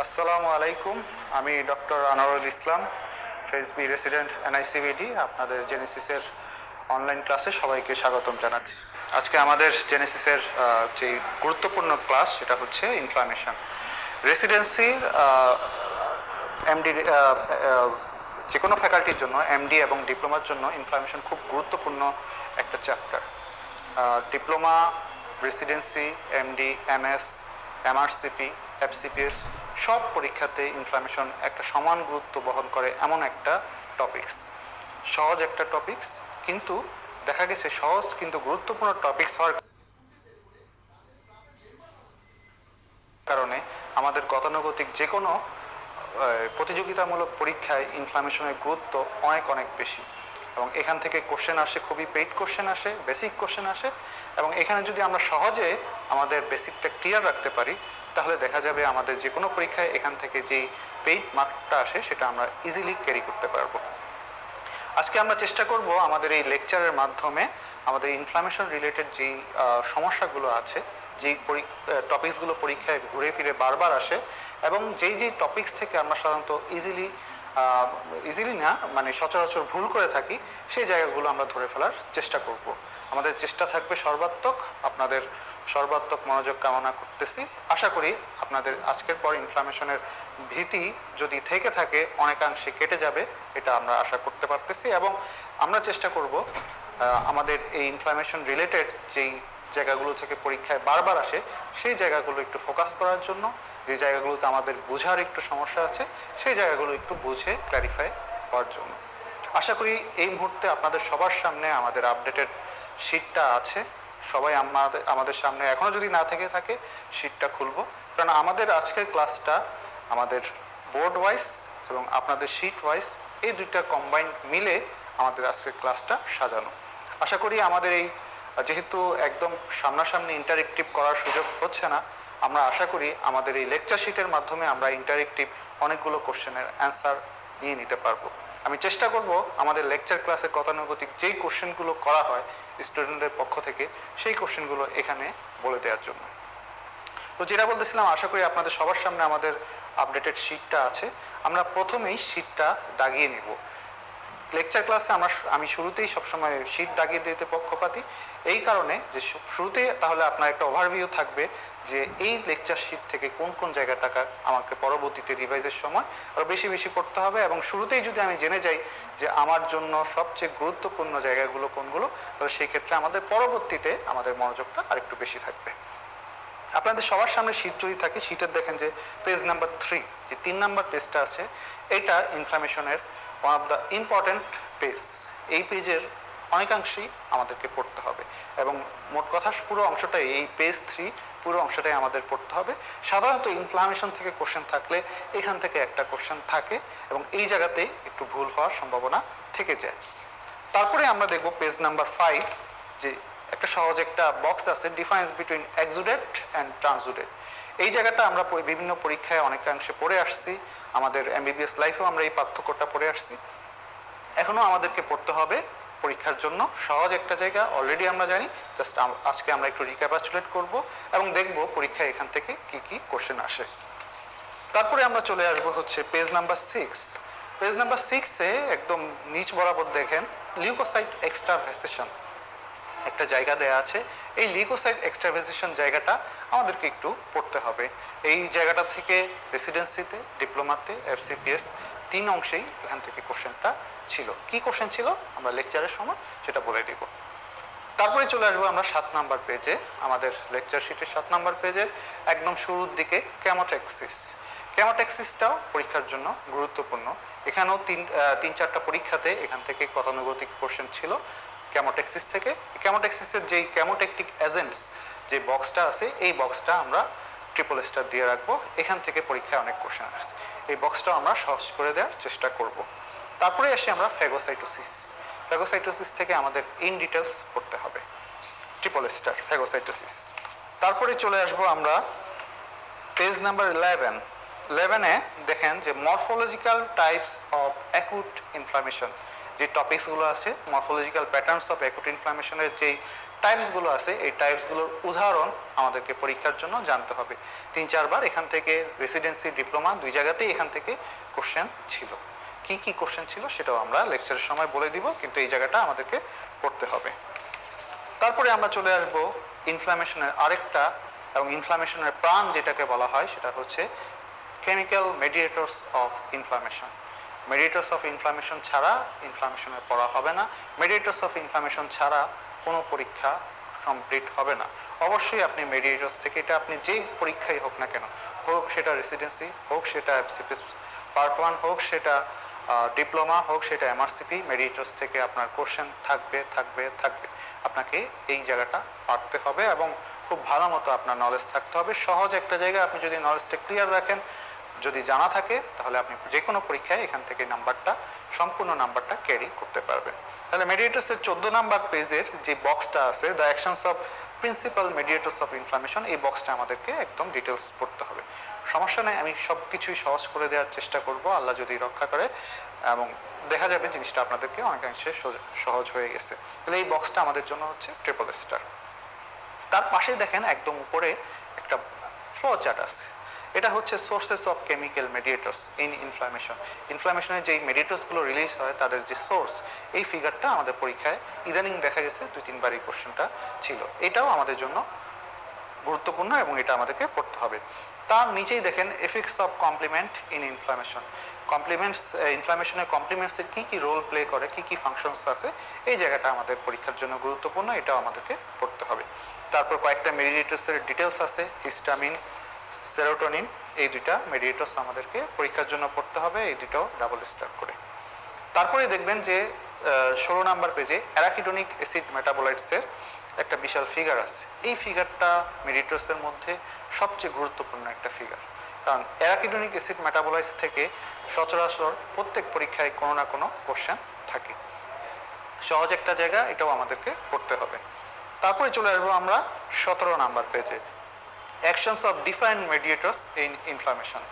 আসসালামু আলাইকুম। আমি doctor Anwarul Islam, ফেসবি resident NICVD. আপনাদের জেনেসিসের অনলাইন ক্লাসে সবাইকে স্বাগতম জানাচ্ছি। আজকে আমাদের জেনেসিসের যে গুরুত্বপূর্ণ ক্লাস সেটা হচ্ছে ইনফ্লামেশন। রেসিডেন্সির এমডি যে কোনো ফ্যাকাল্টির জন্য, এমডি এবং ডিপ্লোমার জন্য ইনফ্লামেশন খুব গুরুত্বপূর্ণ একটা chapter. Diploma, residency, MD, MS, MRCP, FCPS সব পরীক্ষাতে ইনফ্লামেশন একটা সমান গুরুত্ব বহন করে এমন একটা টপিকস। সহজ একটা টপিকস, কিন্তু দেখা গেছে সহজ কিন্তু গুরুত্বপূর্ণ টপিকস হওয়ার কারণে আমাদের গতানুগতিক যে কোনো প্রতিযোগিতামূলক পরীক্ষায় ইনফ্লামেশনের গুরুত্ব অনেক অনেক বেশি। এবং এখান থেকে কোশ্চেন আসে, খুবই পেইড কোশ্চেন আসে, বেসিক কোশ্চেন আসে। এবং এখানে যদি আমরা সহজে আমাদের বেসিকটা ক্লিয়ার রাখতে পারি, তাহলে দেখা যাবে আমাদের যে কোনো পরীক্ষায় এখান থেকে যেই পেইড মার্কটা আসে সেটা আমরা ইজিলি ক্যারি করতে পারবো। আজকে আমরা চেষ্টা করব আমাদের এই লেকচারের মাধ্যমে আমাদের ইনফ্লামেশন রিলেটেড যেই সমস্যাগুলো আছে, যেই টপিকসগুলো পরীক্ষায় ঘুরে ফিরে বারবার আসে, এবং যেই যেই টপিকস থেকে আমরা সাধারণত ইজিলি না মানে সচরাচর ভুল করে থাকি, সেই জায়গাগুলো আমরা ধরে ফেলার চেষ্টা করব। আমাদের চেষ্টা থাকবে সর্বাত্মক, আপনাদের সর্বাত্মক মনোযোগ কামনা করতেছি। আশা করি আপনাদের আজকের পর ইনফ্লামেশনের ভীতি যদি থেকে থাকে অনেকাংশে কেটে যাবে, এটা আমরা আশা করতে পারতেছি। এবং আমরা চেষ্টা করব আমাদের এই ইনফ্লামেশন রিলেটেড যেই জায়গাগুলো থেকে পরীক্ষায় বারবার আসে সেই জায়গাগুলো একটু ফোকাস করার জন্য, যে জায়গাগুলোতে আমাদের বোঝার একটু সমস্যা আছে সেই জায়গাগুলো একটু বুঝে ক্ল্যারিফাই করার জন্য। আশা করি এই মুহূর্তে আপনাদের সবার সামনে আমাদের আপডেটেড শিটটা আছে। সবাই আমাদের সামনে এখনো যদি না থেকে থাকে শিটটা খুলবো, কারণ আমাদের আজকের ক্লাসটা আমাদের বোর্ড ওয়াইজ এবং আপনাদের শিট ওয়াইজ এই দুইটা কম্বাইন্ড মিলে আমাদের আজকের ক্লাসটা সাজানো। আশা করি আমাদের এই যেহেতু একদম সামনাসামনি ইন্টারেক্টিভ করার সুযোগ হচ্ছে না, আমরা আশা করি আমাদের এই লেকচার শিটের মাধ্যমে আমরা ইন্টারেক্টিভ অনেকগুলো কোশ্চেনের অ্যান্সার নিয়ে নিতে পারবো। আমি চেষ্টা করব আমাদের লেকচার ক্লাসে গতানুগতিক যেই কোশ্চেনগুলো করা হয় স্টুডেন্টদের পক্ষ থেকে সেই কোশ্চেনগুলো এখানে বলে দেওয়ার জন্য। তো যেটা বলতেছিলাম, আশা করি আপনাদের সবার সামনে আমাদের আপডেটেড শিটটা আছে। আমরা প্রথমেই শিটটা দাগিয়ে নিব। লেকচার ক্লাসে আমি শুরুতেই সবসময় শিট দাগিয়ে দিতে পক্ষপাতী, এই কারণে যে শুরুতেই তাহলে আপনার একটা ওভারভিউ থাকবে যে এই লেকচার শিট থেকে কোন কোন জায়গাটা আমাকে পরবর্তীতে রিভাইজের সময় আরো বেশি বেশি পড়তে হবে। এবং শুরুতেই যদি আমি জেনে যাই যে আমার জন্য সবচেয়ে গুরুত্বপূর্ণ জায়গাগুলো কোনগুলো, তাহলে সেই ক্ষেত্রে আমাদের পরবর্তীতে আমাদের মনোযোগটা আরেকটু বেশি থাকবে। আপনাদের সবার সামনে শিট যদি থাকে, শিটের দেখেন যে পেজ নাম্বার 3, যে 3 নাম্বার পেজটা আছে, এটা ইনফ্লামেশনের one of the important page. এই পেজের অনেকাংশেই আমাদেরকে পড়তে হবে এবং মোট কথা পুরো অংশটাই, এই পেজ 3 পুরো অংশটাই আমাদের পড়তে হবে। সাধারণত ইনফ্লামেশন থেকে কোশ্চেন থাকলে এখান থেকে একটা কোশ্চেন থাকে এবং এই জায়গাতেই একটু ভুল হওয়ার সম্ভাবনা থেকে যায়। তারপরে আমরা দেখব পেজ নাম্বার 5, যে একটা সহজ একটা বক্স আছে, ডিফারেন্স বিটুইন এক্সুডেট অ্যান্ড ট্রান্সুডেট। এই জায়গাটা আমরা বিভিন্ন পরীক্ষায় অনেকাংশে পড়ে আসছি, আমাদের এমবিবিএস লাইফেও আমরা এই পার্থক্যটা পড়ে আসছি। এখনো আমাদেরকে পড়তে হবে পরীক্ষার জন্য সহজ একটা জায়গা, অলরেডি আমরা জানি। জাস্ট আজকে আমরা একটু রিক্যাপাচুলেট করব এবং দেখব পরীক্ষায় এখান থেকে কি কি কোশ্চেন আসে। তারপরে আমরা চলে আসবো হচ্ছে পেজ নাম্বার 6। পেজ নাম্বার 6-এ একদম নিচ বরাবর দেখেন লিউকোসাইট এক্সট্রাভেসেশন একটা জায়গা দেয়া আছে। এই লিউকোসাইট এক্সট্রাভেসেশন জায়গাটা আমাদেরকে একটু পড়তে হবে। এই জায়গাটা থেকে রেসিডেন্সিতে, ডিপ্লোমাতে, এফসিপিএস 3 অংশেই এখান থেকে কোশ্চেনটা ছিল। কি কোশ্চেন ছিল আমরা লেকচারের সময় সেটা বলে দিব। তারপরে চলে আসবো আমরা 7 নাম্বার পেজে, আমাদের লেকচার শিটের 7 নাম্বার পেজের একদম শুরুর দিকে কেমোট্যাক্সিস। কেমোট্যাক্সিসটাও পরীক্ষার জন্য গুরুত্বপূর্ণ। এখানেও 3-4টা পরীক্ষাতে এখান থেকে গতানুগতিক কোশ্চেন ছিল কেমোট্যাক্সিস থেকে। কেমোট্যাক্সিসের যেই কেমোট্যাকটিক এজেন্টস যে বক্সটা আছে, এই বক্সটা আমরা ট্রিপল স্টার দিয়ে রাখবো। এখান থেকে পরীক্ষায় অনেক কোশ্চেন আসছে, এই বক্সটাও আমরা সহজ করে দেওয়ার চেষ্টা করব। তারপরে আসি আমরা ফ্যাগোসাইটোসিস। ফ্যাগোসাইটোসিস থেকে আমাদের ইন ডিটেলস পড়তে হবে, ট্রিপল স্টার ফ্যাগোসাইটোসিস। তারপরে চলে আসবো আমরা পেজ নাম্বার 11-এ দেখেন যে morphological types of acute inflammation. যে টপিকসগুলো আছে মরফোলজিক্যাল প্যাটার্নস অফ অ্যাকুট ইনফ্লামেশনের যেই টাইপসগুলো আছে এই টাইপসগুলোর উদাহরণ আমাদেরকে পরীক্ষার জন্য জানতে হবে। 3-4 বার এখান থেকে রেসিডেন্সি ডিপ্লোমা দুই জায়গাতেই এখান থেকে কোশ্চেন ছিল। কি কি কোশ্চেন ছিল সেটাও আমরা লেকচারের সময় বলে দিব, কিন্তু এই জায়গাটা আমাদেরকে পড়তে হবে। তারপরে আমরা চলে আসবো ইনফ্লামেশনের আরেকটা, এবং ইনফ্লামেশনের প্রাণ যেটাকে বলা হয় সেটা হচ্ছে chemical mediators of inflammation. Mediators of inflammation ছাড়া ইনফ্লামেশনের পড়া হবে না। মেডিয়েটরস অফ ইনফ্লামেশন ছাড়া কোনো পরীক্ষা কমপ্লিট হবে না। অবশ্যই আপনি মেডিয়েটরস থেকে, এটা আপনি যেই পরীক্ষাই হোক না কেন, হোক সেটা রেসিডেন্সি, হোক সেটা এফসিপিএস পার্ট 1, হোক সেটা ডিপ্লোমা, হোক সেটা এমআরসিপি, মেডিয়েটরস থেকে আপনার কোশ্চেন থাকবে থাকবে থাকবে। আপনাকে এই জায়গাটা পারতে হবে এবং খুব ভালো মতো আপনার নলেজ থাকতে হবে। সহজ একটা জায়গায় আপনি যদি নলেজটা ক্লিয়ার রাখেন, যদি জানা থাকে, তাহলে আপনি যে কোনো পরীক্ষায় এখান থেকে নাম্বারটা, সম্পূর্ণ নাম্বারটা ক্যারি করতে পারবেন। তাহলে মেডিয়েটরসের 14 নাম্বার পেজের যে বক্সটা আছে, the actions of principal mediators of inflammation, এই বক্সটা আমাদেরকে একদম ডিটেলস পড়তে হবে। সমস্যা নেই, আমি সব কিছুই সহজ করে দেওয়ার চেষ্টা করব, আল্লাহ যদি রক্ষা করে, এবং দেখা যাবে জিনিসটা আপনাদেরকে অনেকাংশে সহজ হয়ে গেছে। তাহলে এই বক্সটা আমাদের জন্য হচ্ছে ট্রিপল স্টার। তার পাশে দেখেন একদম উপরে একটা ফ্লো চার্ট আছে, এটা হচ্ছে sources of chemical mediators in inflammation. ইনফ্লামেশনের যেই মেডিয়েটরসগুলো রিলিজ হয় তাদের যে সোর্স, এই ফিগারটা আমাদের পরীক্ষায় ইদানিং দেখা গেছে 2-3 বার এই কোশ্চেনটা ছিল। এটাও আমাদের জন্য গুরুত্বপূর্ণ এবং এটা আমাদেরকে পড়তে হবে। তার নিচেই দেখেন effects of complement in inflammation. Complements, ইনফ্লামেশনের কমপ্লিমেন্টসের কী কী রোল প্লে করে, কী কী ফাংশনস আছে, এই জায়গাটা আমাদের পরীক্ষার জন্য গুরুত্বপূর্ণ, এটাও আমাদেরকে পড়তে হবে। তারপর কয়েকটা মেডিয়েটরসের ডিটেলস আছে, হিস্টামিন, সেরোটোনিন, এই দুইটা মেডিয়েটরস আমাদেরকে পরীক্ষার জন্য পড়তে হবে, এই দুটাও ডাবল স্টার করে। তারপরে দেখবেন যে 16 নাম্বার পেজে অ্যারাকিডোনিক অ্যাসিড মেটাবোলাইটসের একটা বিশাল ফিগার আছে। এই ফিগারটা মেডিয়েটরসের মধ্যে সবচেয়ে গুরুত্বপূর্ণ একটা ফিগার, কারণ অ্যারাকিডোনিক অ্যাসিড মেটাবোলাইটস থেকে সচরাচর প্রত্যেক পরীক্ষায় কোনো না কোনো কোশ্চেন থাকে। সহজ একটা জায়গা, এটাও আমাদেরকে পড়তে হবে। তারপরে চলে আসবো আমরা 17 নাম্বার পেজে, actions of different mediators in inflammation.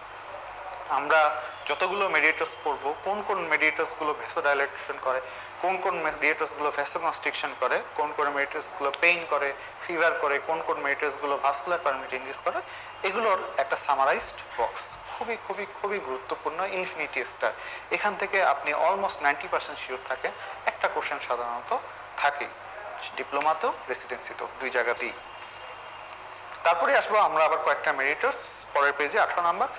আমরা যতগুলো মেডিয়েটরস পড়বো, কোন কোন মেডিয়েটরসগুলো ভ্যাসোডাইলেশন করে, কোন কোন মেডিয়েটরসগুলো ভ্যাসোকনস্ট্রিকশন করে, কোন কোন মেডিয়েটরসগুলো পেইন করে, ফিভার করে, কোন কোন মেডিয়েটরসগুলো ভাস্কুলার পারমিট ইনডিউস করে, এগুলোর একটা সামারাইজড বক্স, খুবই খুবই খুবই গুরুত্বপূর্ণ, ইনফিনিটি স্টার। এখান থেকে আপনি অলমোস্ট 90% শিওর থাকেন একটা কোশ্চেন সাধারণত থাকে, ডিপ্লোমাতেও রেসিডেন্সিতেও, দুই জায়গাতেই। তারপরে আসবো আমরা আবার কয়েকটা মেডিয়েটরস পরের পেজে 18 নাম্বার।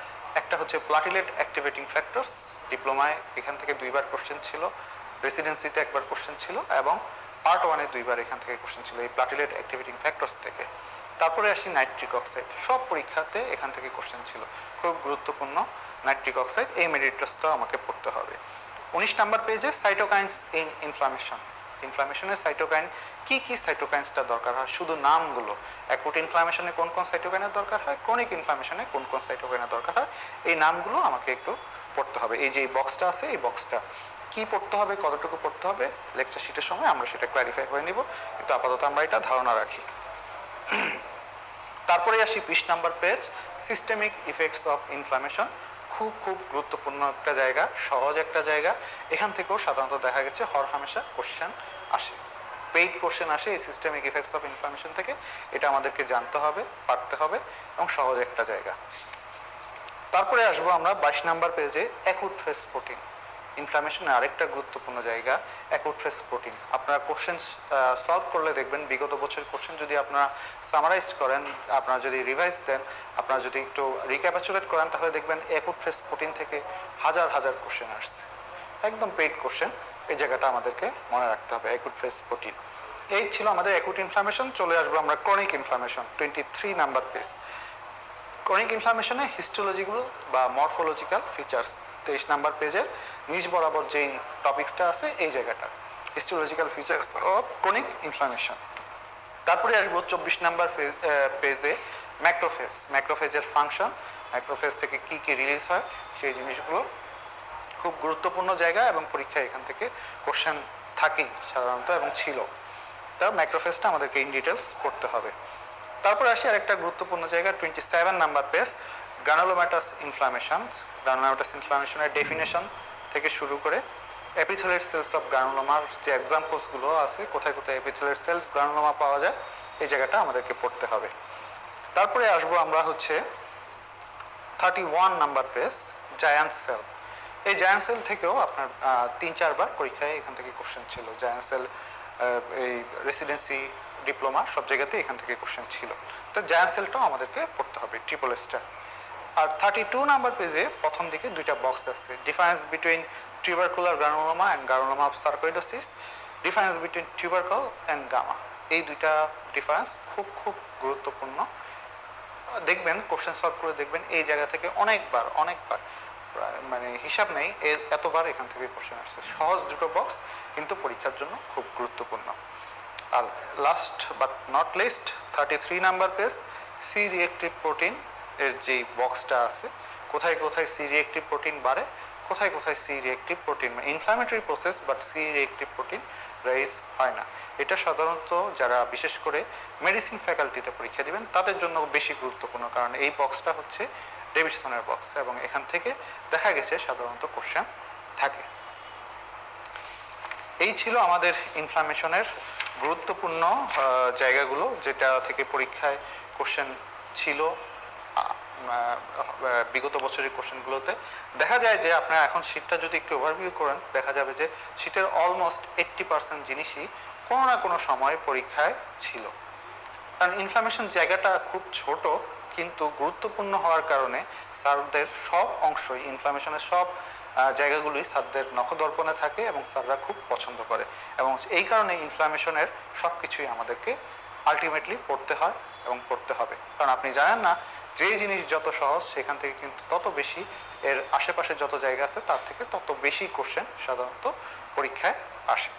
একটা হচ্ছে প্লাটিলেট অ্যাক্টিভেটিং ফ্যাক্টরস, ডিপ্লোমায় এখান থেকে 2 বার কোশ্চেন ছিল, রেসিডেন্সিতে 1 বার কোশ্চেন ছিল, এবং পার্ট 1-এ 2 বার এখান থেকে কোশ্চেন ছিল এই প্লাটিলেট অ্যাক্টিভেটিং ফ্যাক্টরস থেকে। তারপরে আসি নাইট্রিক অক্সাইড, সব পরীক্ষাতে এখান থেকে কোশ্চেন ছিল, খুব গুরুত্বপূর্ণ নাইট্রিক অক্সাইড, এই মেডিয়েটরসটাও আমাকে পড়তে হবে। 19 নাম্বার পেজে সাইটোকাইন্স ইন ইনফ্লামেশন। ইনফ্লামেশনের সাইটোকাইন, কি কি সাইটোকাইন্সটা দরকার হয়, শুধু নামগুলো, অ্যাকুট ইনফ্লামেশনে কোন কোন সাইটোকাইনের দরকার হয়, ক্রনিক ইনফ্লামেশনে কোন কোন সাইটোকাইনের দরকার হয়, এই নামগুলো আমাকে একটু পড়তে হবে। এই যে বক্সটা আছে, এই বক্সটা কি পড়তে হবে, কতটুকু পড়তে হবে, লেকচার শিটের সময় আমরা সেটা ক্লারিফাই করে নিব, কিন্তু আপাতত আমরা এটা ধারণা রাখি। তারপরে আসি 20 number page, systemic effects of inflammation. খুব খুব গুরুত্বপূর্ণ একটা জায়গা, সহজ একটা জায়গা, এখান থেকেও সাধারণত দেখা গেছে হরহামেশা কোশ্চেন আসে, পেইড কোশ্চেন আসে এই সিস্টেমিক ইফেক্টস অফ ইনফ্লামেশন থেকে। এটা আমাদেরকে জানতে হবে, পারতে হবে, এবং সহজ একটা জায়গা। তারপরে আসবো আমরা 22 নাম্বার পেজে অ্যাকুট ফেজ প্রোটিন। ইনফ্লামেশনের আরেকটা গুরুত্বপূর্ণ জায়গা অ্যাকুট ফেজ প্রোটিন। আপনারা কোশ্চেন সলভ করলে দেখবেন, বিগত বছরের কোশ্চেন যদি আপনারা সামারাইজ করেন, আপনারা যদি রিভাইজ দেন, আপনারা যদি একটু রিক্যাপাচুলেট করেন, তাহলে দেখবেন অ্যাকুট ফেজ প্রোটিন থেকে হাজার হাজার কোশ্চেন আসছে, একদম পেইড কোশ্চেন। এই জায়গাটা আমাদেরকে মনে রাখতে হবে, অ্যাকুট ফেজ প্রোটিন। এই ছিল আমাদের অ্যাকুট ইনফ্লামেশন। চলে আসবো আমরা ক্রনিক ইনফ্লামেশন, 23 নাম্বার পেজ। ক্রনিক ইনফ্লামেশনে হিস্টোলজিক্যাল বা মরফোলজিক্যাল ফিচার্স, 23 নাম্বার পেজের নিচ বরাবর যেই টপিক্সটা আছে, এই জায়গাটা histological features of chronic inflammation. তারপরে আসবো 24 নাম্বার পেজে ম্যাক্রোফেজ। ম্যাক্রোফেজের ফাংশন, ম্যাক্রোফেজ থেকে কি কি রিলিজ হয়, সেই জিনিসগুলো খুব গুরুত্বপূর্ণ জায়গা, এবং পরীক্ষায় এখান থেকে কোশ্চেন থাকেই সাধারণত, এবং ছিল। তা ম্যাক্রোফেজটা আমাদেরকে ইন ডিটেলস পড়তে হবে। তারপর আসি আরেকটা গুরুত্বপূর্ণ জায়গা, 27 number page, granulomatous inflammation. Granulomatous ইনফ্লামেশনের ডেফিনেশন থেকে শুরু করে এপিথেলিয়াল সেলস অফ গ্রানুলোমার যে এক্সাম্পলসগুলো আছে, কোথায় কোথায় এপিথেলিয়াল সেলস গ্রানুলোমা পাওয়া যায়, এই জায়গাটা আমাদেরকে পড়তে হবে। তারপরে আসবো আমরা হচ্ছে 31 নাম্বার পেজ, জায়ান্ট সেল। এই জায়ান্ট সেল থেকেও আপনার 3-4 বার পরীক্ষায় এখান থেকে কোশ্চেন ছিল। জায়ান্ট সেল এই রেসিডেন্সি, ডিপ্লোমা সব জায়গাতে এখান থেকে কোশ্চেন ছিল। তো জায়ান্ট সেলটাও আমাদেরকে পড়তে হবে, ট্রিপল স্টার। আর 32 নাম্বার পেজে প্রথম দিকে দুইটা বক্স আছে, difference between tubercular granuloma and granuloma of sarcoidosis, difference between tubercle and gumma. এই দুইটা ডিফারেন্স খুব খুব গুরুত্বপূর্ণ। দেখবেন কোশ্চেন সলভ করে দেখবেন এই জায়গা থেকে অনেকবার মানে হিসাব নেই এতবার এখান থেকে কোশ্চেন আসছে। সহজ দুটো বক্স, কিন্তু পরীক্ষার জন্য খুব গুরুত্বপূর্ণ। আর last but not least 33 number page, C reactive protein এর যে বক্সটা আছে, কোথায় কোথায় সি রিয়েক্টিভ প্রোটিন বাড়ে, কোথায় কোথায় C reactive protein, inflammatory process but C reactive protein rise হয় না। এটা সাধারণত যারা বিশেষ করে মেডিসিন ফ্যাকাল্টিতে পরীক্ষা দিবেন তাদের জন্য বেশি গুরুত্বপূর্ণ, কারণ এই বক্সটা হচ্ছে ডেভিডসনের বক্স এবং এখান থেকে দেখা গেছে সাধারণত কোশ্চেন থাকে। এই ছিল আমাদের ইনফ্লামেশনের গুরুত্বপূর্ণ জায়গাগুলো, যেটা থেকে পরীক্ষায় কোশ্চেন ছিল বিগত বছরের কোশ্চেনগুলোতে। দেখা যায় যে আপনারা এখন শীটটা যদি একটু ওভারভিউ করেন, দেখা যাবে যে শীটের অলমোস্ট 80% জিনিসই কোনো না কোনো সময় পরীক্ষায় ছিল। কারণ ইনফ্লামেশন জায়গাটা খুব ছোট, কিন্তু গুরুত্বপূর্ণ হওয়ার কারণে স্যারদের সব অংশই, ইনফ্লামেশনের সব জায়গাগুলোই স্যারদের নখদর্পণে থাকে এবং স্যাররা খুব পছন্দ করে, এবং এই কারণে ইনফ্লামেশনের সব কিছুই আমাদেরকে আলটিমেটলি পড়তে হয় এবং পড়তে হবে। কারণ আপনি জানেন না, যে জিনিস যত সহজ সেখান থেকে কিন্তু তত বেশি এর আশেপাশে যত জায়গা আছে তার থেকে তত বেশি কোশ্চেন সাধারণত পরীক্ষায় আসে।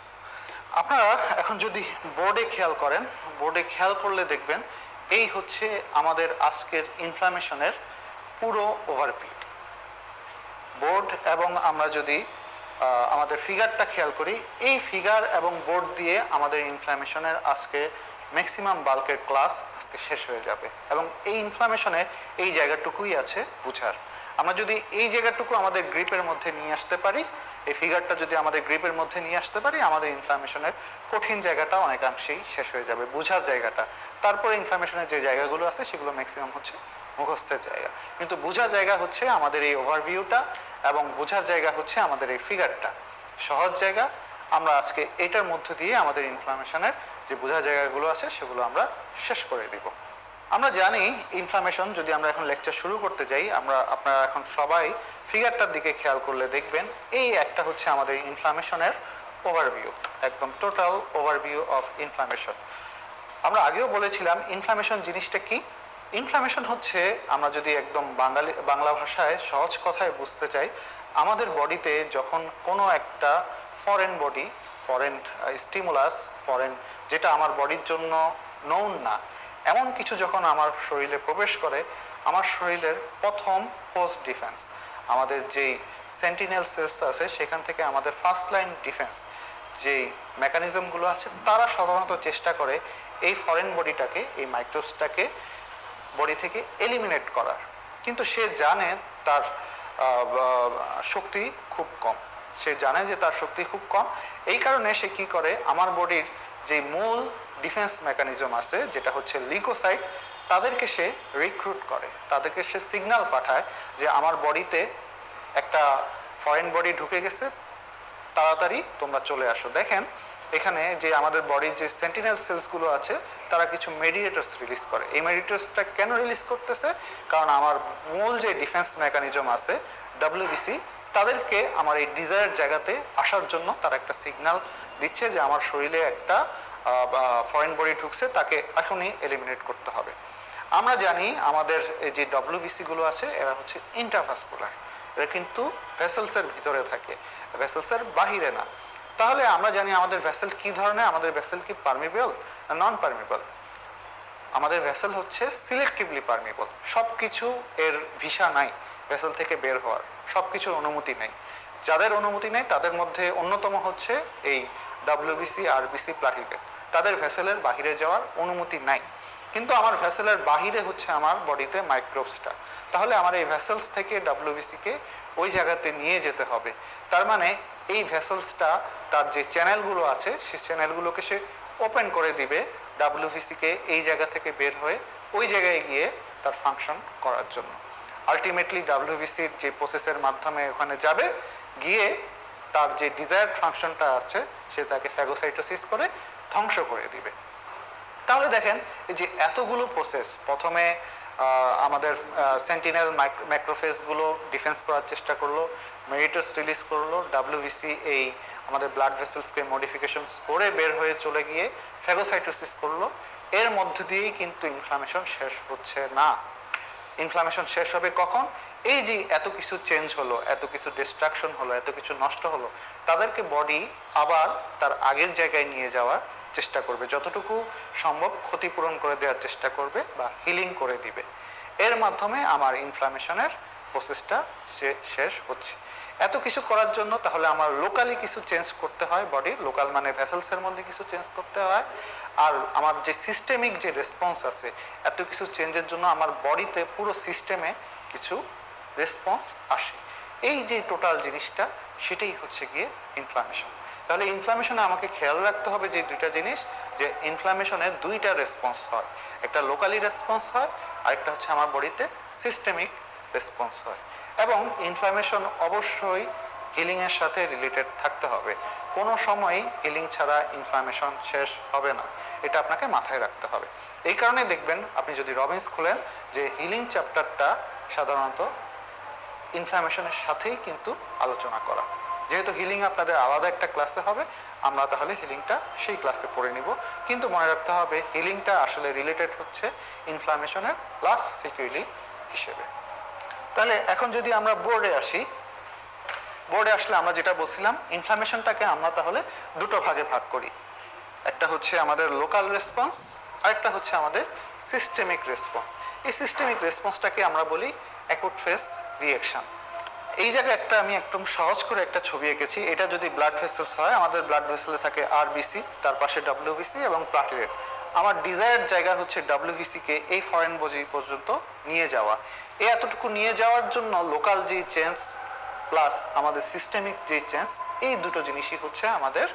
আপনারা এখন যদি বোর্ডে খেয়াল করেন, বোর্ডে খেয়াল করলে দেখবেন এই হচ্ছে আমাদের আজকের ইনফ্লামেশনের পুরো ওভারভিউ বোর্ড। এবং আমরা যদি আমাদের ফিগারটা খেয়াল করি, এই ফিগার এবং বোর্ড দিয়ে আমাদের ইনফ্লামেশনের আজকে ম্যাক্সিমাম বাল্কের ক্লাস আজকে শেষ হয়ে যাবে। এবং এই ইনফ্লামেশনের এই জায়গাটুকুই আছে বুঝার। আমরা যদি এই জায়গাটুকু আমাদের গ্রিপের মধ্যে নিয়ে আসতে পারি, এই ফিগারটা যদি আমাদের গ্রিপের মধ্যে নিয়ে আসতে পারি, আমাদের ইনফ্লামেশনের কঠিন জায়গাটা অনেকাংশেই শেষ হয়ে যাবে, বুঝার জায়গাটা। তারপরে ইনফ্লামেশনের যে জায়গাগুলো আছে সেগুলো ম্যাক্সিমাম হচ্ছে মুখস্থের জায়গা, কিন্তু বুঝার জায়গা হচ্ছে আমাদের এই ওভারভিউটা, এবং বুঝার জায়গা হচ্ছে আমাদের এই ফিগারটা, সহজ জায়গা। আমরা আজকে এটার মধ্যে দিয়ে আমাদের ইনফ্লামেশনের যে বোঝার জায়গাগুলো আছে সেগুলো আমরা শেষ করে দিব। আমরা জানি ইনফ্লামেশন, যদি আমরা এখন লেকচার শুরু করতে যাই, আপনারা এখন সবাই ফিগারটার দিকে খেয়াল করলে দেখবেন এই একটা হচ্ছে আমাদের ইনফ্লামেশনের ওভারভিউ, একদম টোটাল ওভারভিউ অফ ইনফ্লামেশন। আমরা আগেও বলেছিলাম ইনফ্লামেশন জিনিসটা কি। ইনফ্লামেশন হচ্ছে, আমরা যদি একদম বাংলা ভাষায় সহজ কথায় বুঝতে চাই, আমাদের বডিতে যখন কোনো একটা foreign body, foreign stimulus, foreign যেটা আমার বডির জন্য নোন না, এমন কিছু যখন আমার শরীরে প্রবেশ করে, আমার শরীরের প্রথম পোস্ট ডিফেন্স, আমাদের যেই সেন্টিনেল সেলস আছে সেখান থেকে আমাদের ফার্স্ট লাইন ডিফেন্স যেই মেকানিজমগুলো আছে, তারা সাধারণত চেষ্টা করে এই ফরেন বডিটাকে, এই মাইক্রোবসটাকে বডি থেকে এলিমিনেট করার। কিন্তু সে জানে তার শক্তি খুব কম, সে জানে যে তার শক্তি খুব কম। এই কারণে সে কি করে, আমার বডির যে মূল ডিফেন্স মেকানিজম আছে যেটা হচ্ছে লিউকোসাইট, তাদেরকে সে রিক্রুট করে, তাদেরকে সে সিগন্যাল পাঠায় যে আমার বডিতে একটা ফরেন বডি ঢুকে গেছে, তাড়াতাড়ি তোমরা চলে আসো। দেখেন এখানে যে আমাদের বডির যে সেন্টিনেল সেলসগুলো আছে তারা কিছু মেডিয়েটরস রিলিজ করে। এই মেডিয়েটরসটা কেন রিলিজ করতেছে? কারণ আমার মূল যে ডিফেন্স মেকানিজম আছে ডব্লিউবিসি, তাদেরকে আমার এই ডিজায়ার জায়গাতে আসার জন্য তারা একটা সিগন্যাল দিচ্ছে যে আমার শরীরে একটা ফরেন বডি ঢুকছে, তাকে এখনই এলিমিনেট করতে হবে। আমরা জানি আমাদের এই যে ডব্লিউবিসি গুলো আছে এরা হচ্ছে ইন্ট্রাভাস্কুলার, এরা কিন্তু ভেসেলসের ভিতরে থাকে, ভেসেলসের বাহিরে না। তাহলে আমরা জানি আমাদের ভেসেল কি ধরনের, আমাদের ভেসেল কি পারমিবল না নন পারমিবল? আমাদের ভেসেল হচ্ছে সিলেক্টিভলি পারমিবল, সবকিছু এর ভিসা নাই ভেসেল থেকে বের হওয়ার, সবকিছুর অনুমতি নেই। যাদের অনুমতি নেই তাদের মধ্যে অন্যতম হচ্ছে এই ডব্লিউবিসি, আরবিসি, প্লাটিলেট, তাদের ভেসেলের বাহিরে যাওয়ার অনুমতি নাই। কিন্তু আমার ভেসেলের বাহিরে হচ্ছে আমার বডিতে মাইক্রোবসটা, তাহলে আমার এই ভেসেলস থেকে ডাব্লিউবিসি কে ওই জায়গাতে নিয়ে যেতে হবে। তার মানে এই ভেসেলসটা তার যে চ্যানেলগুলো আছে সেই চ্যানেলগুলোকে সে ওপেন করে দিবে ডাব্লিউবিসি কে এই জায়গা থেকে বের হয়ে ওই জায়গায় গিয়ে তার ফাংশন করার জন্য। আলটিমেটলি ডাব্লিউবিসির যে প্রসেসের মাধ্যমে ওখানে যাবে, গিয়ে তার যে ডিজায়ার্ড ফাংশনটা আছে সে তাকে ফ্যাগোসাইটোসিস করে ধ্বংস করে দিবে। তাহলে দেখেন এই যে এতগুলো প্রসেস, প্রথমে আমাদের সেন্টিনেল ম্যাক্রোফেজগুলো ডিফেন্স করার চেষ্টা করলো, মেরিটোস রিলিজ করলো, ডাব্লিউবিসি এই আমাদের ব্লাড ভেসেলসকে মডিফিকেশন করে বের হয়ে চলে গিয়ে ফ্যাগোসাইটোসিস করলো। এর মধ্য দিয়েই কিন্তু ইনফ্লামেশন শেষ হচ্ছে না। ইনফ্লামেশন শেষ হবে কখন? এই যে এত কিছু চেঞ্জ হলো, এত কিছু ডিস্ট্রাকশন হলো, এত কিছু নষ্ট হলো, তাদেরকে বডি আবার তার আগের জায়গায় নিয়ে যাওয়ার চেষ্টা করবে, যতটুকু সম্ভব ক্ষতিপূরণ করে দেওয়ার চেষ্টা করবে বা হিলিং করে দিবে। এর মাধ্যমে আমার ইনফ্লামেশনের প্রসেসটা শেষ হচ্ছে। এত কিছু করার জন্য তাহলে আমার লোকালি কিছু চেঞ্জ করতে হয়, বডি লোকাল মানে ভেসেলসের মধ্যে কিছু চেঞ্জ করতে হয়। আর আমার যে সিস্টেমিক যে রেসপন্স আছে, এত কিছু চেঞ্জের জন্য আমার বডিতে পুরো সিস্টেমে কিছু রেসপন্স আসে। এই যে টোটাল জিনিসটা, সেটাই হচ্ছে গিয়ে ইনফ্লামেশন। তাহলে ইনফ্লামেশনে আমাকে খেয়াল রাখতে হবে যে দুইটা জিনিস, যে ইনফ্লামেশনে দুইটা রেসপন্স হয়, একটা লোকালি রেসপন্স হয়, আরেকটা হচ্ছে আমার বডিতে সিস্টেমিক রেসপন্স হয়। এবং ইনফ্লামেশন অবশ্যই হিলিং এর সাথে রিলেটেড থাকতে হবে। কোনো সময়ই হিলিং ছাড়া ইনফ্লামেশন শেষ হবে না, এটা আপনাকে মাথায় রাখতে হবে। এই কারণে দেখবেন আপনি যদি রবিন্স খুলেন যে হিলিং চ্যাপ্টারটা সাধারণত ইনফ্লামেশনের সাথেই কিন্তু আলোচনা করা। যেহেতু হিলিং আপনাদের আলাদা একটা ক্লাসে হবে, আমরা তাহলে হিলিংটা সেই ক্লাসে পড়ে নিব। কিন্তু মনে রাখতে হবে হিলিংটা আসলে রিলেটেড হচ্ছে ইনফ্লামেশনের প্লাস সিকিউরিটি হিসেবে। তাহলে এখন যদি আমরা বোর্ডে আসি, বোর্ডে আসলে আমরা যেটা বলছিলাম, ইনফ্লামেশনটাকে আমরা তাহলে দুটো ভাগে ভাগ করি। একটা হচ্ছে আমাদের লোকাল রেসপন্স, আরেকটা হচ্ছে আমাদের সিস্টেমিক রেসপন্স। এই সিস্টেমিক রেসপন্সটাকে আমরা বলি অ্যাকুট ফেজ রিঅ্যাকশন। এই জায়গায় একটা আমি একদম সহজ করে একটা ছবি এঁকেছি। এটা যদি ব্লাড ভেসেলস হয়, আমাদের ব্লাড ভেসেলে থাকে আরবিসি, তার পাশে ডাব্লিউবিসি এবং প্লাটেলেট। আমার ডিজায়ার্ড জায়গা হচ্ছে ডাব্লিউবিসি কে এই ফরেন বডি পর্যন্ত নিয়ে যাওয়া। এই এতটুকু নিয়ে যাওয়ার জন্য লোকাল যে চেঞ্জ প্লাস আমাদের সিস্টেমিক যে চেঞ্জ, এই দুটো জিনিসই হচ্ছে আমাদের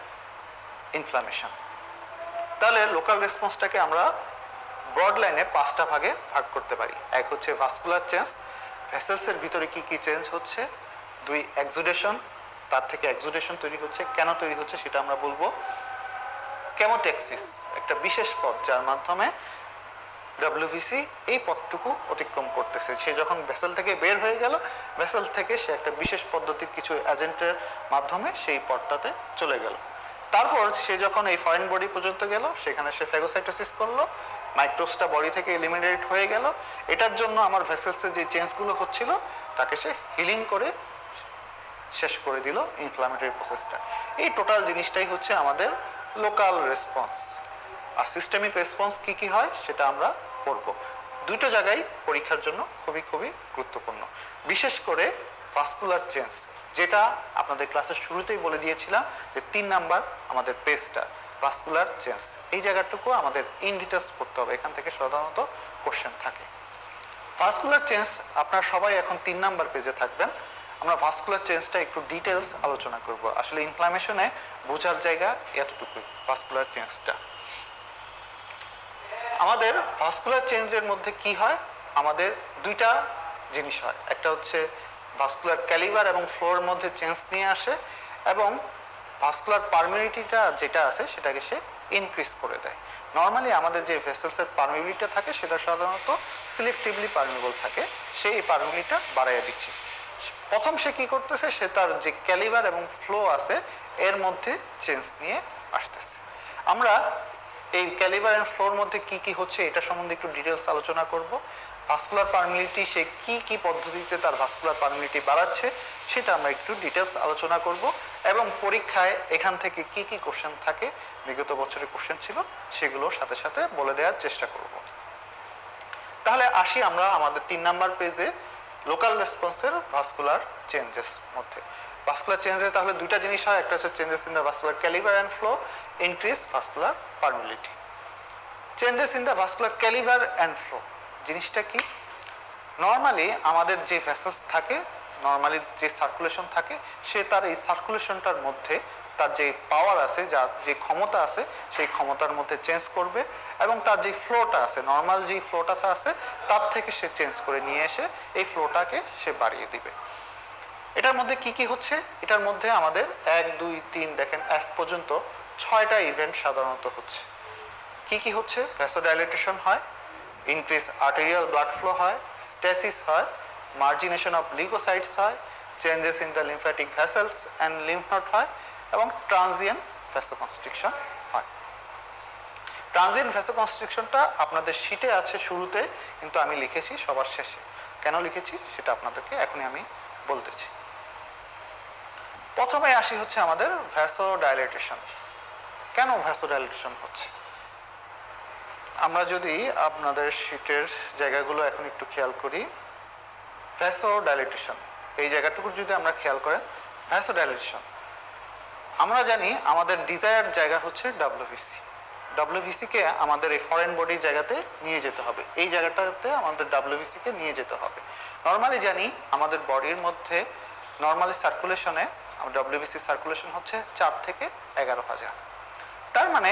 ইনফ্লামেশন। তাহলে লোকাল রেসপন্সটাকে আমরা ব্রড লাইনে 5টা ভাগে ভাগ করতে পারি। এক হচ্ছে ভাস্কুলার চেঞ্জ, ভেসেলসের ভিতরে কি কি চেঞ্জ হচ্ছে। 2 এক্সুডেশন, তার থেকে এক্সুডেশন তৈরি হচ্ছে, কেন তৈরি হচ্ছে সেটা আমরা বলবো। কেমোটেক্সিস, একটা বিশেষ পথ যার মাধ্যমে ডাব্লিউবিসি এই পথটুকু অতিক্রম করতেছে। সে যখন ভেসেল থেকে বের হয়ে গেল, ভেসেল থেকে সে একটা বিশেষ পদ্ধতির কিছু এজেন্টের মাধ্যমে সেই পথটাতে চলে গেল। তারপর সে যখন এই ফরেন বডি পর্যন্ত গেল, সেখানে সে ফ্যাগোসাইটোসিস করলো, মাইক্রোবসটা বডি থেকে এলিমিনেট হয়ে গেল। এটার জন্য আমার ভেসেলসের যে চেঞ্জগুলো হচ্ছিল তাকে সে হিলিং করে শেষ করে দিল ইনফ্লামেটরি প্রসেসটা। এই টোটাল জিনিসটাই হচ্ছে আমাদের লোকাল রেসপন্স। আর সিস্টেমিক রেসপন্স কি কি হয় সেটা আমরা পড়ব। দুটো জায়গায় পরীক্ষার জন্য খুবই খুবই গুরুত্বপূর্ণ, বিশেষ করে ভাস্কুলার চেঞ্জ, যেটা আপনাদের ক্লাসের শুরুতেই বলে দিয়েছিলাম যে 3 নাম্বার আমাদের পেজটা ভাস্কুলার চেঞ্জ। এই জায়গাটুকু আমাদের ইন ডিটেলস পড়তে হবে, এখান থেকে সাধারণত কোশ্চেন থাকে। ভাস্কুলার চেঞ্জ আপনারা সবাই এখন 3 নাম্বার পেজে থাকবেন। আমরা ভাস্কুলার চেঞ্জটা একটু ডিটেলস আলোচনা করব। আসলে ইনফ্লামেশনে বোঝার জায়গা এতটুকুই, ভাস্কুলার চেঞ্জটা। আমাদের ভাস্কুলার চেঞ্জের মধ্যে কি হয়, আমাদের দুইটা জিনিস হয়। একটা হচ্ছে ভাস্কুলার ক্যালিভার এবং ফ্লোর মধ্যে চেঞ্জ নিয়ে আসে, এবং ভাস্কুলার পারমিবিলিটিটা যেটা আছে সেটাকে সে ইনক্রিজ করে দেয়। নর্মালি আমাদের যে ভেসেলসের পারমিবিলিটি থাকে সেটা সাধারণত সিলেক্টিভলি পারমিবল থাকে, সেই পারমিবিলিটিটা বাড়াইয়া দিচ্ছে। প্রথম সে কি করতেছে, সে তার যে ক্যালিভার এবং ফ্লো আছে এর মধ্যে চেঞ্জ নিয়ে আসতেছে। আমরা এই ক্যালিভার এন্ড ফ্লোর মধ্যে কি কি হচ্ছে এটা সম্বন্ধে একটু ডিটেলস আলোচনা করব। ভাস্কুলার পারমিবিলিটি সে কি কি পদ্ধতিতে তার ভাস্কুলার পারমিবিলিটি বাড়াচ্ছে সেটা আমরা একটু ডিটেলস আলোচনা করব, এবং পরীক্ষায় এখান থেকে কি কি কোশ্চেন থাকে, বিগত বছরের কোশ্চেন ছিল, সেগুলো সাথে সাথে বলে দেওয়ার চেষ্টা করব। তাহলে আসি আমরা আমাদের 3 নাম্বার পেজে লোকাল রেসপন্সের ভাস্কুলার চেঞ্জেস মধ্যে। ভাস্কুলার চেঞ্জে তাহলে দুইটা জিনিস হয়, একটা হচ্ছে changes in the vascular calibre and flow, increase vascular permeability. Changes in the vascular calibre and flow জিনিসটা কি? নর্মালি আমাদের যে ভেসেলস থাকে, নর্মালি যে সার্কুলেশন থাকে, সে তার এই সার্কুলেশনটার মধ্যে তার যে পাওয়ার আছে, যার যে ক্ষমতা আছে, সেই ক্ষমতার মধ্যে চেঞ্জ করবে এবং তার যে ফ্লোটা আছে, নর্মাল যে ফ্লোটা আছে তার থেকে সে চেঞ্জ করে নিয়ে এসে এই ফ্লোটাকে সে বাড়িয়ে দিবে। এটার মধ্যে কি কি হচ্ছে? এটার মধ্যে আমাদের 1 2 3 দেখেন F পর্যন্ত 6টা ইভেন্ট সাধারণত হচ্ছে। কি কি হচ্ছে? ভ্যাসোডাইলেটেশন হয়, ইনক্রিজ আর্টেরিয়াল ব্লাড ফ্লো হয়, স্টেসিস হয়, মার্জিনেশন অফ লিউকোসাইটস হয়, changes in the lymphatic vessels and lymph node হয় এবং ট্রানজিয়েন্ট ভ্যাসোকনস্ট্রিকশন হয়। ট্রানজিয়েন্ট ভ্যাসোকনস্ট্রিকশনটা আপনাদের শীটে আছে শুরুতে, কিন্তু আমি লিখেছি সবার শেষে। কেন লিখেছি সেটা আপনাদেরকে এখনই আমি বলতেছি। প্রথমে আসি হচ্ছে আমাদের ভ্যাসোডাইলেটেশন। কেন ভ্যাসোডাইলেটেশন হচ্ছে? আমরা যদি আপনাদের শীটের জায়গাগুলো এখন একটু খেয়াল করি, ভ্যাসোডাইলেটেশন এই জায়গাটুকু যদি আমরা খেয়াল করেন, ভ্যাসোডাইলেটেশন আমরা জানি আমাদের ডিজায়ার জায়গা হচ্ছে ডব্লিউবিসি। ডব্লিউবিসিকে আমাদের এই ফরেন বডির জায়গাতে নিয়ে যেতে হবে, এই জায়গাটাতে আমাদের ডব্লিউবিসিকে নিয়ে যেতে হবে। নর্মালি জানি আমাদের বডির মধ্যে নর্মালি সার্কুলেশনে ডব্লিউবিসি সার্কুলেশন হচ্ছে 4 থেকে 11,000। তার মানে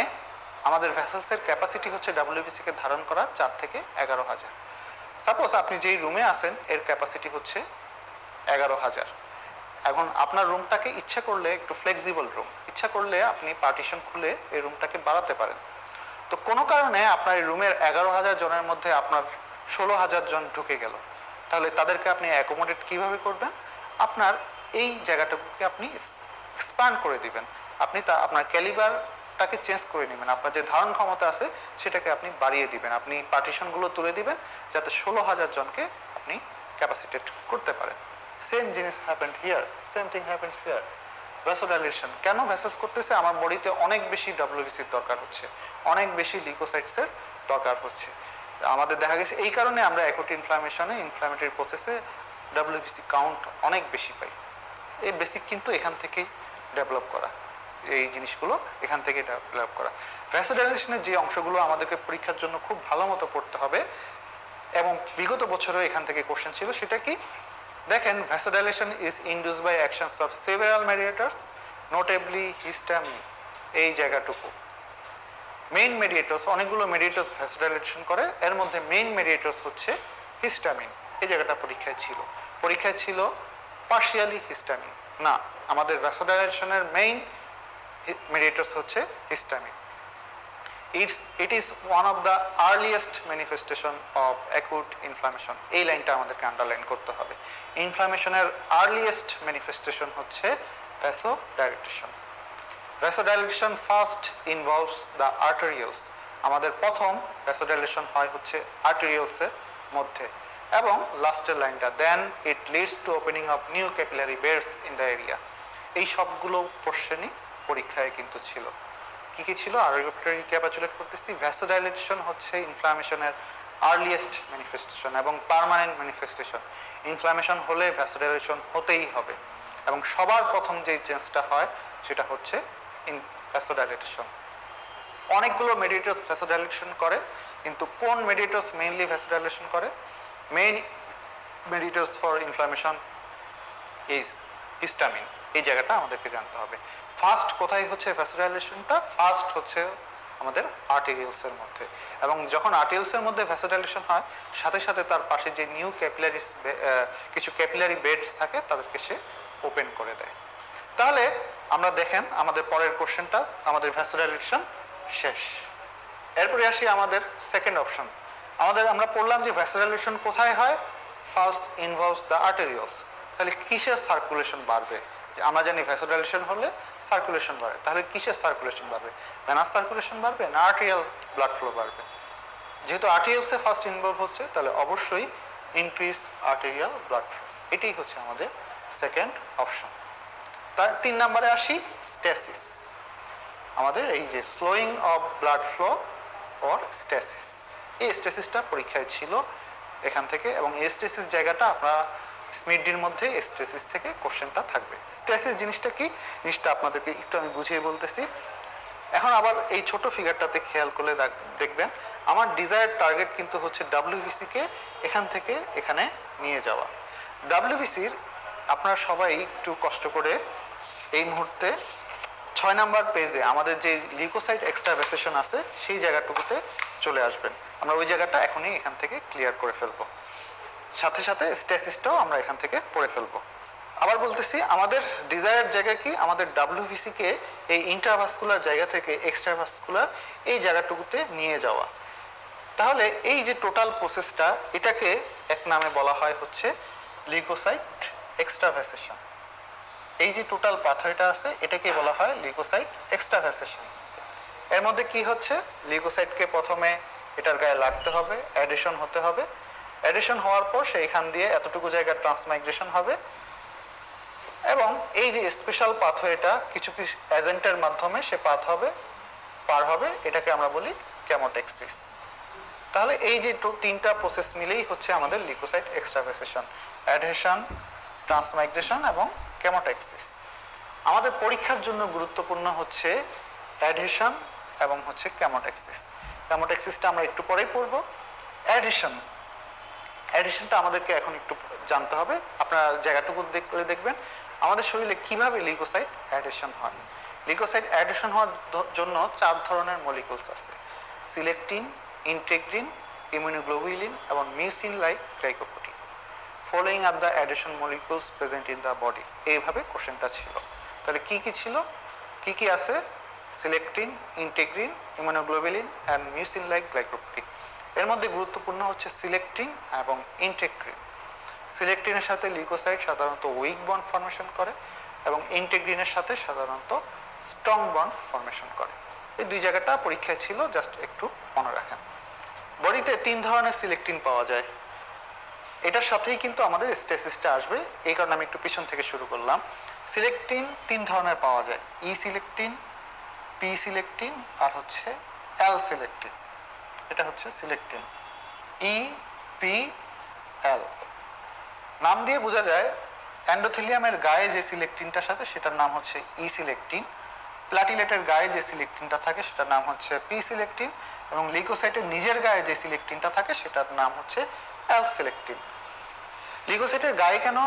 আমাদের ভেসেলসের ক্যাপাসিটি হচ্ছে ডব্লিউবিসিকে ধারণ করা 4 থেকে 11,000। সাপোজ আপনি যেই রুমে আছেন এর ক্যাপাসিটি হচ্ছে 11,000। এখন আপনার রুমটাকে ইচ্ছা করলে একটু ফ্লেক্সিবল রুম, ইচ্ছা করলে আপনি পার্টিশন খুলে এই রুমটাকে বাড়াতে পারেন। তো কোনো কারণে আপনার এই রুমের 11,000 জনের মধ্যে আপনার 16,000 জন ঢুকে গেল, তাহলে তাদেরকে আপনি অ্যাকোমোডেট কিভাবে করবেন? আপনার এই জায়গাটাকে আপনি এক্সপ্যান্ড করে দিবেন, আপনি আপনার ক্যালিবারটাকে চেঞ্জ করে নেবেন, আপনার যে ধারণ ক্ষমতা আছে সেটাকে আপনি বাড়িয়ে দিবেন, আপনি পার্টিশনগুলো তুলে দিবেন যাতে 16,000 জনকে আপনি ক্যাপাসিটেট করতে পারেন। সেম জিনিস happened here, same thing happens here. Vasodilation কেন ভেসেলস করতেছে? আমার বডিতে অনেক বেশি ডব্লিউবিসির দরকার হচ্ছে, অনেক বেশি লিউকোসাইটসের দরকার হচ্ছে। আমাদের দেখা গেছে এই কারণে আমরা অ্যাকুট ইনফ্লামেশনে, ইনফ্লামেটরি প্রসেসে ডব্লিউবিসি কাউন্ট অনেক বেশি পাই। এই বেসিক কিন্তু এখান থেকেই ডেভেলপ করা, এই জিনিসগুলো এখান থেকে ডেভেলপ করা। ভ্যাসোডাইলেশনের যে অংশগুলো আমাদেরকে পরীক্ষার জন্য খুব ভালো মতো পড়তে হবে এবং বিগত বছরেও এখান থেকে কোশ্চেন ছিল, সেটা কি? দেখেন, vasodilation is induced by actions of several mediators, notably histamine. এই জায়গাটুকু মেইন মেডিয়েটরস, অনেকগুলো মেডিয়েটরস ভ্যাসোডাইলেশন করে, এর মধ্যে মেইন মেডিয়েটরস হচ্ছে হিস্টামিন। এই জায়গাটা পরীক্ষায় ছিল পার্শিয়ালি হিস্টামিন না, আমাদের ভ্যাসোডাইলেশনের মেইন mediators হচ্ছে histamine. It is one of the earliest manifestation of acute inflammation. এই লাইনটা আমাদেরকে আন্ডারলাইন করতে হবে। ইনফ্লামেশনের আর্লিয়েস্ট ম্যানিফেস্টেশন হচ্ছে vasodilatation. Vasodilatation first involves the arterioles. আমাদের প্রথম ভ্যাসোডাইলেশন হয় হচ্ছে আর্টেরিয়ালসের মধ্যে, এবং লাস্টের লাইনটা then it leads to opening of new capillary beds in the area. এই সবগুলো কোশ্চেনই পরীক্ষায় কিন্তু ছিল। কি কি ছিল? আরেকটা রিক্যাপিচুলেট করতেছি। ভ্যাসোডাইলেটেশন হচ্ছে ইনফ্লামেশনের আর্লিয়েস্ট ম্যানিফেস্টেশন এবং পার্মানেন্ট ম্যানিফেস্টেশন। ইনফ্লামেশন হলে ভ্যাসোডাইলেশন হতেই হবে, এবং সবার প্রথম যে চেঞ্জটা হয় সেটা হচ্ছে ভ্যাসোডাইলেটেশন। অনেকগুলো মেডিয়েটরস ভ্যাসোডাইলেটেশন করে, কিন্তু কোন মেডিয়েটরস মেইনলি ভ্যাসোডাইলেটেশন করে? Main mediators for inflammation is histamine. এই জায়গাটা আমাদেরকে জানতে হবে। ফার্স্ট কোথায় হচ্ছে ভ্যাসোডাইলেশনটা? ফার্স্ট হচ্ছে আমাদের আর্টেরিয়ালসের মধ্যে, এবং যখন আর্টেরিয়ালসের মধ্যে ভ্যাসোডাইলেশন হয়, সাথে সাথে তার পাশে যে নিউ ক্যাপিলারি, কিছু ক্যাপিলারি বেডস থাকে, তাদেরকে সে ওপেন করে দেয়। তাহলে আমরা দেখেন আমাদের পরের কোশ্চেনটা, আমাদের ভ্যাসোডাইলেটেশন শেষ। এরপরে আসি আমাদের সেকেন্ড অপশন। আমরা পড়লাম যে ভ্যাসোডাইলেশন কোথায় হয়? First involves the arterioles. তাহলে কিসের সার্কুলেশন বাড়বে? আমরা জানি ভ্যাসোডাইলেশন হলে সার্কুলেশন বাড়ে, তাহলে কিসের সার্কুলেশন বাড়বে? ভেনাস সার্কুলেশন বাড়বে না আর্টেরিয়াল ব্লাড ফ্লো বাড়বে? যেহেতু আর্টেরিয়ালসে ফার্স্ট ইনভলভ হচ্ছে, তাহলে অবশ্যই ইনক্রিজ আর্টেরিয়াল ব্লাড ফ্লো। এটাই হচ্ছে আমাদের সেকেন্ড অপশন। তার 3 নম্বরে আসি, স্ট্যাসিস। আমাদের এই যে slowing of blood flow or stasis, এই স্ট্যাসিসটা পরীক্ষায় ছিল এখান থেকে, এবং এই স্ট্যাসিস জায়গাটা আপনারা স্মিডডির মধ্যে স্ট্যাসিস থেকে কোশ্চেনটা থাকবে। স্ট্যাসিস জিনিসটা কি? জিনিসটা আপনাদেরকে একটু আমি বুঝিয়ে বলতেছি। এখন আবার এই ছোট ফিগারটাতে খেয়াল করলে দেখবেন আমার ডিজায়ার টার্গেট কিন্তু হচ্ছে ডাব্লিউবিসি কে এখান থেকে এখানে নিয়ে যাওয়া। ডাব্লিউবিসির আপনারা সবাই একটু কষ্ট করে এই মুহূর্তে 6 নাম্বার পেজে আমাদের যে লিউকোসাইট এক্সট্রাভাসেশন আছে সেই জায়গাটুকুতে চলে আসবেন। আমরা ওই জায়গাটা এখনই এখান থেকে ক্লিয়ার করে ফেলবো, সাথে সাথে স্ট্যাসিসটাও আমরা এখান থেকে পড়ে ফেলবো। আবার বলতেছি, আমাদের ডিজায়ার জায়গা কি? আমাদের ডাব্লিউবিসি কে এই ইন্ট্রাভাস্কুলার জায়গা থেকে এক্সট্রাভাস্কুলার এই জায়গাটুকুতে নিয়ে যাওয়া। তাহলে এই যে টোটাল প্রসেসটা, এটাকে এক নামে বলা হয় হচ্ছে লিউকোসাইট এক্সট্রাভাসেশন। এই যে টোটাল পাথওয়েটা আছে এটাকে বলা হয় লিউকোসাইট এক্সট্রাভাসেশন। এর মধ্যে কি হচ্ছে, লিউকোসাইটকে প্রথমে এটার গায়ে লাগতে হবে, অ্যাডিশন হতে হবে। অ্যাডিশন হওয়ার পর সেইখান দিয়ে এতটুকু জায়গা ট্রান্সমাইগ্রেশন হবে এবং এই যে স্পেশাল পাথওয়েটা কিছু কিছু এজেন্টের মাধ্যমে সে পার হবে, এটাকে আমরা বলি কেমোটেক্সিস। তাহলে এই যে তিনটা প্রসেস মিলেই হচ্ছে আমাদের লিউকোসাইট এক্সট্রাভাসেশন, অ্যাডহেশন, ট্রান্সমাইগ্রেশন এবং কেমোটেক্সিস। আমাদের পরীক্ষার জন্য গুরুত্বপূর্ণ হচ্ছে অ্যাডহেশন এবং হচ্ছে কেমোটেক্সিস। কেমোটেক্সিসটা আমরা একটু পরেই পড়ব। অ্যাডিশনটা আমাদেরকে এখন একটু জানতে হবে। আপনারা জায়গাটুকু দেখলে দেখবেন আমাদের শরীরে কিভাবে লিউকোসাইট অ্যাডিশন হয়। লিউকোসাইট অ্যাডিশন হওয়ার জন্য 4 ধরনের মলিকুলস আছে: সিলেকটিন, ইন্টেগ্রিন, ইমিউনোগ্লোবুলিন এবং mucin like glycoprotein. Following are the addition molecules present in the body. এইভাবে কোশ্চেনটা ছিল। তাহলে কি কি ছিল, কি কি আছে? Selectin, integrin, immunoglobulin and mucin like glycoprotein. এর মধ্যে গুরুত্বপূর্ণ হচ্ছে সিলেকটিন এবং ইন্টেগ্রিন। সিলেকটিনের সাথে লিউকোসাইট সাধারণত উইক বন্ড ফর্মেশন করে এবং ইন্টেগ্রিনের সাথে সাধারণত স্ট্রং বন্ড ফর্মেশন করে। এই দুই জায়গাটা পরীক্ষায় ছিল, জাস্ট একটু মনে রাখেন। বডিতে 3 ধরনের সিলেকটিন পাওয়া যায়। এটার সাথেই কিন্তু আমাদের স্ট্যাসিসটা আসবে, এই কারণে আমি একটু পিছন থেকে শুরু করলাম। সিলেকটিন 3 ধরনের পাওয়া যায়: ই সিলেকটিন, পি সিলেকটিন আর হচ্ছে এল সিলেকটিন। এটা হচ্ছে সিলেকটিন, ই, পি, এল। নাম দিয়ে বোঝা যায় এন্ডোথেলিয়ামের গায়ে যে সিলেকটিনটার সাথে সেটার নাম হচ্ছে ই সিলেকটিন, প্লাটিলেটের গায়ে যে সিলেকটিনটা থাকে সেটার নাম হচ্ছে পি সিলেকটিন এবং লিউকোসাইটের নিজের গায়ে যে সিলেকটিনটা থাকে সেটার নাম হচ্ছে এল সিলেকটিন। লিউকোসাইটের গায়ে কেন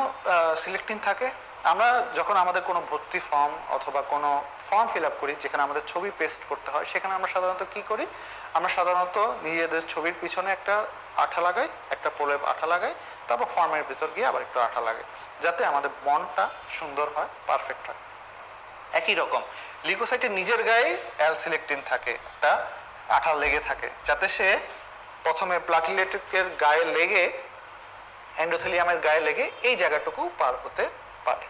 সিলেকটিন থাকে? আমরা যখন আমাদের কোনো ভর্তি ফর্ম অথবা কোনো ফর্ম ফিল আপ করি যেখানে আমাদের ছবি পেস্ট করতে হয়, সেখানে আমরা সাধারণত কি করি? আমরা সাধারণত নিজেদের ছবির পিছনে একটা আঠা লাগাই, একটা প্রলেপ আঠা লাগাই, তারপর ফর্মের ভিতর গিয়ে আবার একটু আঠা লাগাই, যাতে আমাদের বন্ডটা সুন্দর হয়, পারফেক্ট হয়। একই রকম লিউকোসাইটের নিজের গায়ে এল সিলেকটিন থাকে, একটা আঠা লেগে থাকে, যাতে সে প্রথমে প্লাটিলেটের গায়ে লেগে এন্ডোথেলিয়ামের গায়ে লেগে এই জায়গাটুকু পার হতে পারে।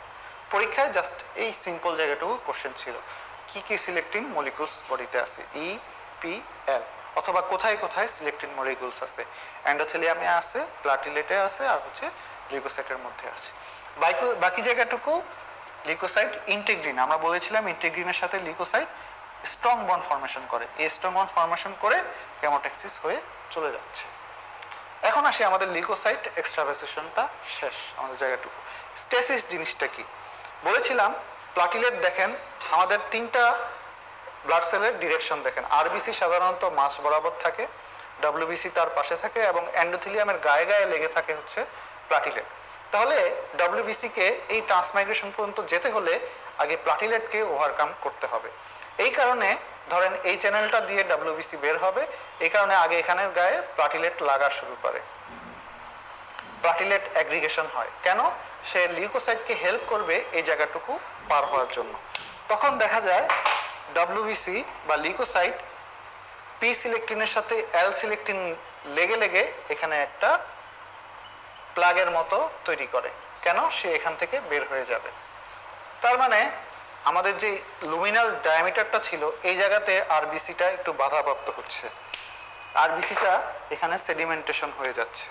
পরীক্ষায় জাস্ট এই সিম্পল জায়গাটুকু কোশ্চেন ছিল, কি কি সিলেকটিন মলিকুলস বডিতে আছে, ই, পি, এল, অথবা কোথায় কোথায় সিলেকটিন মলিকুলস আছে। এন্ডোথেলিয়ামে আছে, প্লাটিলেটে আছে আর হচ্ছে লিউকোসাইটের মধ্যে আছে। বাকি জায়গাটুকু লিউকোসাইট ইন্টেগ্রিন। আমরা বলেছিলাম ইন্টেগ্রিনের সাথে লিউকোসাইট স্ট্রং বন্ড ফর্মেশন করে, এই স্ট্রং বন্ড ফর্মেশন করে কেমোটেক্সিস হয়ে চলে যাচ্ছে। এখন আসি আমাদের লিউকোসাইট এক্সট্রাভাসেশনটা শেষ। আমাদের জায়গাটুকু স্ট্যাসিস জিনিসটা কি বলেছিলাম। প্লাটিলেট দেখেন, আমাদের 3টা ব্লাড সেলের ডিরেকশন দেখেন। আরবিসি সাধারণত মাস বরাবর থাকে, ডাব্লিউবিসি তার পাশে থাকে এবং এন্ডোথেলিয়ামের গায়ে গায়ে লেগে থাকে হচ্ছে প্লাটিলেট। তাহলে ডাব্লিউবিসি কে এই ট্রান্সমাইগ্রেশন পর্যন্ত যেতে হলে আগে প্লাটিলেটকে ওভারকাম করতে হবে। এই কারণে ধরেন এই চ্যানেলটা দিয়ে ডাব্লিউবিসি বের হবে, এই কারণে আগে এখানের গায়ে প্লাটিলেট লাগা শুরু করে, প্লাটিলেট অ্যাগ্রিগেশন হয়। কেন? সে লিউকোসাইটকে হেল্প করবে এই জায়গাটুকু পার হওয়ার জন্য। তখন দেখা যায় ডাব্লিউবিসি বা লিউকোসাইট পি সিলেকটিনের সাথে এল সিলেকটিন লেগে লেগে এখানে একটা প্লাগের মতো তৈরি করে। কেন? সে এখান থেকে বের হয়ে যাবে। তার মানে আমাদের যে লুমিনাল ডায়ামিটারটা ছিল এই জায়গাতে আরবিসিটা একটু বাধাপ্রাপ্ত হচ্ছে, আরবিসিটা এখানে সেডিমেন্টেশন হয়ে যাচ্ছে,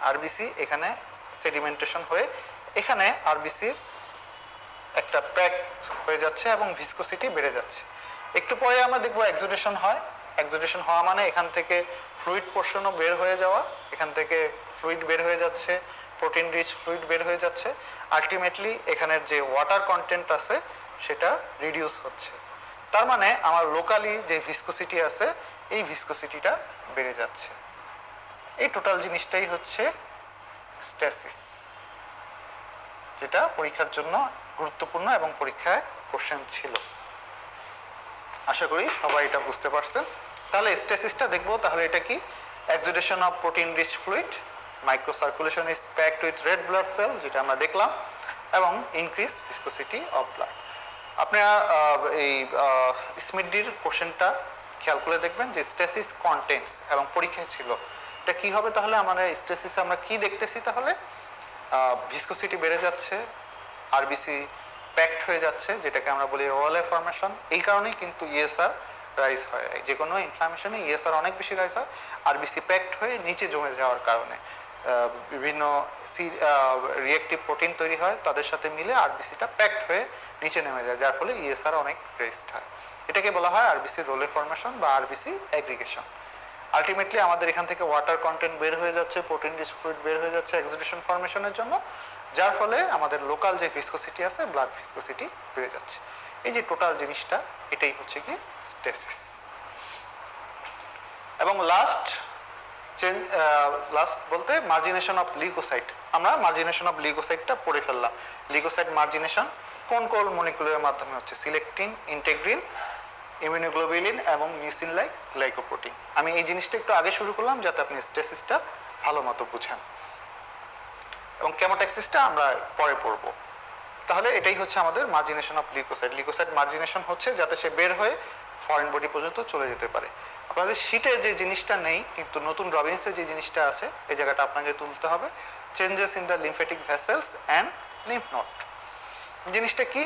আরবিসি এখানে সেডিমেন্টেশন হয়ে এখানে আরবিসির একটা প্যাক হয়ে যাচ্ছে এবং ভিসকোসিটি বেড়ে যাচ্ছে। একটু পরে আমরা দেখবো এক্সোডেশন হয়। এক্সোডেশন হওয়া মানে এখান থেকে ফ্লুইড পোর্শনও বের হয়ে যাওয়া, এখান থেকে ফ্লুইড বের হয়ে যাচ্ছে, প্রোটিন রিচ ফ্লুইড বের হয়ে যাচ্ছে। আলটিমেটলি এখানের যে ওয়াটার কন্টেন্ট আছে সেটা রিডিউস হচ্ছে। তার মানে আমার লোকালি যে ভিসকোসিটি আছে এই ভিসকোসিটিটা বেড়ে যাচ্ছে। এই টোটাল জিনিসটাই হচ্ছে স্ট্যাসিস, যেটা পরীক্ষার জন্য গুরুত্বপূর্ণ এবং পরীক্ষায় কোশ্চেন ছিল। আশা করি সবাই এটা বুঝতে পারছেন। তাহলে স্ট্যাসিসটা দেখবো। তাহলে এটা কি? Exudation of protein rich fluid, micro circulation is packed with red blood cell, যেটা আমরা দেখলাম, এবং ইনক্রিজ ভিসকোসিটি অফ ব্লাড। আপনারা এই স্মিথডির কোশ্চেনটা খেয়াল করে দেখবেন যে স্ট্যাসিস কন্টেন্টস এবং পরীক্ষায় ছিল। এটা কি হবে? তাহলে আমাদের স্ট্যাসিসে আমরা কি দেখতেছি? তাহলে ভিসকোসিটি বেড়ে যাচ্ছে, আরবিসি প্যাকড হয়ে যাচ্ছে, যেটাকে আমরা বলি রোয়ালে ফরমেশন। এই কারণেই কিন্তু ইএসআর রাইজ হয়। যে কোনো ইনফ্লামেশনে ইএসআর অনেক বেশি রাইজ হয় আরবিসি প্যাকড হয়ে নিচে জমে যাওয়ার কারণে। বিভিন্ন রিঅ্যাক্টিভ প্রোটিন তৈরি হয়, তাদের সাথে মিলে আরবিসিটা প্যাকড হয়ে নিচে নেমে যায়, যার ফলে ইএসআর অনেক রেস্ট হয়। এটাকে বলা হয় আরবিসি রোলে ফরমেশন বা আরবিসি অ্যাগ্রিগেশন। আলটিমেটলি আমাদের এখান থেকে ওয়াটার কন্টেন্ট বের হয়ে যাচ্ছে, প্রোটিন রিচ ফ্লুইড বের হয়ে যাচ্ছে এক্সুডেশন ফরমেশনের জন্য, যার ফলে আমাদের লোকাল যে ভিসকোসিটি আছে, ব্লাড ভিসকোসিটি বেড়ে যাচ্ছে। এই যে টোটাল জিনিসটা, এটাই হচ্ছে কি স্ট্যাসিস। এবং লাস্ট বলতে মার্জিনেশন অফ লিউকোসাইট। আমরা মার্জিনেশন অফ লিউকোসাইটটা পড়ে ফেললাম। লিউকোসাইট মার্জিনেশন কোন কোন মলিকুলের মাধ্যমে হচ্ছে? সিলেক্টিন, ইন্টেগ্রিন, ইমিউনোগ্লোবুলিন এবং মিউসিন লাইক গ্লাইকোপ্রোটিন। আমি এই জিনিসটা একটু আগে শুরু করলাম যাতে আপনি স্ট্যাসিসটা ভালো মতো বুঝেন, এবং কেমোট্যাক্সিসটা আমরা পরে পড়ব। তাহলে এটাই হচ্ছে আমাদের মার্জিনেশন অফ লিউকোসাইট। লিউকোসাইট মার্জিনেশন হচ্ছে যাতে সে বের হয়ে ফরেন বডি পর্যন্ত চলে যেতে পারে। আপনাদের শীটে যে জিনিসটা নেই, কিন্তু নতুন রবিন্সে যে জিনিসটা আছে, এই জায়গাটা আপনাকে তুলতে হবে। Changes in the lymphatic vessels and lymph node. জিনিসটা কি?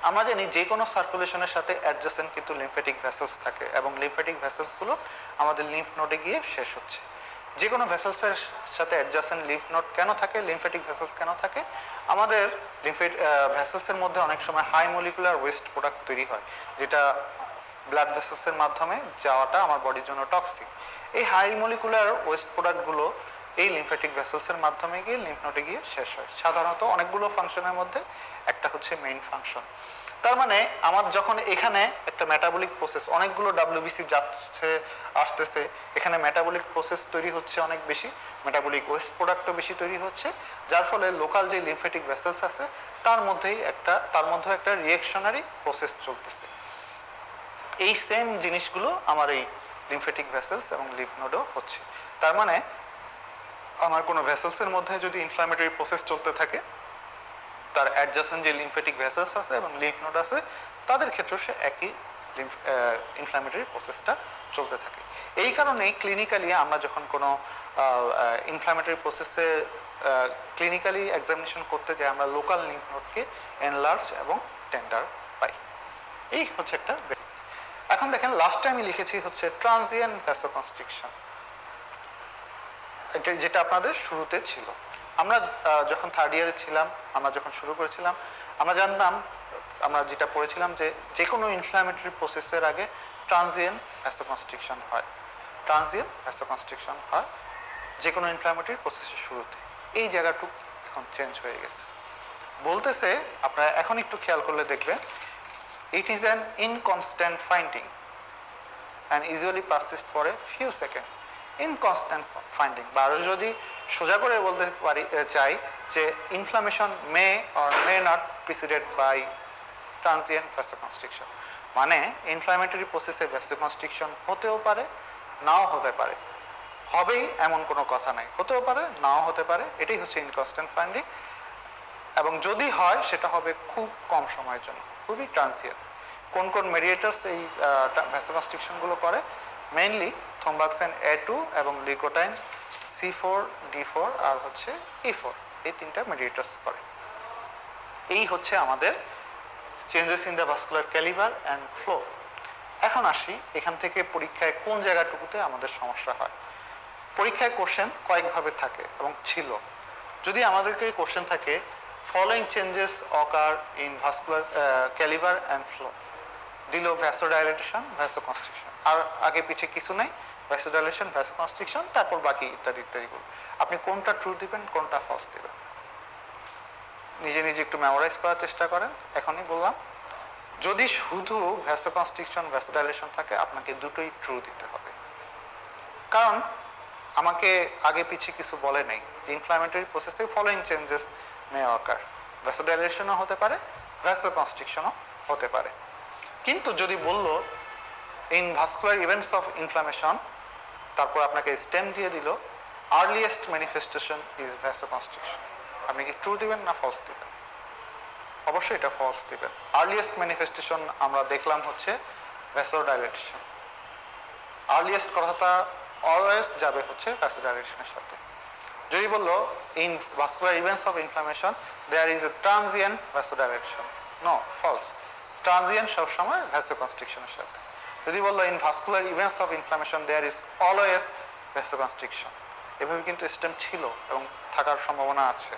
আমরা জানি যে কোনো সার্কুলেশনের সাথে অ্যাডজাসেন্ট কিন্তু লিম্ফেটিক ভেসেলস থাকে, এবং লিম্ফেটিক ভেসেলসগুলো আমাদের লিম্ফ নোডে গিয়ে শেষ হচ্ছে। যে কোনো ভেসেলসের সাথে অ্যাডজাসেন্ট লিম্ফ নোড কেন থাকে, লিম্ফেটিক ভেসেলস কেন থাকে? আমাদের ভেসেলসের মধ্যে অনেক সময় হাই মলিকুলার ওয়েস্ট প্রোডাক্ট তৈরি হয়, যেটা ব্লাড ভেসেলসের মাধ্যমে যাওয়াটা আমার বডির জন্য টক্সিক। এই হাই মলিকুলার ওয়েস্ট প্রোডাক্টগুলো এই লিম্ফেটিক ভেসেলসের মাধ্যমে গিয়ে লিম্ফ নোডে গিয়ে শেষ হয়। সাধারণত অনেকগুলো ফাংশনের মধ্যে একটা হচ্ছে মেইন ফাংশন। তার মানে আমার যখন এখানে একটা মেটাবলিক প্রসেস, অনেকগুলো ডাব্লিউবিসি যাচ্ছে আসতেছে, এখানে মেটাবলিক প্রসেস তৈরি হচ্ছে অনেক বেশি, মেটাবলিক ওয়েস্ট প্রোডাক্টও বেশি তৈরি হচ্ছে, যার ফলে লোকাল যে লিম্ফেটিক ভেসেলস আছে তার মধ্যে একটা রিঅ্যাকশনারি প্রসেস চলতেছে। এই সেম জিনিসগুলো আমার এই লিম্ফেটিক ভেসেলস এবং লিম্ফ নোডেও হচ্ছে। তার মানে আমার কোনো ভেসেলসের মধ্যে যদি ইনফ্ল্যামেটরি প্রসেস চলতে থাকে, তার অ্যাডজাসেন্ট যে লিম্ফেটিক ভেসেলস আছে এবং লিম্ফ নোড আছে, তাদের ক্ষেত্রে সে একই ইনফ্ল্যামেটরি প্রসেসটা চলতে থাকে। এই কারণেই ক্লিনিক্যালি আমরা যখন কোনো ইনফ্ল্যামেটরি প্রসেসে ক্লিনিক্যালি এক্সামিনেশন করতে যাই, আমরা লোকাল লিম্ফ নোডকে এনলার্জ এবং টেন্ডার পাই। এই হচ্ছে একটা। এখন দেখেন, লাস্ট টাইম লিখেছি হচ্ছে ট্রানজিয়েন্ট ভ্যাসোকনস্ট্রিকশন, যেটা আপনাদের শুরুতে ছিল। আমরা যখন থার্ড ইয়ারে ছিলাম, আমরা যখন শুরু করেছিলাম, আমরা জানতাম, আমরা যেটা পড়েছিলাম যে কোনো ইনফ্ল্যামেটরি প্রসেসের আগে ট্রানজিয়েন্ট ভ্যাসোকনস্ট্রিকশন হয়। ট্রানজিয়েন্ট ভ্যাসোকনস্ট্রিকশন হয় যে কোনো ইনফ্ল্যামেটরি প্রসেসের শুরুতে। এই জায়গাটুকু এখন চেঞ্জ হয়ে গেছে। বলতেছে, আপনারা এখন একটু খেয়াল করলে দেখবেন, it is an inconstant finding and usually persist for a few seconds. Inconstant finding, বা যদি সোজা করে বলতে পারি চাই যে inflammation may or may not preceded by transient vasoconstriction. মানে ইনফ্লামেটরি প্রসেসে ভ্যাসোকনস্ট্রিকশন হতেও পারে, নাও হতে পারে, হবেই এমন কোনো কথা নাই, হতেও পারে নাও হতে পারে। এটাই হচ্ছে ইনকনস্ট্যান্ট ফাইন্ডিং। এবং যদি হয় সেটা হবে খুব কম সময়ের জন্য, খুবই ট্রানজিয়েন্ট। কোন কোন মেডিয়েটার্স এই ভ্যাসোকনস্ট্রিকশনগুলো করে? মেইনলি থ্রম্বাক্সিন A2 এবং লিউকোটাইন C4, D4 আর হচ্ছে E4, এই তিনটা মেডিয়েটার্স করে। এই হচ্ছে আমাদের changes in the vascular calibre and flow. এখন আসি এখান থেকে পরীক্ষায় কোন জায়গাটুকুতে আমাদের সমস্যা হয়। পরীক্ষায় কোশ্চেন কয়েকভাবে থাকে এবং ছিল। যদি আমাদেরকে কোশ্চেন থাকে following changes occur in vascular calibre and flow, দিল ভ্যাসোডাইলেটেশন, ভ্যাসোকনস্ট্রিকশন, আর আগে পিছে কিছু নাই, ভ্যাসোডাইলেশন, ভ্যাসোকনস্ট্রিকশন, তারপর বাকি ইত্যাদি ইত্যাদিগুলো। আপনি কোনটা ট্রু দিবেন, কোনটা ফলস দিবেন, নিজে নিজে একটু মেমোরাইজ করার চেষ্টা করেন। এখনই বললাম যদি শুধু ভ্যাসোকনস্ট্রিকশন ভ্যাসোডাইলেশন থাকে আপনাকে দুটোই ট্রু দিতে হবে, কারণ আমাকে আগে পিছিয়ে কিছু বলে নেই যে ইনফ্ল্যামেটরি প্রসেসে ফলোইং চেঞ্জেস মে অকার, ভ্যাসোডাইলেশনও হতে পারে ভ্যাসোকনস্ট্রিকশনও হতে পারে। কিন্তু যদি বললো in vascular events of inflammation, তারপর আপনাকে স্টেম দিয়ে দিল আর্লিয়েস্ট ম্যানিফেস্টেশন ইজ ভ্যাসোকনস্ট্রিকশন, আপনি কি ট্রু দিবেন না ফলস দিবেন? অবশ্যই এটা ফলস দিবেন। আর্লিয়েস্ট ম্যানিফেস্টেশন আমরা দেখলাম হচ্ছে ভ্যাসোডাইলেশন, আর্লিয়েস্ট কথাটা অলওয়েজ যাবে হচ্ছে ভ্যাসোডাইলেশনের সাথে। যদি বললো in vascular events of inflammation there is a transient vasodilation, no, false, transient সবসময় ভ্যাসোকনস্ট্রিকশনের সাথে। যদি বললো in vascular events of inflammation there is always vasoconstriction, এভাবে কিন্তু স্টেম ছিল এবং থাকার সম্ভাবনা আছে।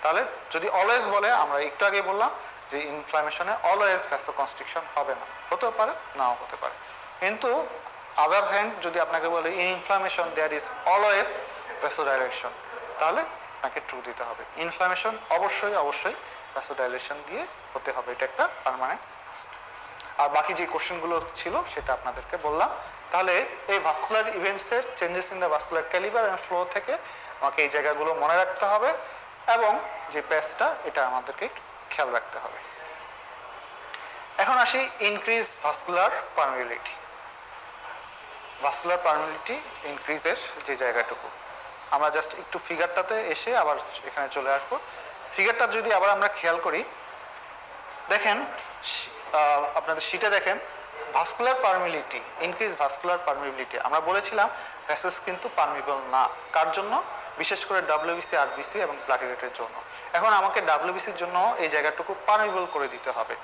তাহলে যদি অলওয়েজ বলে, আমরা একটু আগে বললাম যে ইনফ্লামেশনে অলওয়েজ ভ্যাসোকনস্ট্রিকশন হবে না, হতেও পারে নাও হতে পারে। কিন্তু আদার হ্যান্ড যদি আপনাকে বলে in inflammation there is always vasodilation, তাহলে আপনাকে ট্রু দিতে হবে। ইনফ্লামেশন অবশ্যই অবশ্যই ভ্যাসোডাইলেশন দিয়ে হতে হবে, এটা একটা পার্মানেন্ট। আর বাকি যে কোশ্চেনগুলো ছিল সেটা আপনাদেরকে বললাম। তাহলে এই ভাস্কুলার ইভেন্টসের changes in the vascular calibre and flow থেকে আমাকে এই জায়গাগুলো মনে রাখতে হবে এবং যে পেজটা এটা আমাদেরকে খেয়াল রাখতে হবে। এখন আসি increase vascular permeability. Vascular permeability ইনক্রিজের যে জায়গাটুকু, আমরা জাস্ট একটু ফিগারটাতে এসে আবার এখানে চলে আসবো। ফিগারটা যদি আবার আমরা খেয়াল করি, দেখেন আপনাদের শীটে দেখেন vascular permeability, increase vascular permeability. আমরা বলেছিলাম ভ্যাসেলস কিন্তু পারমিবল না, কার জন্য? বিশেষ করে ডাব্লিউবিসি, আরবিসি এবং প্লাটিলেটের জন্য। এখন আমাকে ডাব্লিউবিসির জন্য এই জায়গাটুকু পারমিবল করে দিতে হবে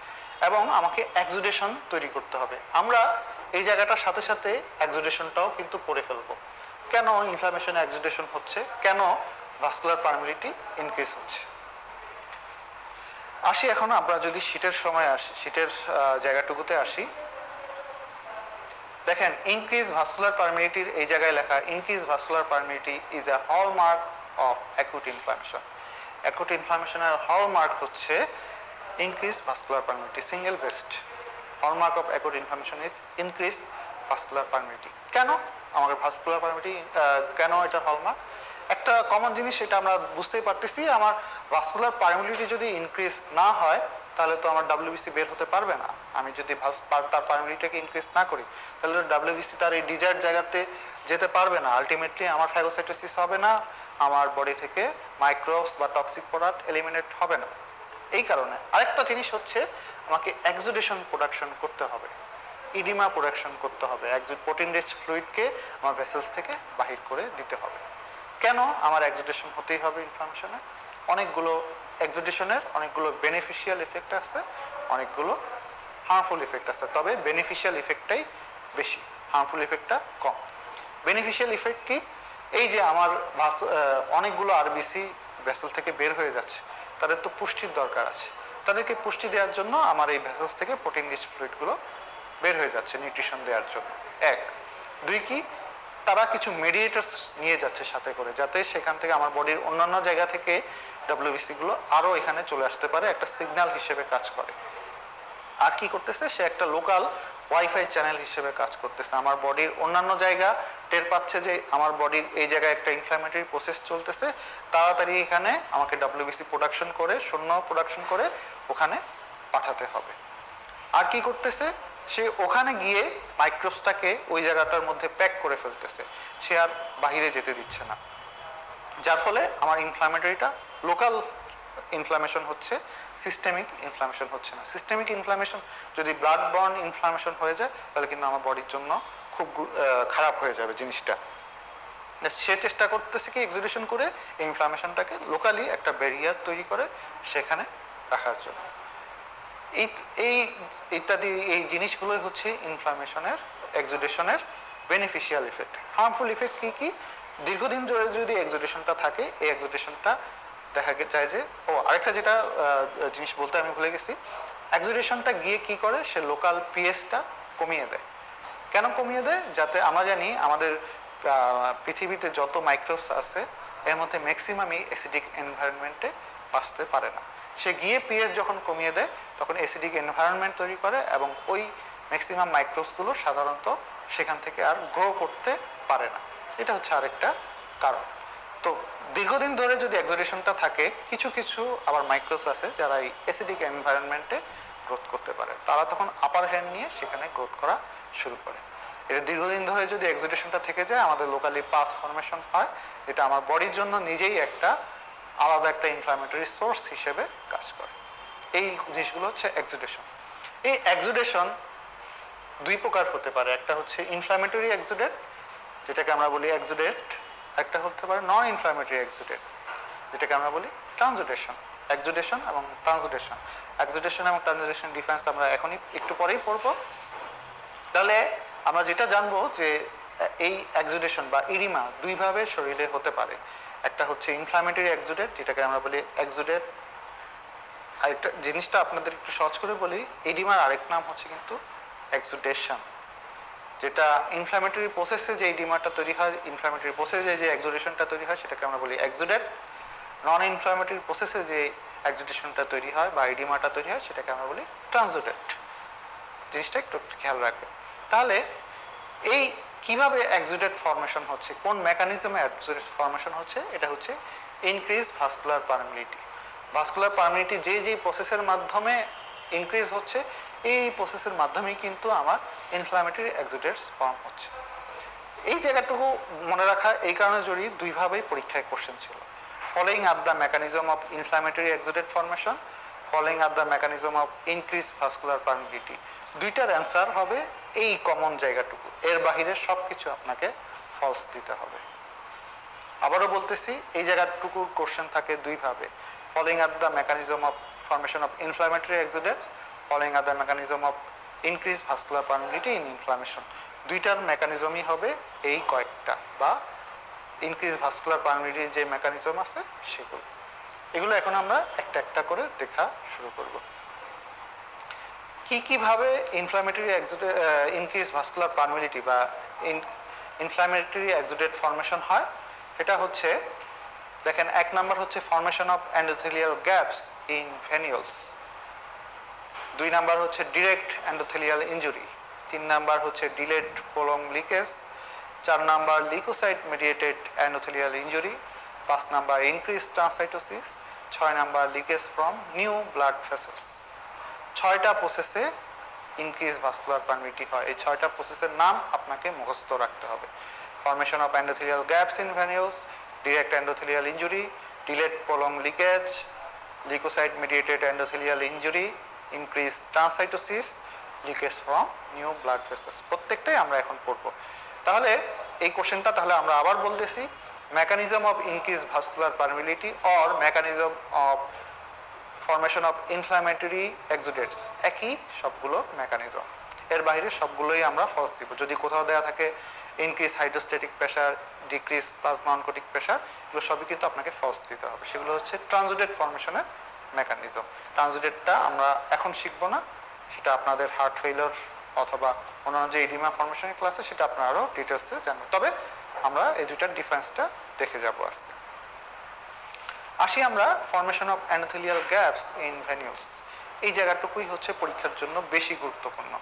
এবং আমাকে এক্সুডেশন তৈরি করতে হবে। আমরা এই জায়গাটার সাথে সাথে এক্সুডেশনটাও কিন্তু করে ফেলবো। কেন ইনফ্লামেশনে এক্সুডেশন হচ্ছে, কেন ভাস্কুলার পারমিবিলিটি ইনক্রিজ হচ্ছে? আসি এখন আমরা যদি শীতের সময় আসি, শীতের জায়গাটুকুতে আসি, দেখেন ইনক্রিজ ভাস্কুলার পারমিবিলিটির এই জায়গায় লেখা increase vascular permeability is a hallmark of acute inflammation. Acute ইনফ্লামেশনের হলমার্ক হচ্ছে increase vascular permeability, single best hallmark of acute inflammation is increase vascular permeability. কেন আমাদের ভাস্কুলার পারমিবিলিটি, কেন এটা হলমার্ক? একটা কমন জিনিস সেটা আমরা বুঝতেই পারতেছি, আমার ভাস্কুলার পারমিবিলিটি যদি ইনক্রিজ না হয় তাহলে তো আমার ডাব্লিউবিসি বের হতে পারবে না। আমি যদি তার পারমিবিলিটিকে ইনক্রিজ না করি তাহলে ডাব্লিউবিসি তার এই ডিজায়ার্ড জায়গাতে যেতে পারবে না, আলটিমেটলি আমার ফ্যাগোসাইটোসিস হবে না, আমার বডি থেকে মাইক্রোবস বা টক্সিক প্রোডাক্ট এলিমিনেট হবে না। এই কারণে আরেকটা জিনিস হচ্ছে আমাকে এক্সুডেশন প্রোডাকশন করতে হবে, ইডিমা প্রোডাকশন করতে হবে, প্রোটিন রিচ ফ্লুইডকে আমার ভেসেলস থেকে বাহির করে দিতে হবে। কেন আমার এক্সুডেশন হতেই হবে ইনফ্লামেশনে? অনেকগুলো এক্সুডেশনের অনেকগুলো বেনিফিশিয়াল এফেক্ট আছে, অনেকগুলো হার্মফুল এফেক্ট আছে, তবে বেনিফিশিয়াল এফেক্টটাই বেশি, হার্মফুল এফেক্টটা কম। বেনিফিশিয়াল এফেক্ট কি? এই যে আমার অনেকগুলো আরবিসি ভেসেল থেকে বের হয়ে যাচ্ছে, তাদের তো পুষ্টির দরকার আছে, তাদেরকে পুষ্টি দেওয়ার জন্য আমার এই ভেসেলস থেকে প্রোটিন রিচ ফ্লুইডগুলো বের হয়ে যাচ্ছে নিউট্রিশন দেওয়ার জন্য। এক, দুই কি, তারা কিছু মেডিয়েটার্স নিয়ে যাচ্ছে সাথে করে, যাতে সেখান থেকে আমার বডির অন্যান্য জায়গা থেকে ডাব্লিউবিসি গুলো আরো এখানে চলে আসতে পারে, একটা সিগন্যাল হিসেবে কাজ করে। আর কি করতেছে? সে একটা লোকাল ওয়াইফাই চ্যানেল হিসেবে কাজ করতেছে। আমার বডির অন্যান্য জায়গা টের পাচ্ছে যে আমার বডির এই জায়গায় একটা ইনফ্ল্যামেটরি প্রসেস চলতেছে, তাড়াতাড়ি এখানে আমাকে ডাব্লিউবিসি প্রোডাকশন করে, শূন্য প্রোডাকশন করে ওখানে পাঠাতে হবে। আর কি করতেছে? সে ওখানে গিয়ে মাইক্রোবসটাকে ওই জায়গাটার মধ্যে প্যাক করে ফেলতেছে, সে আর বাহিরে যেতে দিচ্ছে না, যার ফলে আমার ইনফ্ল্যামেটরিটা লোকাল ইনফ্ল্যামেশন হচ্ছে, সিস্টেমিক ইনফ্ল্যামেশন হচ্ছে না। সিস্টেমিক ইনফ্ল্যামেশন যদি ব্লাড বর্ন ইনফ্ল্যামেশন হয়ে যায় তাহলে কিন্তু আমার বডির জন্য খুব খারাপ হয়ে যাবে জিনিসটা। সে চেষ্টা করতেছে কি এক্সুডেশন করে ইনফ্ল্যামেশনটাকে লোকালি একটা ব্যারিয়ার তৈরি করে সেখানে রাখার জন্য। এই ইত্যাদি এই জিনিসগুলোই হচ্ছে ইনফ্ল্যামেশনের, এক্সুডেশনের বেনিফিশিয়াল ইফেক্ট। হার্মফুল ইফেক্ট কি কি? দীর্ঘদিন ধরে যদি এক্সুডেশনটা থাকে, এই এক্সুডেশনটা দেখা যায় যে, আরেকটা যেটা জিনিস বলতে আমি ভুলে গেছি, এক্সুডেশনটা গিয়ে কি করে? সে লোকাল পিএইচটা কমিয়ে দেয়। কেন কমিয়ে দেয়? যাতে আমরা জানি আমাদের পৃথিবীতে যত মাইক্রোবস আছে এর মধ্যে ম্যাক্সিমামই অ্যাসিডিক এনভায়রনমেন্টে বাঁচতে পারে না। সে গিয়ে পিএইচ যখন কমিয়ে দেয় তখন অ্যাসিডিক এনভায়রনমেন্ট তৈরি করে এবং ওই ম্যাক্সিমাম মাইক্রোবসগুলো সাধারণত সেখান থেকে আর গ্রো করতে পারে না। এটা হচ্ছে আরেকটা কারণ। তো দীর্ঘদিন ধরে যদি এক্সোডেশনটা থাকে, কিছু কিছু আবার মাইক্রোবস আছে যারা এই অ্যাসিডিক এনভায়রনমেন্টে গ্রোথ করতে পারে, তারা তখন আপার হ্যান্ড নিয়ে সেখানে গ্রোথ করা শুরু করে। এটা দীর্ঘদিন ধরে যদি এক্সোডেশনটা থেকে যায়, আমাদের লোকালি পাস ফর্মেশন হয়, এটা আমার বডির জন্য নিজেই একটা আলাদা একটা ইনফ্লামেটরি সোর্স হিসেবে কাজ করে। এই জিনিসগুলো হচ্ছে এক্সোডেশন। এই এক্সোডেশন দুই প্রকার হতে পারে, একটা হচ্ছে ইনফ্লামেটরি এক্সোডেট, যেটাকে আমরা বলি এক্সোডেট, একটা হতে পারে নন ইনফ্লামেটরি এক্সোডেট, যেটাকে আমরা বলি ট্রানজুডেশন। এক্সোডেশন এবং ট্রানজুডেশন, এক্সোডেশন এবং ট্রানজুডেশন ডিফারেন্স আমরা এখনই একটু পরেই পড়বো। তাহলে আমরা যেটা জানবো যে এই এক্সোডেশন বা ইডিমা দুইভাবে শরীরে হতে পারে। একটা হচ্ছে ইনফ্লামেটরি এক্সোডেট, যেটাকে আমরা বলি এক্সোডেট। আরেকটা জিনিসটা আপনাদের একটু সহজ করে বলি, ইডিমার আরেক নাম হচ্ছে কিন্তু এক্সোডেশন। যেটা ইনফ্লামেটরি প্রসেসে যে ইডিমাটা তৈরি হয়, ইনফ্লামেটরি প্রসেসে যে এক্সোডেশনটা তৈরি হয়, সেটাকে আমরা বলি এক্সোডেট। নন ইনফ্লামেটরি প্রসেসে যে এক্সোডেশনটা তৈরি হয় বা ইডিমাটা তৈরি হয়, সেটাকে আমরা বলি ট্রানজুডেট। জিনিসটা একটু খেয়াল রাখবেন। তাহলে এই কিভাবে এক্সোডেট ফর্মেশন হচ্ছে, কোন মেকানিজমে এক্সোডেট ফর্মেশন হচ্ছে, এটা হচ্ছে ইনক্রিজ ভাস্কুলার পারমিলিটি। ভাস্কুলার পারমিলিটি যে যে প্রসেসের মাধ্যমে ইনক্রিজ হচ্ছে, এই প্রসেসের মাধ্যমেই কিন্তু আমার ইনফ্লামেটরি এক্সোডেটস ফর্ম হচ্ছে। এই জায়গাটুকু মনে রাখা এই কারণে জরুরি, দুইভাবেই পরীক্ষায় কোশ্চেন ছিল। Following up the mechanism of inflammatory exudate formation, following up the mechanism of increase vascular permeability. দুইটার অ্যান্সার হবে এই কমন জায়গাটুকু, এর বাহিরে সবকিছু আপনাকে ফলস দিতে হবে। আবারও বলতেছি, এই জায়গাটুকুর কোশ্চেন থাকে দুইভাবে, following up the mechanism of formation of inflammatory exudates, following up the mechanism of increase vascular permeability in inflammation. দুইটার মেকানিজমই হবে এই কয়েকটা, বা ইনক্রিজ ভাস্কুলার পারমিলিটির যে মেকানিজম আছে সেগুলো। এগুলো এখন আমরা একটা একটা করে দেখা শুরু করব। কি কিভাবে ইনফ্লামেটরি এক্সোডেট ইনক্রিজ ভাস্কুলার পারমিলিটি বা ইনফ্লামেটরি এক্সোডেট ফর্মেশন হয়, এটা হচ্ছে দেখেন, এক নাম্বার হচ্ছে formation of endothelial gaps in venules, দুই নাম্বার হচ্ছে ডিরেক্ট এন্ডোথেলিয়াল ইনজুরি, তিন নাম্বার হচ্ছে ডিলেড প্রলং লিকেজ, চার number leukocyte mediated endothelial injury, পাঁচ নাম্বার ইনক্রিজ ট্রান্সাইটোসিস, ছয় number leakage from new blood vessels. ছয়টা প্রসেসে ইনক্রিজ ভাস্কুলার পারমিলিটি হয়। এই ছয়টা প্রসেসের নাম আপনাকে মুখস্থ রাখতে হবে। Formation of endothelial gaps in venules, direct endothelial injury, delayed prolong leakage, leukocyte mediated endothelial injury, increase transcytosis, leakage from new blood vessels. প্রত্যেকটাই আমরা এখন পড়ব। তাহলে এই কোশ্চেনটা তাহলে আমরা আবার বলতেছি, mechanism of increase vascular permeability or mechanism of formation of inflammatory exudates, একই সবগুলো মেকানিজম, এর বাইরে সবগুলোই আমরা ফলস দিব। যদি কোথাও দেওয়া থাকে increase hydrostatic pressure, decrease plasma oncotic pressure, এগুলো সবই কিন্তু আপনাকে ফলস দিতে হবে। সেগুলো হচ্ছে ট্রানজুডেট ফর্মেশনের মেকানিজম। ট্রানজুডেটটা আমরা এখন শিখবো না, সেটা আপনাদের হার্ট ফেইলিওর অথবা অন্যান্য যে এডিমা ফর্মেশনের ক্লাসে সেটা আপনারা আরও ডিটেলসে জানবেন। তবে আমরা এই দুইটার ডিফারেন্সটা দেখে যাব আজকে। আসি আমরা formation of endothelial gaps in venules. এই জায়গাটুকুই হচ্ছে পরীক্ষার জন্য বেশি গুরুত্বপূর্ণ,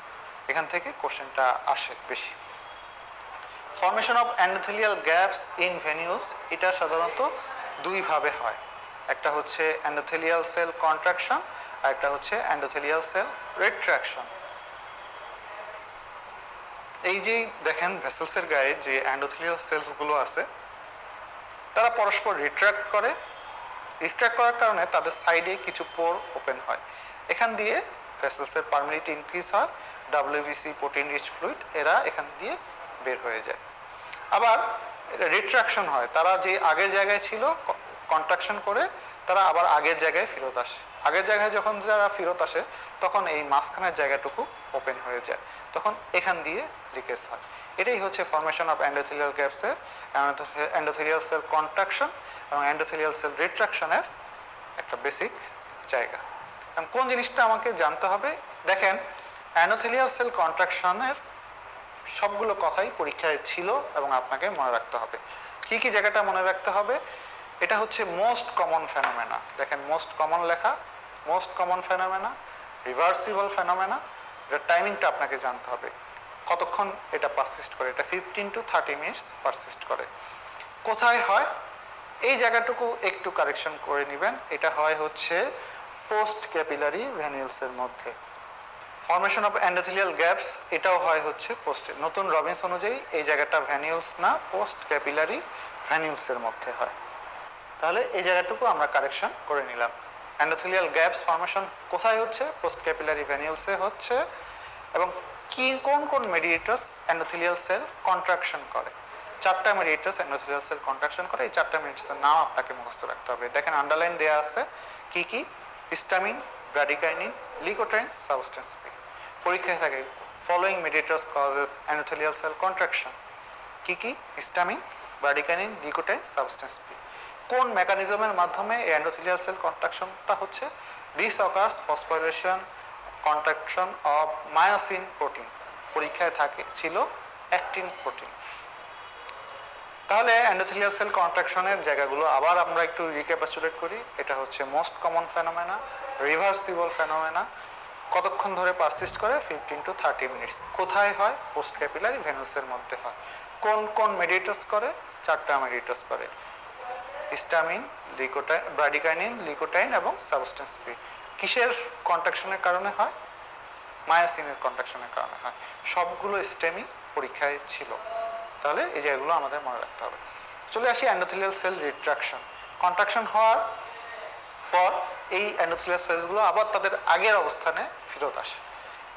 এখান থেকে কোশ্চেনটা আসে বেশি। Formation of endothelial gaps in venules, এটা সাধারণত দুইভাবে হয়। একটা হচ্ছে এন্ডোথেলিয়াল সেল কন্ট্রাকশন, আর একটা হচ্ছে এন্ডোথেলিয়াল সেল রেট্রাকশন। এই যে দেখেন ভেসেলসের গায়ে যে এন্ডোথেলিয়াল সেলসগুলো আছে, তারা পরস্পর রিট্রাক্ট করে। রিট্রাক্ট করার কারণে তাদের সাইডে কিছু পোর ওপেন হয়, এখান দিয়ে ভেসেলসের পারমিলিটি ইনক্রিজ হয়, ডাব্লিউবিসি প্রোটিন রিচ ফ্লুইড এরা এখান দিয়ে বের হয়ে যায়। আবার রিট্রাকশন হয়, তারা যে আগের জায়গায় ছিল কন্ট্রাকশন করে তারা আবার আগের জায়গায় ফেরত আসে। আগের জায়গায় যখন যারা ফেরত আসে তখন এই মাঝখানের জায়গাটুকু ওপেন হয়ে যায়, তখন এখান দিয়ে লিকেজ হয়। এটাই হচ্ছে ফর্মেশন অফ এন্ডোথেলিয়াল গ্যাপসের, এন্ডোথেলিয়াল সেল কন্ট্রাকশন এবং এন্ডোথেলিয়াল সেল রিট্রাকশনের একটা বেসিক জায়গা। কোন জিনিসটা আমাকে জানতে হবে, দেখেন এন্ডোথেলিয়াল সেল কন্ট্রাকশনের সবগুলো কথাই পরীক্ষায় ছিল এবং আপনাকে মনে রাখতে হবে। কি কি জায়গাটা মনে রাখতে হবে, এটা হচ্ছে মোস্ট কমন ফেনোমেনা। দেখেন মোস্ট কমন লেখা, most common phenomena, reversible phenomena. এটা টাইমিংটা আপনাকে জানতে হবে কতক্ষণ এটা পারসিস্ট করে। এটা 15 to 30 মিনিটস পারসিস্ট করে। কোথায় হয় এই জায়গাটুকু একটু কারেকশন করে নেবেন। এটা হয় হচ্ছে পোস্ট ক্যাপিলারি ভ্যানিউলসের মধ্যে। ফর্মেশন অফ এন্ডোথেলিয়াল গ্যাপস এটাও হয় হচ্ছে পোস্টে। নতুন রবিন্স অনুযায়ী এই জায়গাটা ভ্যানিউলস না, পোস্ট ক্যাপিলারি ভ্যানিউলসের মধ্যে হয়। তাহলে এই জায়গাটুকু আমরা কারেকশন করে নিলাম। এন্ডোথেলিয়াল গ্যাপস ফর্মেশন কোথায় হচ্ছে? পোস্ট ক্যাপিলারি ভ্যানিউলসে হচ্ছে। এবং কি কোন কোন মেডিয়েটরস এন্ডোথেলিয়াল সেল কন্ট্রাকশন করে? 4টা মেডিয়েটরস এন্ডোথেলিয়াল সেল কন্ট্রাকশন করে। এই 4টা মেডিয়েটরসের নাম আপনাকে মুখস্থ রাখতে হবে। দেখেন আন্ডারলাইন দেয়া আছে কি কি। Histamine, bradykinin, leukotriene, substance P. পরীক্ষায় থাকে following mediators causes endothelial cell contraction. কি কি? Histamine, bradykinin, leukotriene, substance P. কোন মেকানিজমের মাধ্যমে এই এন্ডোথেলিয়াল সেল কন্ট্রাকশনটা হচ্ছে? This occurs phosphorylation contraction of myosin protein. পরীক্ষায় থাকে ছিল অ্যাক্টিন প্রোটিন। তাহলে এন্ডোথেলিয়াল সেল কন্ট্রাকশনের জায়গাগুলো আবার আমরা একটু রিক্যাপিচুলেট করি। এটা হচ্ছে most common phenomena, reversible phenomena. কতক্ষণ ধরে পারসিস্ট করে? 15 to 30 মিনিটস। কোথায় হয়? পোস্ট ক্যাপিলারি ভেনুসের মধ্যে হয়। কোন কোন মেডিয়েটরস করে? 4টা মেডিয়েটরস করে। হিস্টামিন, লিকোটাইন, ব্র্যাডিকাইনিন, লিকোটাইন এবং সাবস্টেন্স পি। কিসের কন্ট্রাকশনের কারণে হয়? মায়োসিনের কন্ট্রাকশনের কারণে হয়। সবগুলো স্টেমই পরীক্ষায় ছিল। তাহলে এই জায়গাগুলো আমাদের মনে রাখতে হবে। চলে আসি এন্ডোথেলিয়াল সেল রিট্রাকশন। কন্ট্রাকশন হওয়ার পর এই এন্ডোথেলিয়াল সেলগুলো আবার তাদের আগের অবস্থানে ফেরত আসে।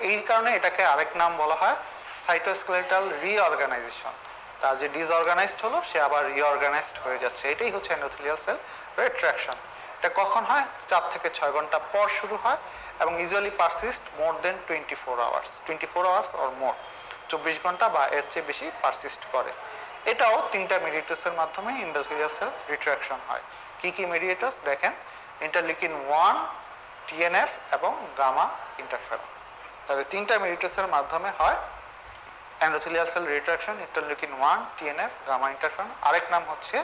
এই কারণে এটাকে আরেক নাম বলা হয় সাইটোস্কেলেটাল রিঅর্গানাইজেশন। তার যে ডিসঅর্গানাইজড হলো সে আবার রিঅর্গানাইজড হয়ে যাচ্ছে। এটাই হচ্ছে এন্ডোথেলিয়াল সেল রিট্রাকশন। এটা কখন হয়? 4 থেকে 6 ঘন্টা পর শুরু হয় এবং usually persist more than 24 hours. 24 hours or more, 24 ঘন্টা বা এর চেয়ে বেশি পারসিস্ট করে। এটাও 3টা মেডিয়েটরসের মাধ্যমে এন্ডোথেলিয়াল সেল রিট্রাকশন হয়। কি কি মেডিয়েটরস? দেখেন ইন্টারলিউকিন 1, টিএনএফ এবং গামা ইন্টারফেরন। তাহলে 3টা মেডিয়েটরসের মাধ্যমে হয় endothelial cell retraction. Interleukin 1, TNF, gamma interferon. আরেক নাম হচ্ছে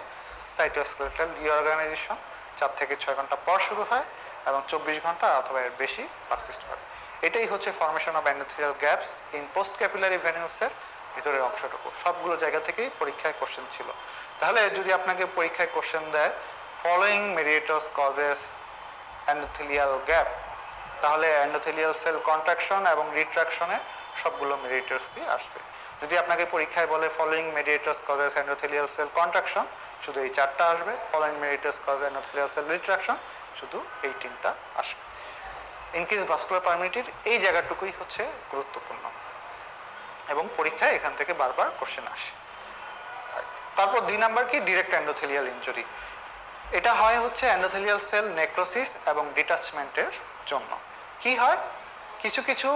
সাইটোস্কেলেটাল রিঅর্গানাইজেশন। 4 থেকে 6 ঘন্টা পর শুরু হয় এবং 24 ঘন্টা অথবা এর বেশি পারসিস্ট করে। এটাই হচ্ছে formation of endothelial gaps in post capillary ভেনিউসের ভিতরের অংশটুকু। সবগুলো জায়গা থেকেই পরীক্ষায় কোশ্চেন ছিল। তাহলে যদি আপনাকে পরীক্ষায় কোশ্চেন দেয় following mediators causes endothelial gap, তাহলে এন্ডোথেলিয়াল সেল কন্ট্রাকশন এবং রিট্রাকশনের সবগুলো মেডিয়েটরসই আসবে। যদি আপনাকে পরীক্ষায় বলে following mediators causes endothelial cell contraction, শুধু এই 4টা আসবে। Following mediators cause endothelial cell retraction, শুধু এই 3টা আসবে। ইনক্রিজ ভাস্কুলার পারমিটির এই জায়গাটুকুই হচ্ছে গুরুত্বপূর্ণ এবং পরীক্ষায় এখান থেকে বারবার কোশ্চেন আসে। তারপর 2 নাম্বার কি? Direct endothelial injury. এটা হয় হচ্ছে এন্ডোথেলিয়াল সেল নেক্রোসিস এবং ডিটাচমেন্টের জন্য। কি হয়? কিছু কিছু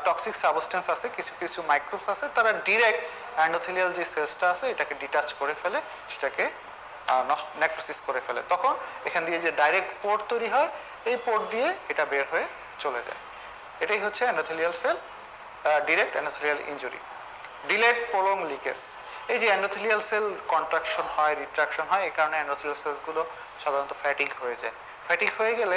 টক্সিক সাবস্টেন্স আছে, কিছু কিছু মাইক্রোবস আছে, তারা ডিরেক্ট এন্ডোথেলিয়াল যে সেলসটা আছে এটাকে ডিটাচ করে ফেলে, সেটাকে নেক্রোসিস করে ফেলে। তখন এখান দিয়ে যে ডাইরেক্ট পোর্ট তৈরি হয়, এই পোর্ট দিয়ে এটা বের হয়ে চলে যায়। এটাই হচ্ছে endothelial cell direct endothelial injury. Delayed prolong leakage. এই যে এন্ডোথেলিয়াল সেল কন্ট্রাকশন হয়, রিট্রাকশন হয়, এই কারণে এন্ডোথেলিয়াল সেলসগুলো সাধারণত ফ্যাটিক হয়ে যায়। ফ্যাটিক হয়ে গেলে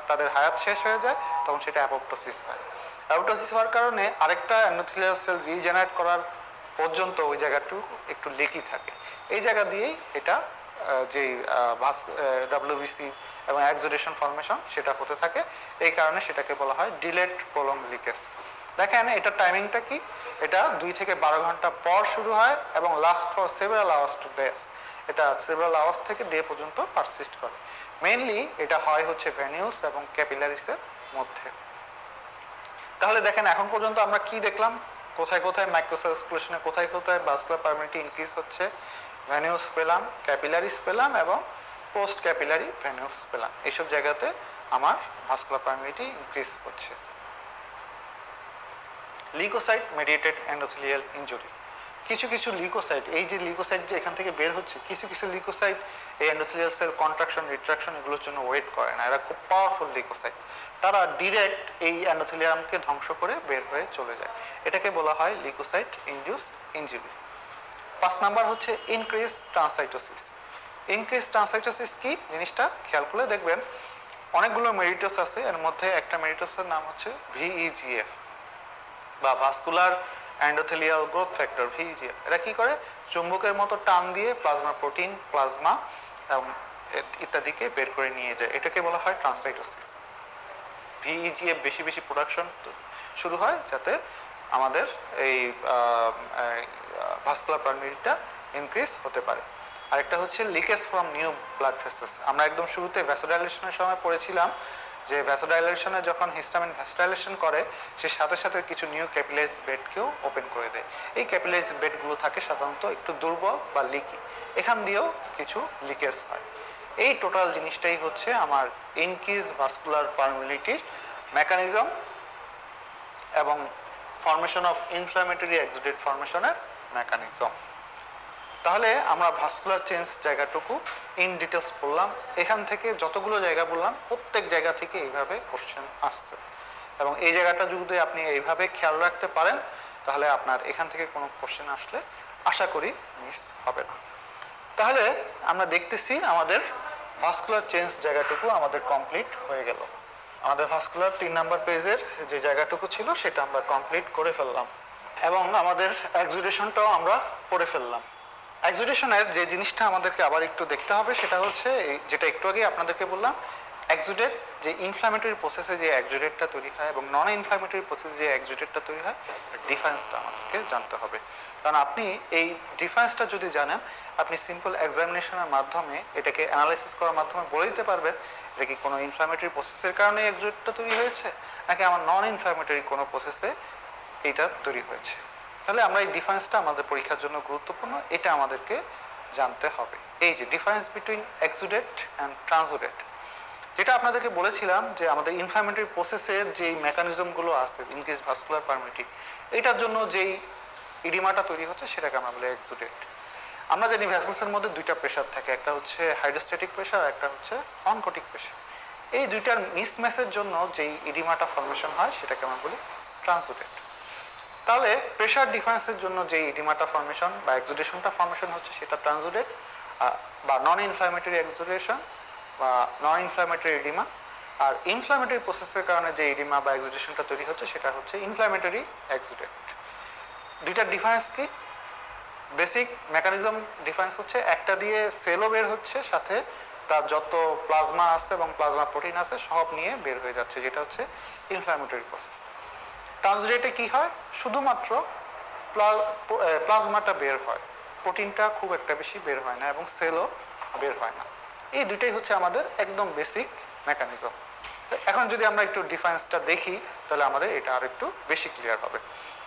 তাদের হায়াত শেষ হয়ে যায়, তখন সেটা অ্যাপোপ্টোসিস হয়। অ্যাপোপ্টোসিস হওয়ার কারণে আরেকটা এন্ডোথেলিয়াল সেল রিজেনারেট করার পর্যন্ত ওই জায়গাটুকু একটু লেকি থাকে। এই জায়গা দিয়েই এটা যেই ডাব্লিউবিসি এবং এক্সোডেশন ফর্মেশন সেটা হতে থাকে। এই কারণে সেটাকে বলা হয় ডিলেড প্রলং লিকেজ। দেখেন এটা টাইমিংটা কি? এটা 2 থেকে 12 ঘন্টা পর শুরু হয় এবং last for several hours to days. এটা সেভারাল আওয়ার্স থেকে ডে পর্যন্ত পারসিস্ট করে। মেইনলি এটা হয় হচ্ছে ভেনিউস এবং ক্যাপিলারিসের মধ্যে। তাহলে দেখেন এখন পর্যন্ত আমরা কি দেখলাম? কোথায় কোথায় মাইক্রোসার্কুলেশনে, কোথায় কোথায় ভাস্কুলার পারমিটিভিটি ইনক্রিজ হচ্ছে। ভেনিউস পেলাম, ক্যাপিলারিস পেলাম এবং পোস্ট ক্যাপিলারি ভেনিউস পেলাম। এইসব জায়গাতে আমার ভাস্কুলার পারমিটিভিটি ইনক্রিজ হচ্ছে। Leukocyte mediated endothelial injury. কিছু কিছু লিউকোসাইট, এই যে লিউকোসাইট যে এখান থেকে বের হচ্ছে, কিছু কিছু লিউকোসাইট এই এন্ডোথেলিয়াল সেল কন্ট্রাকশন রিট্রাকশন এগুলোর জন্য ওয়েট করে না। এরা খুব পাওয়ারফুল লিউকোসাইট, তারা ডিরেক্ট এই এন্ডোথেলিয়ামকে ধ্বংস করে বের হয়ে চলে যায়। এটাকে বলা হয় লিউকোসাইট ইনডিউস ইনজুরি। 5 নাম্বার হচ্ছে ইনক্রিজ ট্রান্সাইটোসিস। ইনক্রিজ ট্রান্সাইটোসিস কি জিনিসটা খেয়াল করে দেখবেন। অনেকগুলো মেরিটাস আছে, এর মধ্যে একটা মেরিটাসের নাম হচ্ছে ভিইজিএফ বা vascular endothelial growth factor, VEGF. এটা কি করে? চুম্বকের মতো টান দিয়ে প্লাজমা প্রোটিন, প্লাজমা এবং ইত্যাদিকে বের করে নিয়ে যায়, এটাকে বলা হয় ট্রান্সসাইটোসিস। ভিইজিএফ বেশি বেশি প্রোডাকশন শুরু হয় যাতে আমাদের এই ভাস্কুলার পারমিটিটা ইনক্রিজ হতে পারে। আরেকটা হচ্ছে leakage from new blood vessels. আমরা একদম শুরুতে ভ্যাসোডাইলেশনের সময় পড়েছিলাম যে ভ্যাসোডাইলেশনে যখন হিস্টামিন ভ্যাসোডাইলেশন করে, সে সাথে সাথে কিছু নিউ ক্যাপিলারিজ বেডকেও ওপেন করে দেয়। এই ক্যাপিলারিজ বেডগুলো থাকে সাধারণত একটু দুর্বল বা লিকি, এখান দিয়েও কিছু লিকেজ হয়। এই টোটাল জিনিসটাই হচ্ছে আমার ইনক্রিজ ভাস্কুলার পারমিটির মেকানিজম এবং ফর্মেশন অফ ইনফ্ল্যামেটরি এক্সুডেট ফর্মেশনের মেকানিজম। তাহলে আমরা ভাস্কুলার চেঞ্জ জায়গাটুকু ইন ডিটেলস বললাম। এখান থেকে যতগুলো জায়গা বললাম প্রত্যেক জায়গা থেকে এইভাবে কোশ্চেন আসছে, এবং এই জায়গাটা যদি আপনি এইভাবে খেয়াল রাখতে পারেন তাহলে আপনার এখান থেকে কোনো কোশ্চেন আসলে আশা করি মিস হবে না। তাহলে আমরা দেখতেছি আমাদের ভাস্কুলার চেঞ্জ জায়গাটুকু আমাদের কমপ্লিট হয়ে গেল। আমাদের ভাস্কুলার 3 নাম্বার পেজের যে জায়গাটুকু ছিল সেটা আমরা কমপ্লিট করে ফেললাম, এবং আমাদের এক্সুডেশনটাও আমরা পড়ে ফেললাম। এক্সুডেশনের যে জিনিসটা আমাদেরকে আবার একটু দেখতে হবে সেটা হচ্ছে যেটা একটু আগে আপনাদেরকে বললাম, এক্সুডেট যে ইনফ্ল্যামেটরি প্রসেসে যে এক্সুডেটটা তৈরি হয় এবং নন ইনফ্ল্যামেটরি প্রসেসে যে এক্সুডেটটা তৈরি হয়, ডিফারেন্সটা আমাদেরকে জানতে হবে। কারণ আপনি এই ডিফারেন্সটা যদি জানেন, আপনি সিম্পল এক্সামিনেশনের মাধ্যমে এটাকে অ্যানালাইসিস করার মাধ্যমে বলে দিতে পারবেন এটা কি কোনো ইনফ্ল্যামেটরি প্রসেসের কারণে এক্সুডেটটা তৈরি হয়েছে নাকি আমার নন ইনফ্ল্যামেটরি কোনো প্রসেসে এটা তৈরি হয়েছে। তাহলে আমরা এই ডিফারেন্সটা আমাদের পরীক্ষার জন্য গুরুত্বপূর্ণ, এটা আমাদেরকে জানতে হবে। এই যে ডিফারেন্স বিটুইন এক্সুডেট অ্যান্ড ট্রান্সুডেট, যেটা আপনাদেরকে বলেছিলাম যে আমাদের ইনফ্ল্যামেটরি প্রসেসের যেই মেকানিজমগুলো আছে ইনক্রিজ ভাস্কুলার পারমিটি, এটার জন্য যেই ইডিমাটা তৈরি হচ্ছে সেটাকে আমরা বলি এক্সুডেট। আমরা জানি ভেসেলসের মধ্যে দুইটা প্রেশার থাকে, একটা হচ্ছে হাইড্রোস্ট্যাটিক প্রেশার, একটা হচ্ছে অনকোটিক প্রেশার। এই দুইটার মিসম্যাচের জন্য যেই ইডিমাটা ফর্মেশন হয় সেটাকে আমরা বলি ট্রান্সুডেট। তাহলে প্রেশার ডিফারেন্সের জন্য যে ইডিমাটা ফর্মেশন বা এক্সুডেশনটা ফর্মেশন হচ্ছে সেটা ট্রান্সুডেট বা নন ইনফ্ল্যামেটরি এক্সুডেশন বা নন ইনফ্ল্যামেটরি ইডিমা। আর ইনফ্ল্যামেটরি প্রসেসের কারণে যে ইডিমা বা এক্সুডেশনটা তৈরি হচ্ছে সেটা হচ্ছে ইনফ্ল্যামেটরি এক্সুডেট। দুইটার ডিফারেন্স কি? বেসিক মেকানিজম ডিফারেন্স হচ্ছে একটা দিয়ে সেলও বের হচ্ছে, সাথে তার যত প্লাজমা আছে এবং প্লাজমা প্রোটিন আছে সব নিয়ে বের হয়ে যাচ্ছে, যেটা হচ্ছে ইনফ্ল্যামেটরি প্রসেস। ট্রান্সুডেটে কি হয়? শুধুমাত্র প্লাজমাটা বের হয়, প্রোটিনটা খুব একটা বেশি বের হয় না এবং সেলও বের হয় না। এই দুইটাই হচ্ছে আমাদের একদম বেসিক মেকানিজম। এখন যদি আমরা একটু ডিফারেন্সটা দেখি তাহলে আমাদের এটা আর একটু বেশি ক্লিয়ার হবে।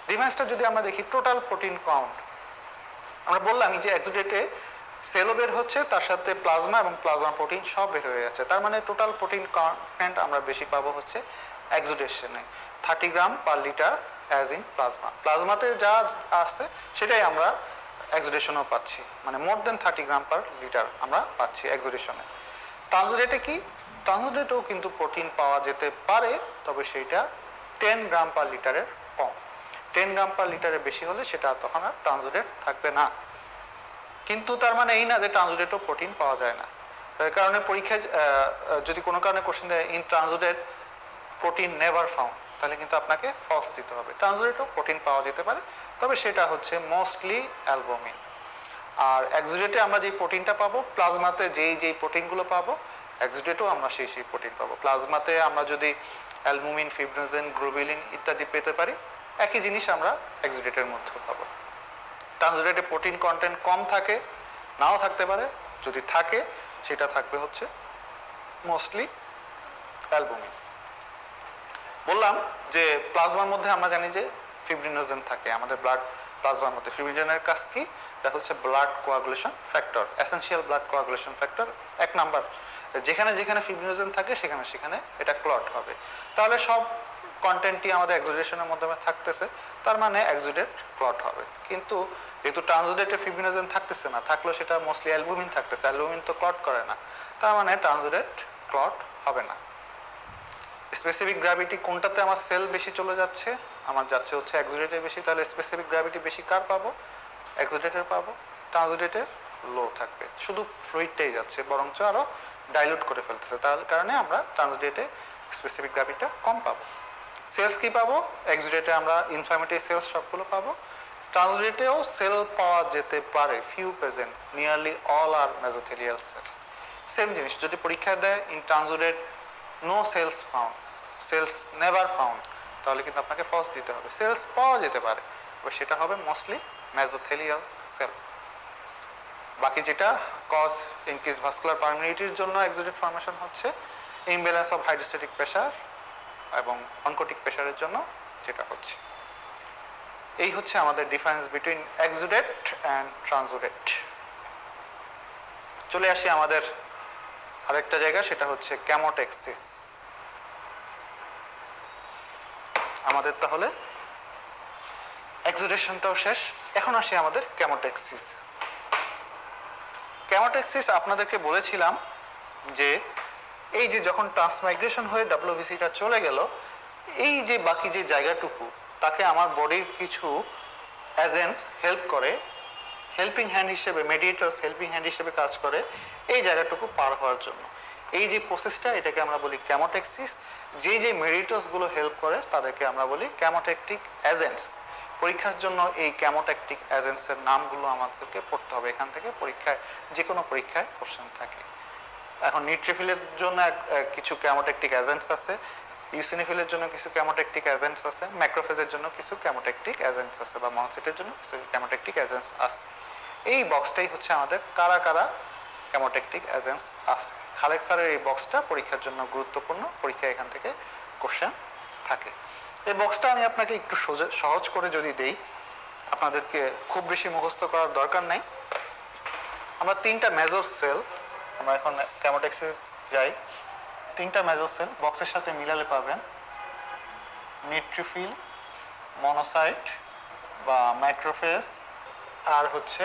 ডিফারেন্সটা যদি আমরা দেখি, টোটাল প্রোটিন কাউন্ট, আমরা বললাম যে এক্সুডেটে সেলও বের হচ্ছে, তার সাথে প্লাজমা এবং প্লাজমা প্রোটিন সব বের হয়ে যাচ্ছে, তার মানে টোটাল প্রোটিন কন্টেন্ট আমরা বেশি পাবো হচ্ছে এক্সুডেশনে 30 gram per litre as in plasma. প্লাজমাতে যা আছে সেটাই আমরা এক্সুডেশনেও পাচ্ছি, মানে মোর দেন 30 গ্রাম পার লিটার আমরা পাচ্ছি এক্সুডেশনে। ট্রান্সুডেটে কি? ট্রান্সুডেটেও কিন্তু প্রোটিন পাওয়া যেতে পারে, তবে সেইটা 10 গ্রাম পার লিটারের কম। 10 গ্রাম পার লিটারের বেশি হলে সেটা তখন আর ট্রান্সুডেট থাকবে না। কিন্তু তার মানে এই না যে ট্রান্সুডেটও প্রোটিন পাওয়া যায় না। তার কারণে পরীক্ষায় যদি কোনো কারণে কোশ্চেন দেয় ইন ট্রান্সুডেট প্রোটিন নেভার ফাউন্ড, তাহলে কিন্তু আপনাকে ফলস দিতে হবে। ট্রান্সুডেটও প্রোটিন পাওয়া যেতে পারে, তবে সেটা হচ্ছে মোস্টলি অ্যালবুমিন। আর এক্সুডেটে আমরা যে প্রোটিনটা পাবো, প্লাজমাতে যেই প্রোটিনগুলো পাবো, এক্সুডেটেও আমরা সেই প্রোটিন পাবো। প্লাজমাতে আমরা যদি অ্যালবুমিন, ফিব্রিনোজেন, গ্লোবুলিন ইত্যাদি পেতে পারি, একই জিনিস আমরা এক্সুডেটের মধ্যেও পাবো। ট্রান্সুডেটে প্রোটিন কন্টেন্ট কম থাকে, নাও থাকতে পারে, যদি থাকে সেটা থাকবে হচ্ছে মোস্টলি অ্যালবুমিন। বললাম যে প্লাজমার মধ্যে আমরা জানি যে ফিব্রিনোজেন থাকে, আমাদের ব্লাড প্লাজমার মধ্যে ফিব্রিনোজেনের কাজ কি? এটা হচ্ছে blood coagulation factor, essential blood coagulation factor 1 number. যেখানে যেখানে ফিব্রিনোজেন থাকে সেখানে সেখানে এটা ক্লট হবে। তাহলে সব কন্টেন্টই আমাদের এক্সুডেশনের মাধ্যমে থাকতেছে, তার মানে এক্সুডেট ক্লট হবে। কিন্তু যেহেতু ট্রান্সুডেটে ফিব্রিনোজেন থাকতেছে না, থাকলেও সেটা মোস্টলি অ্যালবুমিন থাকতেছে, অ্যালবুমিন তো ক্লট করে না, তার মানে ট্রান্সুডেট ক্লট হবে না। স্পেসিফিক গ্র্যাভিটি কোনটাতে আমার সেল বেশি চলে যাচ্ছে? আমার যাচ্ছে হচ্ছে এক্সুডেটে বেশি, তাহলে স্পেসিফিক গ্র্যাভিটি বেশি কার পাবো? এক্সুডেটের পাবো। ট্রান্সুডেটের লো থাকবে, শুধু ফ্লুইডটাই যাচ্ছে, বরঞ্চ আরো ডাইলুট করে ফেলতেছে, তার কারণে আমরা ট্রান্সডিউটে স্পেসিফিক গ্রাভিটিটা কম পাবো। সেলস কি পাবো? এক্সুডেটে আমরা ইনফ্ল্যামেটরি সেলস সবগুলো পাবো। ট্রান্সডিউটেও সেল পাওয়া যেতে পারে, few present, nearly all are mesothelial cells. Same জিনিস যদি পরীক্ষা দেয় in transudate no cells found, cells never found, তাহলে কিন্তু আপনাকে ফলস দিতে হবে। সেলস পাওয়া যেতে পারে, তবে সেটা হবে মোস্টলি মেসোথেলিয়াল সেল। বাকি যেটা কজ ইনক্রিজ ভাস্কুলার পারমিনিটির জন্য এক্সুডেট ফর্মেশন হচ্ছে ইমব্যালেন্স অফ হাইড্রোস্ট্যাটিক প্রেসার এবং অনকোটিক প্রেসারের জন্য যেটা হচ্ছে। এই হচ্ছে আমাদের ডিফারেন্স বিটুইন এক্সুডেট অ্যান্ড ট্রান্সুডেট। চলে আসি আমাদের আরেকটা জায়গা, সেটা হচ্ছে ক্যামোটেক্সিস। আমাদের তাহলে এক্সুডেশনটাও শেষ, এখন আসি আমাদের ক্যামোটেক্সিস। ক্যামোটেক্সিস আপনাদেরকে বলেছিলাম যে এই যে যখন ট্রান্সমাইগ্রেশন হয়ে ডাব্লিউবিসিটা চলে গেল, এই যে বাকি যে জায়গাটুকু তাকে আমার বডির কিছু এজেন্ট হেল্প করে, হেল্পিং হ্যান্ড হিসেবে, মেডিয়েটরস হেল্পিং হ্যান্ড হিসেবে কাজ করে এই জায়গাটুকু পার হওয়ার জন্য। এই যে প্রসেসটা, এটাকে আমরা বলি ক্যামোটেক্সিস। যে যে মেডিয়েটরসগুলো হেল্প করে তাদেরকে আমরা বলি ক্যামোটেকটিক এজেন্টস। পরীক্ষার জন্য এই ক্যামোটেকটিক এজেন্টসের নামগুলো আমাদেরকে পড়তে হবে, এখান থেকে পরীক্ষায় যে কোনো পরীক্ষায় কোশ্চেন থাকে। এখন নিউট্রিফিলের জন্য কিছু ক্যামোটেকটিক এজেন্টস আছে, ইউসিনোফিলের জন্য কিছু ক্যামোটেকটিক এজেন্টস আছে, ম্যাক্রোফেজের জন্য কিছু ক্যামোটেকটিক এজেন্টস আছে, বা মনোসাইটের জন্য কিছু ক্যামোটেকটিক এজেন্টস আছে। এই বক্সটাই হচ্ছে আমাদের কারা কারা ক্যামোটেকটিক এজেন্টস আছে। খালেক স্যারের এই বক্সটা পরীক্ষার জন্য গুরুত্বপূর্ণ, পরীক্ষায় এখান থেকে কোশ্চেন থাকে। এই বক্সটা আমি আপনাকে একটু সহজ করে যদি দেই, আপনাদেরকে খুব বেশি মুখস্থ করার দরকার নাই। আমরা তিনটা মেজর সেল, আমরা এখন ক্যামোটেক্সিস যাই, তিনটা মেজর সেল বক্সের সাথে মিলালে পাবেন নিউট্রোফিল, মনোসাইট বা ম্যাক্রোফেজ, আর হচ্ছে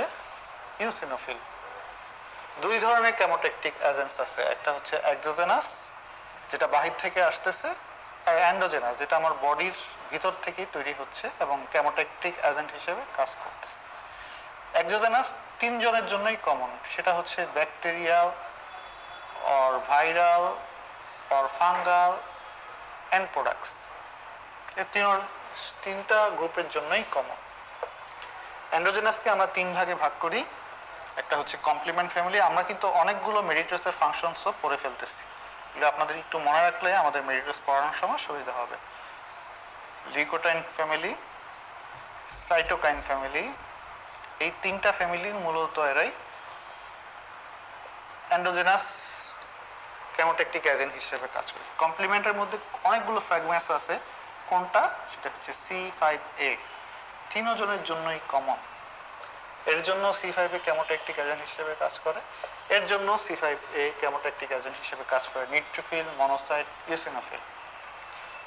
ইউসিনোফিল। দুই ধরনের ক্যামোটেকটিক এজেন্টস আছে, একটা হচ্ছে এক্সোজেনাস যেটা বাহির থেকে আসতেছে, আর অ্যান্ডোজেনাস যেটা আমার বডির ভিতর থেকেই তৈরি হচ্ছে এবং ক্যামোটেকটিক এজেন্ট হিসেবে কাজ করতেছে। এক্সোজেনাস তিনজনের জন্যই কমন, সেটা হচ্ছে bacterial or viral or fungal and products. এই তিনটা গ্রুপের জন্যই কমন। অ্যান্ড্রোজেনাসকে আমরা তিন ভাগে ভাগ করি, একটা হচ্ছে কমপ্লিমেন্ট ফ্যামিলি। আমরা কিন্তু অনেকগুলো মেডিটেটসের ফাংশনসও পড়ে ফেলতেছি, এগুলো আপনাদের একটু মনে রাখলে আমাদের মেডিটেটস পড়ানোর সময় সুবিধা হবে। লিউকোটাইন ফ্যামিলি, সাইটোকাইন ফ্যামিলি, এই তিনটা ফ্যামিলির মূলত এরাই অ্যান্ড্রোজেনাস ক্যামোটেকটিক এজেন্ট হিসেবে কাজ করে। কমপ্লিমেন্টের মধ্যে অনেকগুলো ফ্র্যাগমেন্টস আছে, কোনটা? সেটা হচ্ছে C5A, তিনজনের জন্যই কমন। এর জন্য C5A ক্যামোটেকটিক এজেন্ট হিসেবে কাজ করে, এর জন্য C5A ক্যামোটেকটিক এজেন্ট হিসেবে কাজ করে নিউট্রোফিল, মনোসাইট, ইওসিনোফিল।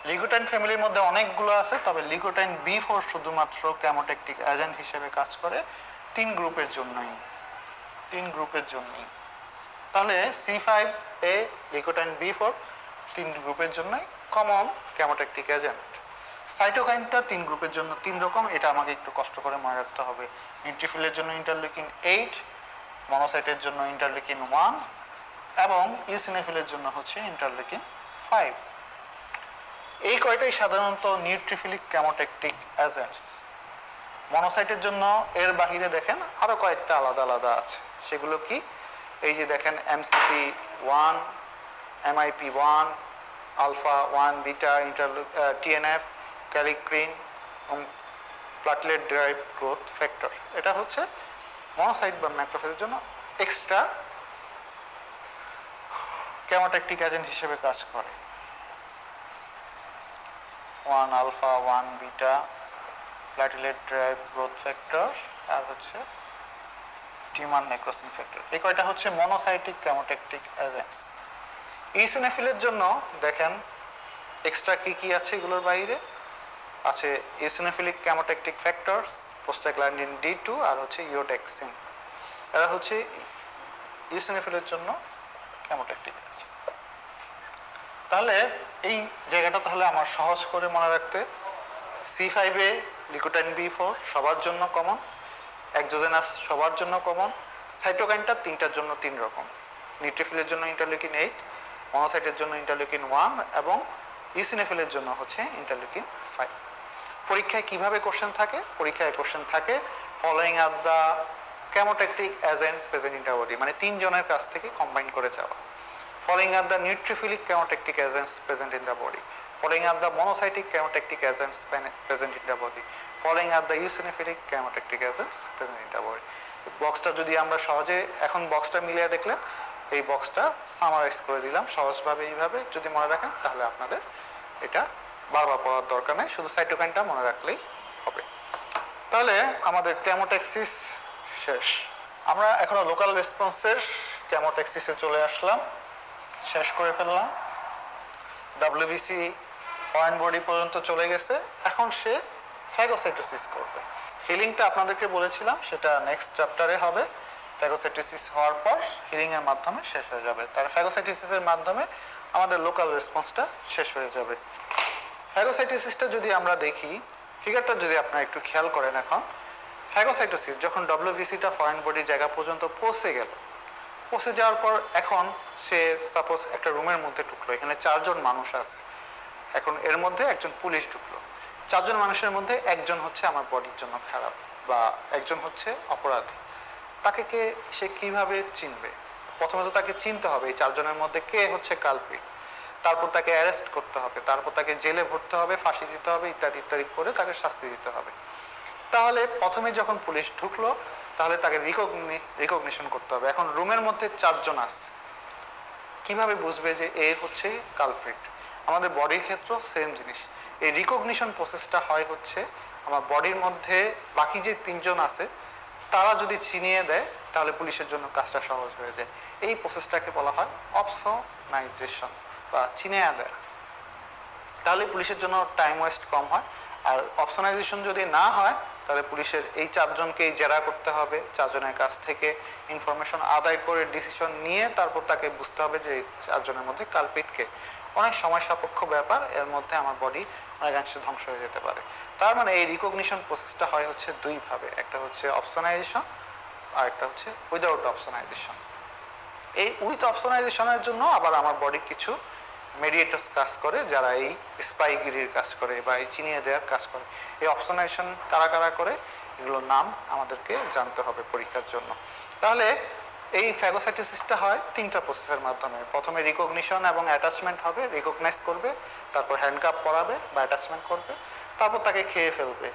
লিউকোটাইন ফ্যামিলির মধ্যে অনেকগুলো আছে, তবে লিউকোটাইন B4 শুধুমাত্র ক্যামোটেকটিক এজেন্ট হিসেবে কাজ করে তিন গ্রুপের জন্যই। তাহলে C5A, লিউকোটাইন B4 তিন গ্রুপের জন্যই কমন ক্যামোটেকটিক এজেন্ট। সাইটোকাইনটা তিন গ্রুপের জন্য তিন রকম, এটা আমাকে একটু কষ্ট করে মনে রাখতে হবে। নিউট্রিফিলের জন্য ইন্টারলিউকিন 8, মনোসাইটের জন্য ইন্টারলিউকিন 1 এবং ইওসিনোফিলের জন্য হচ্ছে ইন্টারলিউকিন 5। এই কয়টাই সাধারণত নিউট্রিফিলিক ক্যামোটেকটিক এজেন্টস। মনোসাইটের জন্য এর বাহিরে দেখেন আরো কয়েকটা আলাদা আলাদা আছে, সেগুলো কি? এই যে দেখেন MCP1, MIP1, alpha 1 beta, TNF, ক্যালিক্রিন এবং প্লাটলেট ডেরাইভড গ্রোথ ফ্যাক্টর। এটা হচ্ছে মনোসাইট বা ম্যাক্রোফেজের জন্য এক্সট্রা ক্যামোটেকটিক এজেন্ট হিসেবে কাজ করে। 1 alpha, 1 beta, platelet derived growth factor, আর হচ্ছে টিউমার নেক্রোসিং ফ্যাক্টর। এই কয়টা হচ্ছে মনোসাইটিক ক্যামোটেকটিক এজেন্টস। ইওসিনোফিলের জন্য দেখেন এক্সট্রা কি কি আছে, এগুলোর বাইরে আছে ইওসিনোফিলিক ক্যামোটেকটিক ফ্যাক্টরস, প্রোস্টাগ্ল্যান্ডিন D2 আর হচ্ছে ইওডেক্সিন। এরা হচ্ছে ইওসিনোফিলের জন্য ক্যামোটেকটিক এজেন্ট। তাহলে এই জায়গাটা তাহলে আমার সহজ করে মনে রাখতে, C5A, লিউকোটাইন B4 সবার জন্য কমন, এক্সোজেনাস সবার জন্য কমন, সাইটোকাইনটা তিনটার জন্য তিন রকম। নিউট্রোফিলের জন্য ইন্টারলিউকিন 8, মনোসাইটের জন্য ইন্টারলিউকিন 1 এবং ইসিনোফিলের জন্য হচ্ছে ইন্টারলিউকিন 5। পরীক্ষায় কিভাবে কোশ্চেন থাকে? পরীক্ষায় কোশ্চেন থাকে following up the chemotactic agent present in the body, মানে 3 জনের কাছ থেকে কম্বাইন করে যাওয়া। Following up the neutrophilic chemotactic agents present in the body, following up the monocytic chemotactic agents present in the body, following up the eosinophilic chemotactic agents present in the body. বক্সটা যদি আমরা সহজে এখন বক্সটা মিলিয়ে দেখলেন, এই বক্সটা সামারাইজ করে দিলাম সহজভাবে। এইভাবে যদি মনে রাখেন তাহলে আপনাদের এটা বারবার পড়ার দরকার নেই, শুধু সাইটোকাইনটা মনে রাখলেই হবে। তাহলে আমাদের কেমোট্যাক্সিস শেষ। আমরা এখনো লোকাল রেসপন্সের কেমোট্যাক্সিসে চলে আসলাম, শেষ করে ফেললাম। ডাব্লিউবিসি ফরেন বডি পর্যন্ত চলে গেছে, এখন সে ফ্যাগোসাইটোসিস করবে। হিলিংটা আপনাদেরকে বলেছিলাম সেটা নেক্সট চ্যাপ্টারে হবে। ফ্যাগোসাইটোসিস হওয়ার পর হিলিং এর মাধ্যমে শেষ হয়ে যাবে। তার ফ্যাগোসাইটোসিসের মাধ্যমে আমাদের লোকাল রেসপন্সটা শেষ হয়ে যাবে। ফ্যাগোসাইটোসিসটা যদি আমরা দেখি, ফিগারটা যদি আপনারা একটু খেয়াল করেন, এখন ফ্যাগোসাইটোসিস যখন ডব্লিউবিসিটা ফরেন বডি জায়গা পর্যন্ত পৌঁছে গেল, পৌঁছে যাওয়ার পর এখন সে সাপোজ একটা রুমের মধ্যে ঢুকলো, এখানে 4 জন মানুষ আছে, এখন এর মধ্যে একজন পুলিশ ঢুকলো। 4 জন মানুষের মধ্যে একজন হচ্ছে আমার বডির জন্য খারাপ বা একজন হচ্ছে অপরাধী। তাকে সে কিভাবে চিনবে? প্রথমে তো তাকে চিনতে হবে এই 4 জনের মধ্যে কে হচ্ছে কালপ্রিট, তারপর তাকে অ্যারেস্ট করতে হবে, তারপর তাকে জেলে ভরতে হবে, ফাঁসি দিতে হবে, ইত্যাদি ইত্যাদি করে তাকে শাস্তি দিতে হবে। তাহলে প্রথমে যখন পুলিশ ঢুকলো তাহলে তাকে রিকগনিশন করতে হবে। এখন রুমের মধ্যে 4 জন আছে, কিভাবে বুঝবে যে এ হচ্ছে কালপ্রিট? আমাদের বডির ক্ষেত্রেও সেম জিনিস। এই রিকগনিশন প্রসেসটা হয় হচ্ছে আমার বডির মধ্যে বাকি যে 3 জন আছে তারা যদি চিনিয়ে দেয় তাহলে পুলিশের জন্য কাজটা সহজ হয়ে যায়। এই প্রসেসটাকে বলা হয় অপসোনাইজেশন বা চিনিয়ে দেয়া। তাহলে পুলিশের জন্য টাইম ওয়েস্ট কম হয়। আর অপশনাইজেশন যদি না হয় তাহলে পুলিশের এই 4 জনকেই জেরা করতে হবে, 4 জনের কাছ থেকে ইনফরমেশন আদায় করে ডিসিশন নিয়ে তারপর তাকে বুঝতে হবে যে এই 4 জনের মধ্যে কালপিটকে। অনেক সময় সাপেক্ষ ব্যাপার, এর মধ্যে আমার বডি অনেকাংশে ধ্বংস হয়ে যেতে পারে। তার মানে এই রিকগনিশন প্রসেসটা হয় হচ্ছে 2 ভাবে, একটা হচ্ছে অপশনাইজেশন আর একটা হচ্ছে উইদাউট অপশনাইজেশন। এই উইথ অপশনাইজেশনের জন্য আবার আমার বডি কিছু মেডিয়েটার্স কাজ করে, যারা এই স্পাইগিরির কাজ করে বা এই চিনিয়ে দেওয়ার কাজ করে। এই অপশনাইজেশন কারা কারা করে এগুলোর নাম আমাদেরকে জানতে হবে পরীক্ষার জন্য। তাহলে এই ফ্যাগোসাইটোসিসটা হয় 3টা প্রসেসের মাধ্যমে। প্রথমে রিকগনিশন এবং অ্যাটাচমেন্ট হবে, রিকগনাইজ করবে, তারপর হ্যান্ডকাপ পরাবে বা অ্যাটাচমেন্ট করবে, তারপর তাকে খেয়ে ফেলবে,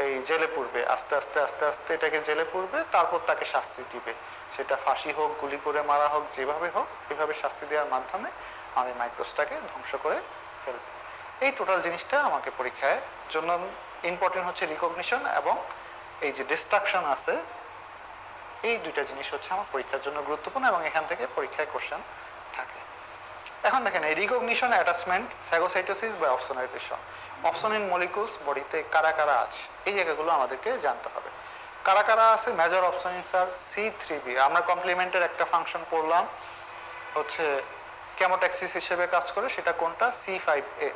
এই জেলে পুরবে, আস্তে আস্তে আস্তে আস্তে এটাকে জেলে পুরবে, তারপর তাকে শাস্তি দিবে। সেটা ফাঁসি হোক, গুলি করে মারা হোক, যেভাবে হোক এভাবে শাস্তি দেওয়ার মাধ্যমে আমি মাইক্রোসটাকে ধ্বংস করে ফেলবে। এই টোটাল জিনিসটা আমাকে পরীক্ষায় জন্য ইম্পর্টেন্ট হচ্ছে রিকগনিশন এবং এই যে ডিস্ট্রাকশন আছে, এই 2টা জিনিস হচ্ছে আমার পরীক্ষার জন্য গুরুত্বপূর্ণ এবং এখান থেকে পরীক্ষায় কোশ্চেন থাকে। এখন দেখেন এই রিকগনিশন, অ্যাটাচমেন্ট, ফ্যাগোসাইটোসিস বা অপশনাইজেশন, অপশনিন মলিকুলস বডিতে কারা কারা আছে এই জায়গাগুলো আমাদেরকে জানতে হবে। কারা কারা আছে? Major অপশনিন sir C3b। আমরা কমপ্লিমেন্টের একটা ফাংশন পড়লাম হচ্ছে কেমোট্যাক্সিস হিসেবে কাজ করে, সেটা কোনটা? C5a।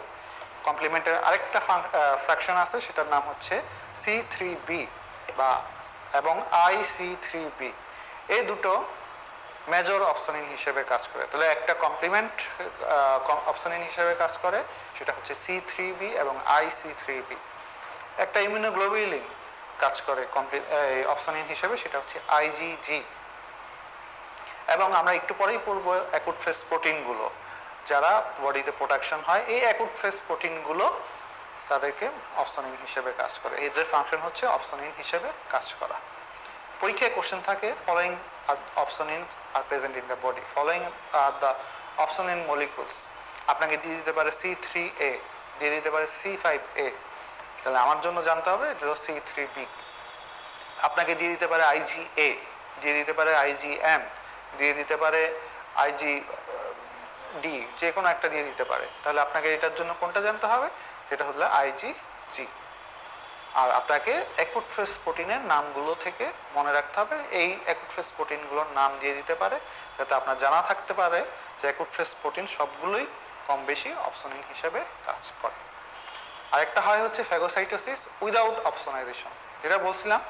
কমপ্লিমেন্টের আরেকটা ফ্র্যাকশন আছে সেটার নাম হচ্ছে C3b বা এবং IC3b। এই দুটো মেজর অপশনিন হিসেবে কাজ করে। তাহলে একটা কমপ্লিমেন্ট অপশনিন হিসেবে কাজ করে সেটা হচ্ছে C3b এবং IC3b। একটা ইমিউনোগ্লোবুলিন কাজ করে অপশনিন হিসেবে, সেটা হচ্ছে IgG। এবং আমরা একটু পরেই পড়বো অ্যাকুট ফেজ প্রোটিনগুলো, যারা বডিতে প্রোডাকশন হয়। এই অ্যাকুট ফেজ প্রোটিনগুলো তাদেরকে অপশনিন হিসেবে কাজ করে, এদের ফাংশন হচ্ছে অপশনিন হিসেবে কাজ করা। পরীক্ষায় কোশ্চেন থাকে following opsonin are present in the body, following the opsonin molecules. আপনাকে দিয়ে দিতে পারে C3a, দিয়ে দিতে পারে C5a, তাহলে আমার জন্য জানতে হবে এটা হলো C3b। আপনাকে দিয়ে দিতে পারে IgA, দিয়ে দিতে পারে IgM, দিয়ে দিতে পারে IgD, যে কোনো একটা দিয়ে দিতে পারে। তাহলে আপনাকে এটার জন্য কোনটা জানতে হবে? এটা হলো IgG। আর আপনাকে অ্যাকুট ফেজ প্রোটিনের নামগুলো থেকে মনে রাখতে হবে, এই অ্যাকুট ফেজ প্রোটিনগুলোর নাম দিয়ে দিতে পারে যাতে আপনার জানা থাকতে পারে যে অ্যাকুট ফেজ প্রোটিন সবগুলোই কম বেশি অপশনিন হিসেবে কাজ করে। আরেকটা হয় হচ্ছে ফ্যাগোসাইটোসিস উইদাউট অপশনাইজেশন, যেটা বলছিলাম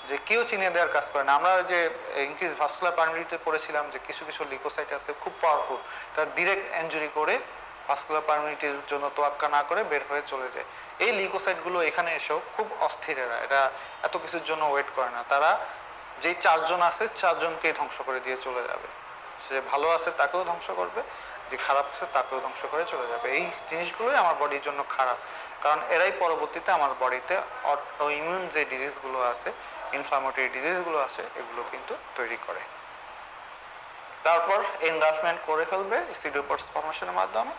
যে কেউ চিনিয়ে দেওয়ার কাজ করে না। আমরা যে ইনক্রিজ ভাস্কুলার পারমিটিতে পড়েছিলাম যে কিছু কিছু লিউকোসাইট আছে খুব পাওয়ারফুল, তার ডিরেক্ট ইনজুরি করে ভাস্কুলার পারমিটির জন্য তোয়াক্কা না করে বের হয়ে চলে যায়। এই লিউকোসাইটগুলো এখানে এসেও খুব অস্থির, এরা এত কিছুর জন্য ওয়েট করে না। তারা যেই 4 জন আছে 4 জনকেই ধ্বংস করে দিয়ে চলে যাবে। সে ভালো আছে তাকেও ধ্বংস করবে, যে খারাপ আছে তাকেও ধ্বংস করে চলে যাবে। এই জিনিসগুলোই আমার বডির জন্য খারাপ, কারণ এরাই পরবর্তীতে আমার বডিতে অটো ইমিউন যে ডিজিজগুলো আছে, ইনফ্লামেটরি ডিজিজগুলো আছে, এগুলো কিন্তু তৈরি করে। তারপর এনগালফমেন্ট করে ফেলবে সিডোপোর্স ফর্মেশনের মাধ্যমে।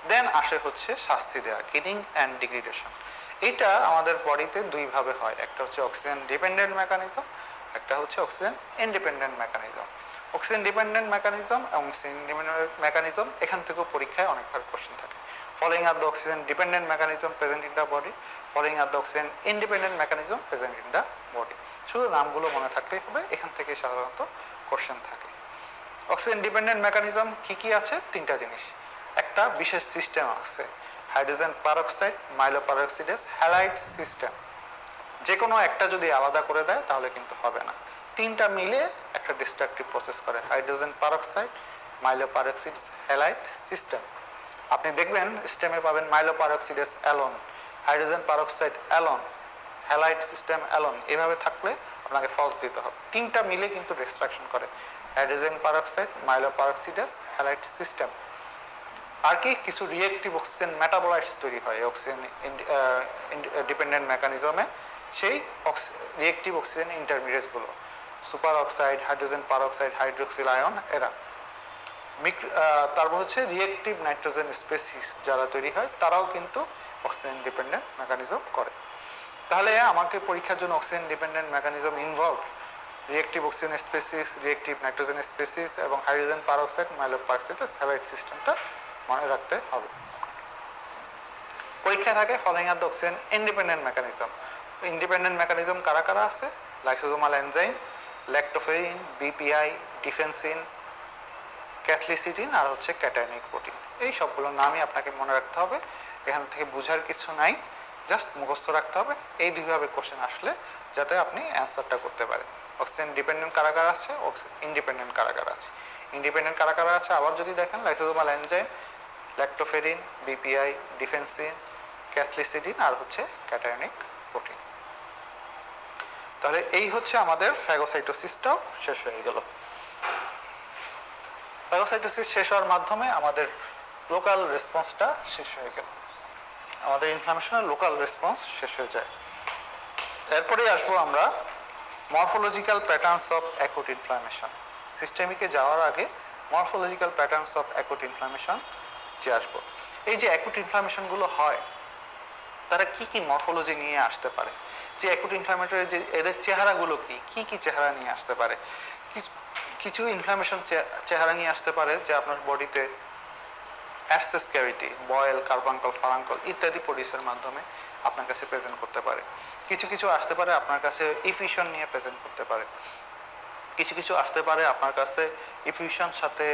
দেন আসে হচ্ছে শাস্তি দেওয়া, কিলিং অ্যান্ড ডিগ্রেডেশন। এটা আমাদের বডিতে দুই ভাবে হয়, একটা হচ্ছে অক্সিজেন ডিপেন্ডেন্ট মেকানিজম, একটা হচ্ছে oxygen independent mechanism. Oxygen dependent mechanism এবং ইন্ডিপেন্ডেন্ট মেকানিজম এখান থেকেও পরীক্ষায় অনেকবার কোশ্চেন থাকে। Following are the oxygen dependent mechanism present in the body, following are the oxygen independent mechanism present in the body. শুধু নামগুলো মনে থাকলেই হবে, এখান থেকে সাধারণত কোশ্চেন থাকে। অক্সিজেন ডিপেন্ডেন্ট মেকানিজম কি কি আছে? 3টা জিনিস। একটা বিশেষ সিস্টেম আছে, hydrogen peroxide, myeloperoxidase, halide system. যে কোনো একটা যদি আলাদা করে দেয় তাহলে কিন্তু হবে না, 3টা মিলে একটা ডিস্ট্রাকটিভ প্রসেস করে, hydrogen peroxide, myeloperoxidase, halide system. আপনি দেখবেন স্টেমে পাবেন myeloperoxidase alone, hydrogen peroxide alone, halide system alone. এভাবে থাকলে আপনাকে ফলস দিতে হবে। 3টা মিলে কিন্তু ডিস্ট্রাকশন করে, hydrogen peroxide, myeloperoxidase, halide system. আর কি কিছু রিয়েক্টিভ অক্সিজেন মেটাবোলাইটস তৈরি হয় অক্সিজেন ডিপেন্ডেন্ট মেকানিজমে। সেই রিয়েক্টিভ অক্সিজেন ইন্টারমিডিয়েটসগুলো superoxide, hydrogen peroxide, hydroxyl ion, এরা। তারপর হচ্ছে রিয়েক্টিভ নাইট্রোজেন স্পেসিস যারা তৈরি হয়, তারাও কিন্তু অক্সিজেন ডিপেন্ডেন্ট মেকানিজম করে। তাহলে আমাকে পরীক্ষার জন্য oxygen dependent mechanism involve, reactive oxygen species, reactive nitrogen species এবং হাইড্রোজেন পারঅক্সাইড, মাইলোপারঅক্সিডেস, হ্যালাইড সিস্টেমটা মনে রাখতে হবে। পরীক্ষায় থাকে following are the oxygen independent mechanism. Independent mechanism কারা কারা আছে? Lysosomal enzyme, lactoferrin, BPI, defensin, cathelicidin আর হচ্ছে ক্যাটায়নিক প্রোটিন। এই সবগুলোর নামই আপনাকে মনে রাখতে হবে, এখান থেকে বোঝার কিছু নাই, জাস্ট মুখস্থ রাখতে হবে। এই দুইভাবে কোশ্চেন আসলে যাতে আপনি অ্যান্সারটা করতে পারেন। অক্সিজেন ডিপেন্ডেন্ট কারা কারা আছে, ইন্ডিপেন্ডেন্ট কারা কারা আছে। ইন্ডিপেন্ডেন্ট কারা কারা আছে আবার যদি দেখেন, lysosomal enzyme, lactoferrin, BPI, defensin, cathelicidin আর হচ্ছে ক্যাটায়নিক প্রোটিন। তাহলে এই হচ্ছে আমাদের ফ্যাগোসাইটোসিসটাও শেষ হয়ে গেল। ফ্যাগোসাইটোসিস শেষ হওয়ার মাধ্যমে আমাদের লোকাল রেসপন্সটা শেষ হয়ে গেল, আমাদের ইনফ্লামেশনের লোকাল রেসপন্স শেষ হয়ে যায়। এরপরেই আসবো আমরা morphological patterns of acute inflammation. সিস্টেমিকে যাওয়ার আগে morphological patterns of acute inflammation যে আসবো। এই যে অ্যাকুট ইনফ্লামেশনগুলো হয়, তারা কি কি মরফোলজি নিয়ে আসতে পারে, যে অ্যাকুট ইনফ্লামেটরি যে এদের চেহারাগুলো কি কি চেহারা নিয়ে আসতে পারে। কিছু ইনফ্লামেশন চেহারা নিয়ে আসতে পারে যে আপনার বডিতে অ্যাবসেস ক্যাভিটি, বয়েল, কার্বাঙ্কল, ফারাঙ্কল ইত্যাদি প্রডিউসের মাধ্যমে আপনার কাছে প্রেজেন্ট করতে পারে। কিছু কিছু আসতে পারে আপনার কাছে ইফিউশন নিয়ে প্রেজেন্ট করতে পারে। কিছু কিছু আসতে পারে আপনার কাছে ইফিউশন সাথে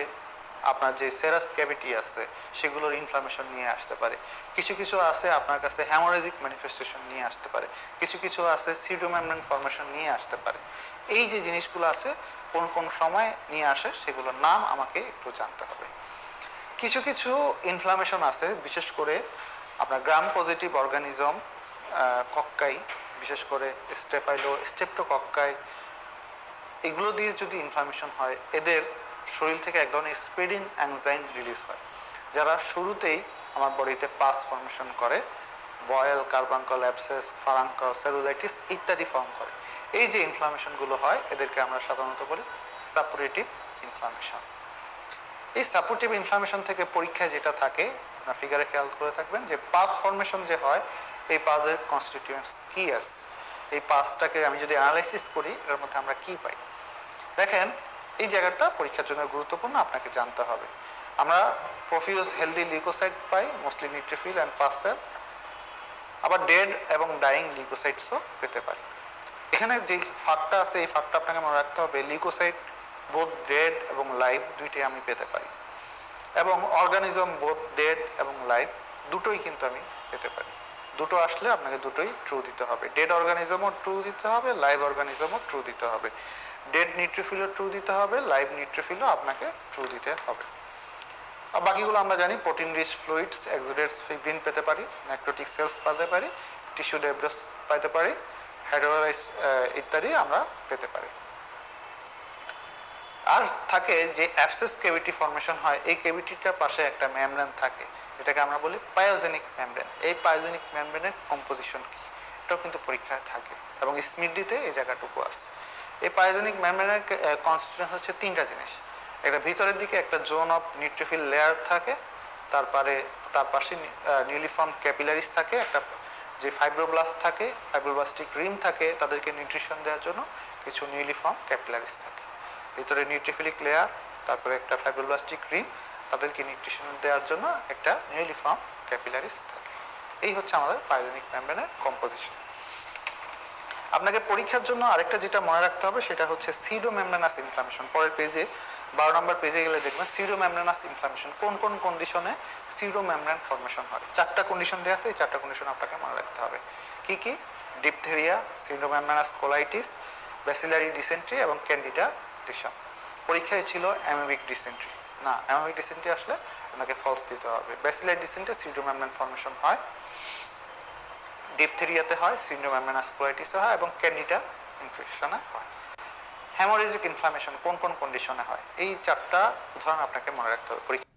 আপনার যে সেরাস ক্যাভিটি আছে সেগুলোর ইনফ্লামেশন নিয়ে আসতে পারে। কিছু কিছু আছে আপনার কাছে হ্যামোরেজিক ম্যানিফেস্টেশন নিয়ে আসতে পারে। কিছু কিছু আছে সিডোমেমব্রেন ফর্মেশন নিয়ে আসতে পারে। এই যে জিনিসগুলো আছে কোন কোন সময় নিয়ে আসে সেগুলোর নাম আমাকে একটু জানতে হবে। কিছু কিছু ইনফ্লামেশন আছে বিশেষ করে আপনার গ্রাম পজিটিভ অর্গানিজম, কক্কাই, বিশেষ করে স্টেপ্টোকক্কাই, এগুলো দিয়ে যদি ইনফ্লামেশন হয়, এদের শরীর থেকে এক ধরনের স্প্রেডিং অ্যানজাইম রিলিজ হয়, যারা শুরুতেই আমার বডিতে পাস ফর্মেশন করে, বয়েল, কার্বাঙ্কল, অ্যাবসেস, ফারাঙ্কল, সেলুলাইটিস ইত্যাদি ফর্ম করে। এই যে ইনফ্লামেশনগুলো হয় এদেরকে আমরা সাধারণত বলি সাপোরেটিভ ইনফ্লামেশন। এই সাপোর্টিভ ইনফ্লামেশন থেকে পরীক্ষায় যেটা থাকে, আপনার ফিগারে খেয়াল করে থাকবেন যে পাস ফর্মেশন যে হয়, এই পাসের কনস্টিটিউয়েন্টস কি আছে, এই পাসটাকে আমি যদি অ্যানালাইসিস করি এর মধ্যে আমরা কি পাই। দেখেন এই জায়গাটা পরীক্ষার জন্য গুরুত্বপূর্ণ, আপনাকে জানতে হবে। আমরা প্রফিউজ হেলদি লিউকোসাইট পাই, mostly neutrophil and pus cell, আবার ডেড এবং ডাইং লিউকোসাইটসও পেতে পারি। এখানে যে ফাঁকটা আছে এই ফাঁকটা আপনাকে মনে রাখতে হবে, লিউকোসাইট বোথ ডেড এবং লাইভ দুইটাই আমি পেতে পারি, এবং অর্গানিজম বোথ ডেড এবং লাইভ দুটোই কিন্তু আমি পেতে পারি। দুটো আসলে আপনাকে দুটোই ট্রু দিতে হবে। ডেড অর্গানিজমও ট্রু দিতে হবে, লাইভ অর্গানিজমও ট্রু দিতে হবে। ডেড নিউট্রোফিলও ট্রু দিতে হবে, লাইভ নিউট্রোফিলও আপনাকে ট্রু দিতে হবে। আর বাকিগুলো আমরা জানি, প্রোটিন রিচ ফ্লুইডস, এক্সুডেটস, ফিব্রিন পেতে পারি, নেক্রোটিক সেলস পেতে পারি, টিস্যু ডেব্রিস পেতে পারি, হাইড্রোলাইজ ইত্যাদি আমরা পেতে পারি। আর থাকে যে অ্যাবসেস ক্যাভিটি ফর্মেশন হয়, এই ক্যাভিটিটার পাশে একটা মেমব্রেন থাকে, এটাকে আমরা বলি পায়োজেনিক মেমব্রেন। এই পায়োজেনিক মেমব্রেনের কম্পোজিশন কি, এটাও কিন্তু পরীক্ষায় থাকে এবং স্মিডিতে এই জায়গাটুকু আছে। এই পায়োজেনিক মেমব্রেনের কনস্টিটিউয়েন্ট হচ্ছে তিনটা জিনিস। একটা ভিতরের দিকে একটা জোন অফ নিউট্রোফিল লেয়ার থাকে, তারপরে তার পাশে নিউলিফর্ম ক্যাপিলারিস থাকে, একটা যে ফাইব্রোব্লাস্ট থাকে, ফাইব্রোব্লাস্টিক রিম থাকে, তাদেরকে নিউট্রিশন দেওয়ার জন্য কিছু নিউলিফর্ম ক্যাপিলারিস থাকে। ভিতরে নিউট্রোফিলিক লেয়ার, তারপরে একটা ফাইব্রোব্লাস্টিক রিম, তাদেরকে নিউট্রিশন দেওয়ার জন্য একটা নিউলিফর্ম ক্যাপিলারিস থাকে। এই হচ্ছে আমাদের পায়োজেনিক মেমব্রেনের কম্পোজিশন। আপনাকে পরীক্ষার জন্য আরেকটা যেটা মনে রাখতে হবে সেটা হচ্ছে সিডো মেমব্রেনাস ইনফ্লামেশন। পরের পেজে 12 নম্বর পেজে গেলে দেখবেন সিডো মেমব্রেনাস ইনফ্লামেশন কোন কোন কন্ডিশনে সিডো মেমব্রেন ফর্মেশন হয়। 4টা কন্ডিশন দেওয়া আছে, এই 4টা কন্ডিশন আপনাকে মনে রাখতে হবে। কি কি? Diphtheria, সিডো membranous colitis, bacillary dysentery এবং ক্যান্ডিডা টিশন। পরীক্ষায় ছিল অ্যামিবিক ডিসেন্ট্রি, না অ্যামিবিক ডিসেন্ট্রি আসলে আপনাকে ফলস দিতে হবে। ব্যাসিলারি ডিসেন্ট্রি সিডো মেমব্রেন ফর্মেশন হয়, ডিপথেরিয়াতে হয়, সিডো মেমব্রেনাস কোলাইটিসে হয় এবং ক্যান্ডিডা ইনফেকশনে হয়। হেমোরেজিক ইনফ্লামেশন কোন কোন কন্ডিশনে হয়, এই 4টা উদাহরণ আপনাকে মনে রাখতে হবে। পরীক্ষা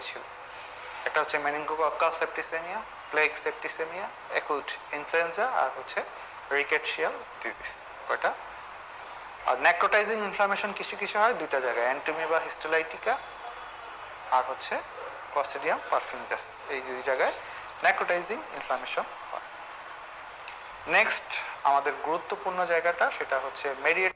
ছিল একটা হচ্ছে meningococcal septicemia, plague septicemia, acute influenza আর হচ্ছে রিকেটশিয়াল ডিজিজ। কয়টা? আর নেক্রোটাইজিং ইনফ্লামেশন কিছু কিছু হয় 2টা জায়গায়, অ্যান্টোমিবা হিস্টোলাইটিকা আর হচ্ছে ক্লস্ট্রিডিয়াম পারফিউজাস। এই 2 জায়গায় নেক্রোটাইজিং ইনফ্লামেশন হয়। নেক্সট আমাদের গুরুত্বপূর্ণ জায়গাটা সেটা হচ্ছে মেডিয়েট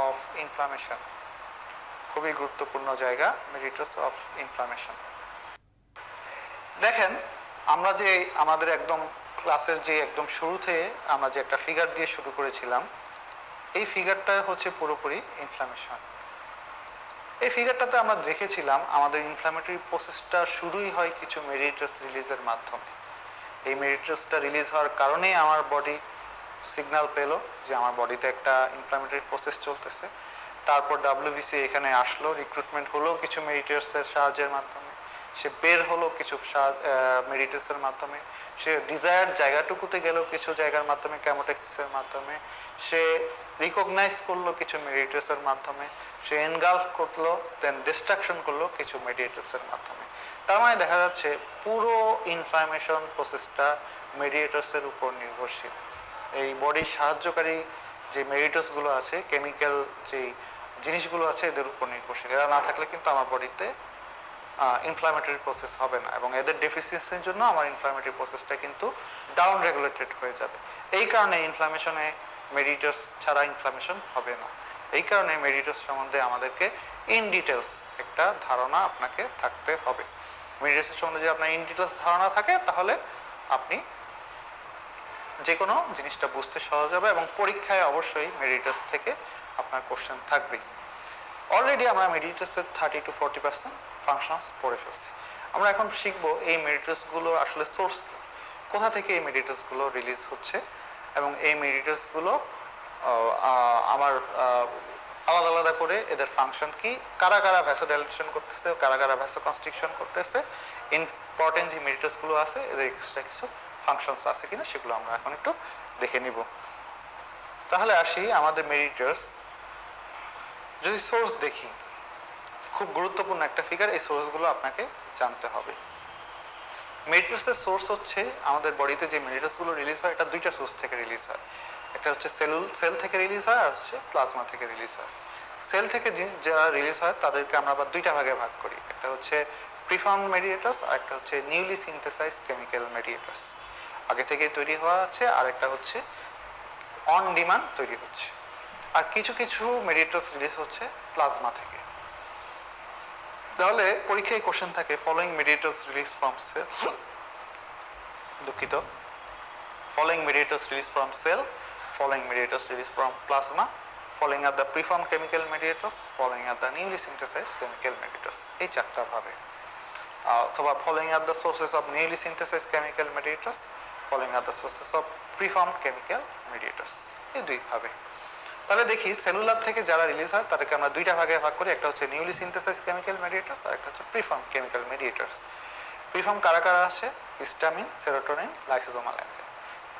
অফ ইনফ্লামেশন, খুবই গুরুত্বপূর্ণ জায়গা মেডিয়েটরস অফ ইনফ্লামেশন। দেখেন আমরা যে আমাদের একদম ক্লাসের যে একদম শুরুতে আমরা যে একটা ফিগার দিয়ে শুরু করেছিলাম, এই ফিগারটা হচ্ছে পুরোপুরি ইনফ্লামেশন। এই ফিগারটাতে আমরা দেখেছিলাম আমাদের ইনফ্লামেটরি প্রসেসটা শুরুই হয় কিছু মেডিয়েটরস রিলিজের মাধ্যমে। এই মেডিয়েটরসটা রিলিজ হওয়ার কারণেই আমার বডি সিগন্যাল পেলো যে আমার বডিতে একটা ইনফ্লামেটরি প্রসেস চলতেছে। তারপর WBC এখানে আসলো, রিক্রুটমেন্ট হলো কিছু মেডিয়েটরসের সাহায্যের মাধ্যমে, সে বের হলো কিছু মেডিয়েটরসের মাধ্যমে, সে ডিজায়ার্ড জায়গাটুকুতে গেল কিছু জায়গার মাধ্যমে, ক্যামোটেক্সিসের মাধ্যমে, সে রিকগনাইজ করলো কিছু মেডিয়েটরসের মাধ্যমে, সে এনগালফ করলো, দেন ডিস্ট্রাকশন করলো কিছু মেডিয়েটরসের মাধ্যমে। তার মানে দেখা যাচ্ছে পুরো ইনফ্লামেশন প্রসেসটা মেডিয়েটরসের উপর নির্ভরশীল। এই বডির সাহায্যকারী যে মেডিয়েটরসগুলো আছে, কেমিক্যাল যে জিনিসগুলো আছে, এদের উপর নির্ভরশীল। এরা না থাকলে কিন্তু আমার বডিতে ইনফ্লামেটরি প্রসেস হবে না এবং এদের ডেফিসিয়েন্সির জন্য আমার ইনফ্লামেটরি প্রসেসটা কিন্তু ডাউন রেগুলেটেড হয়ে যাবে। এই কারণে ইনফ্লামেশনে মেডিয়েটরস ছাড়া ইনফ্লামেশন হবে না। এই কারণে মেডিয়েটরস সম্বন্ধে আমাদেরকে ইন ডিটেলস একটা ধারণা আপনাকে থাকতে হবে। মেডিয়েটরস সম্বন্ধে যদি আপনার ইন ডিটেলস ধারণা থাকে তাহলে আপনি যে কোনো জিনিসটা বুঝতে সহজ হবে এবং পরীক্ষায় অবশ্যই মেডিয়েটরস থেকে আপনার কোশ্চেন থাকবেই। অলরেডি আমরা মেডিয়েটরসের 30 to 40% ফাংশনস পড়ে ফেলছি। আমরা এখন শিখবো এই মেডিয়েটরসগুলো আসলে সোর্স কি, কোথা থেকে এই মেডিয়েটরসগুলো রিলিজ হচ্ছে এবং এই মেডিয়েটরসগুলো আমার আলাদা আলাদা করে এদের ফাংশন কি, কারা কারা ভ্যাসোডাইলেশন করতেছে, কারা কারা ভ্যাসোকনস্ট্রিকশন করতেছে, ইম্পর্টেন্ট যে মেডিয়েটরসগুলো আছে এদের এক্সট্রা কিছু ফাংশনস আছে কিনা সেগুলো আমরা এখন একটু দেখে নিব। তাহলে আসি আমাদের মেডিয়েটরস। যদি সোর্স দেখি, খুব গুরুত্বপূর্ণ একটা ফিগার, এই সোর্সগুলো আপনাকে জানতে হবে। মেডিয়েটরসের সোর্স হচ্ছে আমাদের বডিতে যে মেডিয়েটরসগুলো রিলিজ হয়, এটা 2টা সোর্স থেকে রিলিজ হয়। একটা হচ্ছে সেল থেকে রিলিজ হয় আর হচ্ছে প্লাজমা থেকে রিলিজ হয়। সেল থেকে যারা রিলিজ হয় তাদেরকে আমরা আবার দুইটা ভাগে ভাগ করি, একটা হচ্ছে প্রিফর্মড মেডিয়েটার্স আর একটা হচ্ছে নিউলি সিনথেসাইজ কেমিক্যাল মেডিয়েটার্স, আগে থেকে তৈরি হওয়া আছে, আর একটা হচ্ছে অন ডিমান্ড তৈরি হচ্ছে। আর কিছু কিছু মেডিয়েটার্স রিলিজ হচ্ছে প্লাজমা থেকে। তাহলে পরীক্ষায় কোশ্চেন থাকে following mediators release from sell, দুঃখিত, following mediators released from cell, following mediators released from plasma, following are the preformed chemical mediators, following are the newly synthesized chemical mediators, এই চারটা ভাবে। অথবা following are the sources of newly synthesized chemical mediators, following are the sources of preformed chemical mediators, এই দুই ভাবে। তাহলে দেখি cellular থেকে যারা রিলিজ হয় তাদেরকে আমরা দুইটা ভাগে ভাগ করি, একটা হচ্ছে নিউলি সিনথেসাইজড কেমিক্যাল মেডিয়েটার্স আর একটা হচ্ছে প্রিফর্ম কেমিক্যাল মেডিয়েটার্স। প্রিফর্ম কারা কারা আসে? Histamine, serotonin, lysosomal enzyme.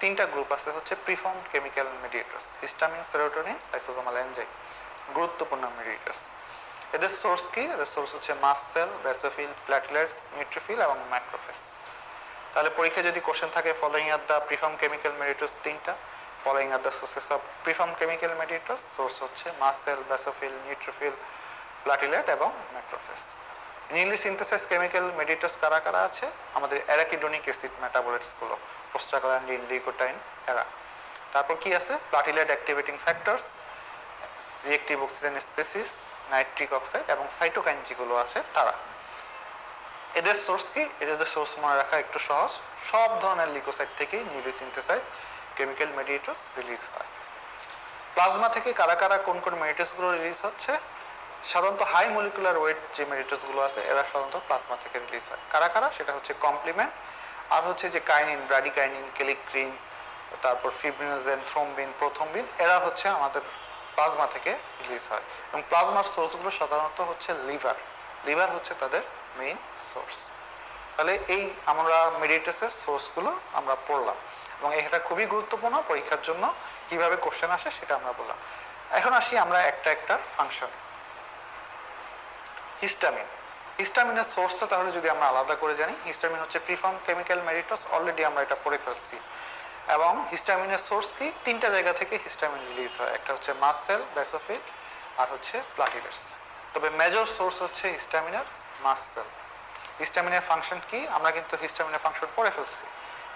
তিনটা গ্রুপ আছে হচ্ছে preformed chemical mediators, histamine, serotonin, lysosomal enzyme, গুরুত্বপূর্ণ মেডিয়েটার্স। এদের সোর্স কি? এদের সোর্স হচ্ছে mast cell, basophil, platelets, neutrophil এবং ম্যাক্রোফেজ। তাহলে পরীক্ষায় যদি কোশ্চেন থাকে following are the preform chemical mediators তিনটা, following are the sources of preformed chemical mediators, source হচ্ছে mast cell, basophil, neutrophil, platelet এবং macrophage. Newly synthesized chemical mediators কারা কারা আছে? আমাদের অ্যারাকিডোনিক অ্যাসিড মেটাবলাইটস গুলো, প্রোস্টাগ্ল্যান্ডিন, লিউকোট্রাইন, এরা। তারপর কি আছে? Platelet activating factors, reactive oxygen species, nitric oxide এবং সাইটোকাইন যেগুলো আছে তারা। এদের সোর্স কি? এদের সোর্স মনে রাখা একটু সহজ, সব ধরনের লিউকোসাইট থেকেই newly synthesized chemical mediators release হয়। প্লাজমা থেকে কারা কারা কোন কোন মেডিয়েটার্স গুলো রিলিজ হচ্ছে? সাধারণত হাই মলিকুলার ওয়েট যে মেডিয়েটার্স গুলো আছে এরা সাধারণত প্লাজমা থেকে রিলিজ হয়। কারা কারা? সেটা হচ্ছে কমপ্লিমেন্ট, আর হচ্ছে যে কাইনিন, ব্র্যাডিকাইনিন, কেলিক্রিন, তারপর ফিব্রিনোজেন, থ্রোম্বিন, প্রোথ্রম্বিন, এরা হচ্ছে আমাদের প্লাজমা থেকে রিলিজ হয়। এবং প্লাজমার সোর্সগুলো সাধারণত হচ্ছে লিভার, লিভার হচ্ছে তাদের মেইন সোর্স। তাহলে এই আমরা মেডিয়েটার্সের সোর্সগুলো আমরা পড়লাম এবং এটা খুবই গুরুত্বপূর্ণ পরীক্ষার জন্য, কিভাবে কোশ্চেন আসে সেটা আমরা বললাম। এখন আসি আমরা একটা একটা ফাংশন। হিস্টামিন, হিস্টামিনের সোর্সটা তাহলে যদি আমরা আলাদা করে জানি, হিস্টামিন হচ্ছে প্রিফর্ম কেমিক্যাল মেডিয়েটার্স, অলরেডি আমরা এটা পড়ে ফেলছি। এবং হিস্টামিনের সোর্স কি? তিনটা জায়গা থেকে হিস্টামিন রিলিজ হয়, একটা হচ্ছে মাস্ট সেল, বেসোফিল আর হচ্ছে প্লাটিলেটস। তবে মেজর সোর্স হচ্ছে হিস্টামিনের মাস্ট সেল। হিস্টামিনের ফাংশন কি? আমরা কিন্তু হিস্টামিনের ফাংশন পড়ে ফেলছি।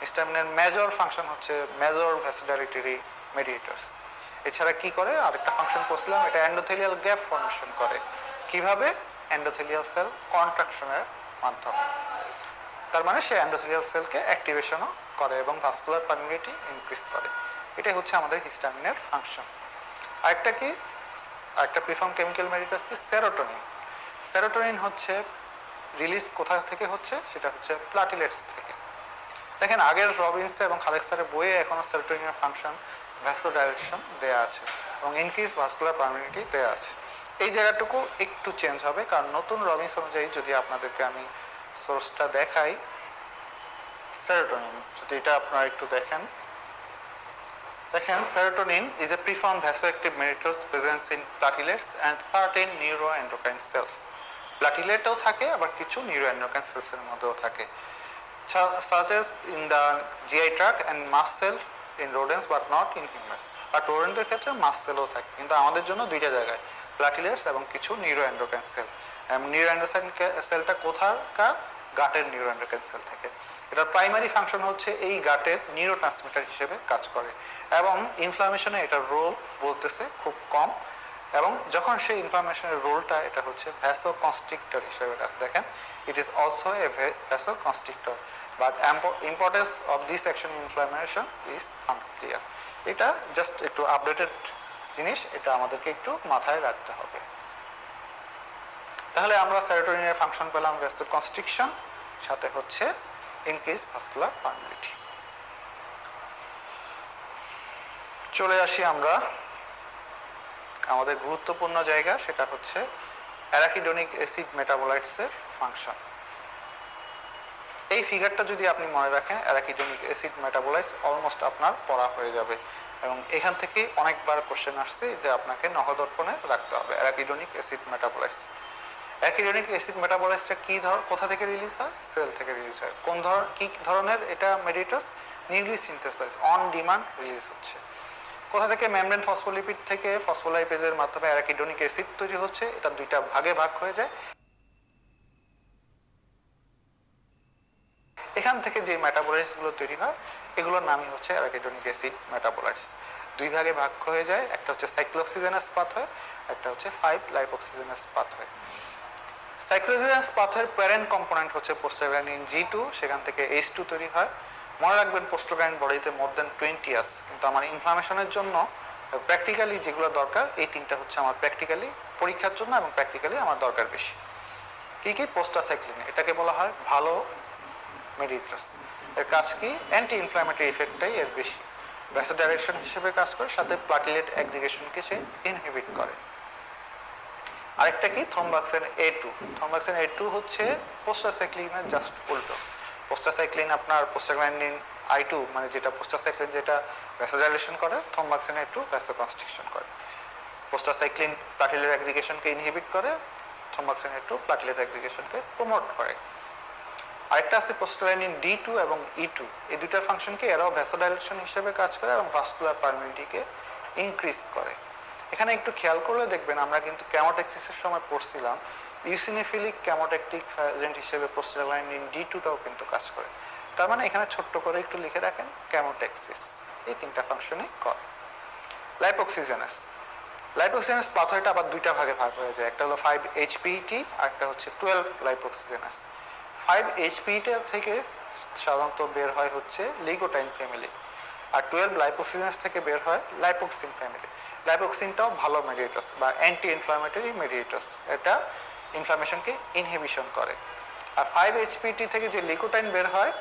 হিস্টামিনের মেজর ফাংশন হচ্ছে মেজর ভ্যাসোডাইলেটরি মেডিয়েটার্স। এছাড়া কি করে? আরেকটা ফাংশন করছিলাম, এটা এন্ডোথেলিয়াল গ্যাপ ফর্মেশন করে। কিভাবে? এন্ডোথেলিয়াল সেল কন্ট্রাকশনের মাধ্যমে। তার মানে সে এন্ডোথেলিয়াল সেলকে অ্যাক্টিভেশনও করে এবং ভাস্কুলার পারমিয়াবিলিটি ইনক্রিজ করে। এটাই হচ্ছে আমাদের হিস্টামিনের ফাংশন। আরেকটা কি? আরেকটা প্রিফর্ম কেমিক্যাল মেডিয়েটার্স কি? সেরোটোনিন। সেরোটোনিন হচ্ছে রিলিজ কোথা থেকে হচ্ছে? সেটা হচ্ছে প্লাটিলেটস থেকে। দেখেন আগের রবিন্স এবং খালেক স্যারের বইয়ে এখনো সেরোটোনিনের ফাংশন ভ্যাসোডাইলেশন দেয়া আছে এবং ইনক্রিজ ভাস্কুলার পারমিয়াবিলিটি দেয়া আছে। এই জায়গাটুকু একটু চেঞ্জ হবে, কারণ নতুন রবিন্স অনুযায়ী যদি আপনাদেরকে আমি সোর্সটা দেখাই, সেরোটোনিন, যদি এটা আপনারা একটু দেখেন, serotonin is a preformed vasoactive mediator present in platelets and certain neuroendocrine cells. প্লাটিলেটও থাকে, আবার কিছু নিউরোএন্ডোক্রাইন সেলসের মধ্যেও থাকে, such as in the GI tract and mast cell in rodents but not in humans. But রোডেন্টের ক্ষেত্রে মাস্ট সেলও থাকে, কিন্তু আমাদের জন্য দুইটা জায়গায়, প্লাটিলেটস এবং কিছু নিউরোএন্ডোক্রাইন সেল। নিউরোএন্ডোক্রাইন সেলটা কোথাকার? গাটের নিউরোএন্ডোক্রাইন সেল থেকে। এটার প্রাইমারি ফাংশন হচ্ছে এই গাটের নিউরোট্রান্সমিটার হিসেবে কাজ করে এবং ইনফ্লামেশনে এটার রোল বলতেছে খুব কম, এবং যখন সেই ইনফ্লামেশনের রোলটা এটা হচ্ছে ভ্যাসোকনস্ট্রিক্টর হিসেবে কাজ। দেখেন, it is also a vasoconstrictor, but importance of this action inflammation is unclear. এটা জাস্ট একটু আপডেটেড জিনিস, এটা আমাদেরকে একটু মাথায় রাখতে হবে। তাহলে আমরা সেরোটোনিনের ফাংশন পেলাম ভ্যাসোকনস্ট্রিকশন, সাথে হচ্ছে ইনক্রিজ ভাস্কুলার পারমিয়াবিলিটি। চলে আসি আমরা আমাদের গুরুত্বপূর্ণ জায়গা, সেটা হচ্ছে অ্যারাকিডোনিক অ্যাসিড মেটাবোলাইটসের ফাংশন। এই ফিগারটা যদি আপনি মনে রাখেন, অ্যারাকিডোনিক অ্যাসিড মেটাবোলাইটস অলমোস্ট আপনার পড়া হয়ে যাবে এবং এখান থেকে অনেকবার কোশ্চেন আসছে, এটা আপনাকে নখদর্পণে রাখতে হবে। Arachidonic acid metabolites, arachidonic acid মেটাবোলাইটসটা কি কোথা থেকে রিলিজ হয়? সেল থেকে রিলিজ হয়। কি ধরনের এটা mediators? Newly synthesize, on demand release হচ্ছে। কোথা থেকে? মেমব্রেন ফসফোলিপিড থেকে ফসফোলাইপেজের মাধ্যমে অ্যারাকিডোনিক অ্যাসিড তৈরি হচ্ছে, এটা দুইটা ভাগে ভাগ হয়ে যায়। এখান থেকে যে মেটাবোলাইটস গুলো তৈরি হয় এগুলোর নামই হচ্ছে অ্যারাকিডোনিক অ্যাসিড মেটাবোলাইটস। দুই ভাগে ভাগ হয়ে যায়, একটা হচ্ছে সাইক্লোঅক্সিজেনাস পাথওয়ে, একটা হচ্ছে 5 লাইপোক্সিজেনাস পাথওয়ে। সাইক্লোঅক্সিজেনাস পাথওয়ের প্যারেন্ট কম্পোনেন্ট হচ্ছে প্রোস্টাগ্ল্যান্ডিন G2, সেখান থেকে H2 তৈরি হয়। মনে রাখবেন প্রোস্টাগ্ল্যান্ডিন বডিতে মোর দেন 20 আছে, কিন্তু আমার ইনফ্লামেশনের জন্য প্র্যাকটিক্যালি যেগুলো দরকার এই তিনটা হচ্ছে আমার প্র্যাকটিক্যালি পরীক্ষার জন্য এবং প্র্যাকটিক্যালি আমার দরকার বেশি। কি কি? প্রোস্টাসাইক্লিন, এটাকে বলা হয় ভালো মেডিয়েটরস। এর কাজ কি? অ্যান্টি ইনফ্ল্যামেটরি এফেক্টটাই এর বেশি, ভ্যাসোডাইলেশন হিসেবে কাজ করে, সাথে প্লাটিলেট অ্যাগ্রিগেশনকে সে ইনহিবিট করে। আরেকটা কি? থ্রম্বাক্সিন A2। থ্রম্বাক্সিন A2 হচ্ছে প্রোস্টাসাইক্লিনের জাস্ট উল্টো। প্রোস্টাসাইক্লিন আপনার প্রোস্টাগ্ল্যান্ডিন I2 মানে যেটা প্রোস্টাসাইক্লিন যেটা ভ্যাসোডাইলেশন করে, থ্রম্বাক্সিন A2 ভ্যাসোকনস্ট্রিকশন করে। প্রোস্টাসাইক্লিন প্লাটিলেট অ্যাগ্রিগেশনকে ইনহিবিট করে, থ্রম্বাক্সিন A2 প্লাটিলেট অ্যাগ্রিগেশনকে প্রমোট করে। আরেকটা আছে প্রোস্টাগ্ল্যান্ডিন D2 এবং E2, এই দুইটার ফাংশন কি? এরাও ভ্যাসোডাইলেশন হিসেবে কাজ করে এবং ভাস্কুলার পারমিটিকে ইনক্রিজ করে। এখানে একটু খেয়াল করলে দেখবেন আমরা কিন্তু ক্যামোটেক্সিসের সময় পড়ছিলাম ইউসিনোফিলিক ক্যামোটেকটিক এজেন্ট হিসেবে প্রোস্টাগ্ল্যান্ডিন D2টাও কিন্তু কাজ করে। তার মানে এখানে ছোট্ট করে একটু লিখে রাখেন ক্যামোটেক্সিস এই তিনটা ফাংশনই করে। লাইপোক্সিজেনাস, লাইপোক্সিজেনাস পাথওয়েটা আবার দুইটা ভাগে ভাগ হয়ে যায়, একটা হলো 5-HPET আর একটা হচ্ছে 12 লাইপোক্সিজেনাস। 5-HPET থেকে সাধারণত বের হয় হচ্ছে লিগোটাইন ফ্যামিলি, আর 12 লাইপোক্সিজেনাস থেকে বের হয় লাইপোক্সিন ফ্যামিলি। লাইপোক্সিনটাও ভালো মেডিয়েটরস বা অ্যান্টি ইনফ্লামেটরি মেডিয়েটরস, এটা ইনফ্লামেশনকে ইনহিবিশন করে। আর 5-HPET থেকে যে লিগোটাইন বের হয়,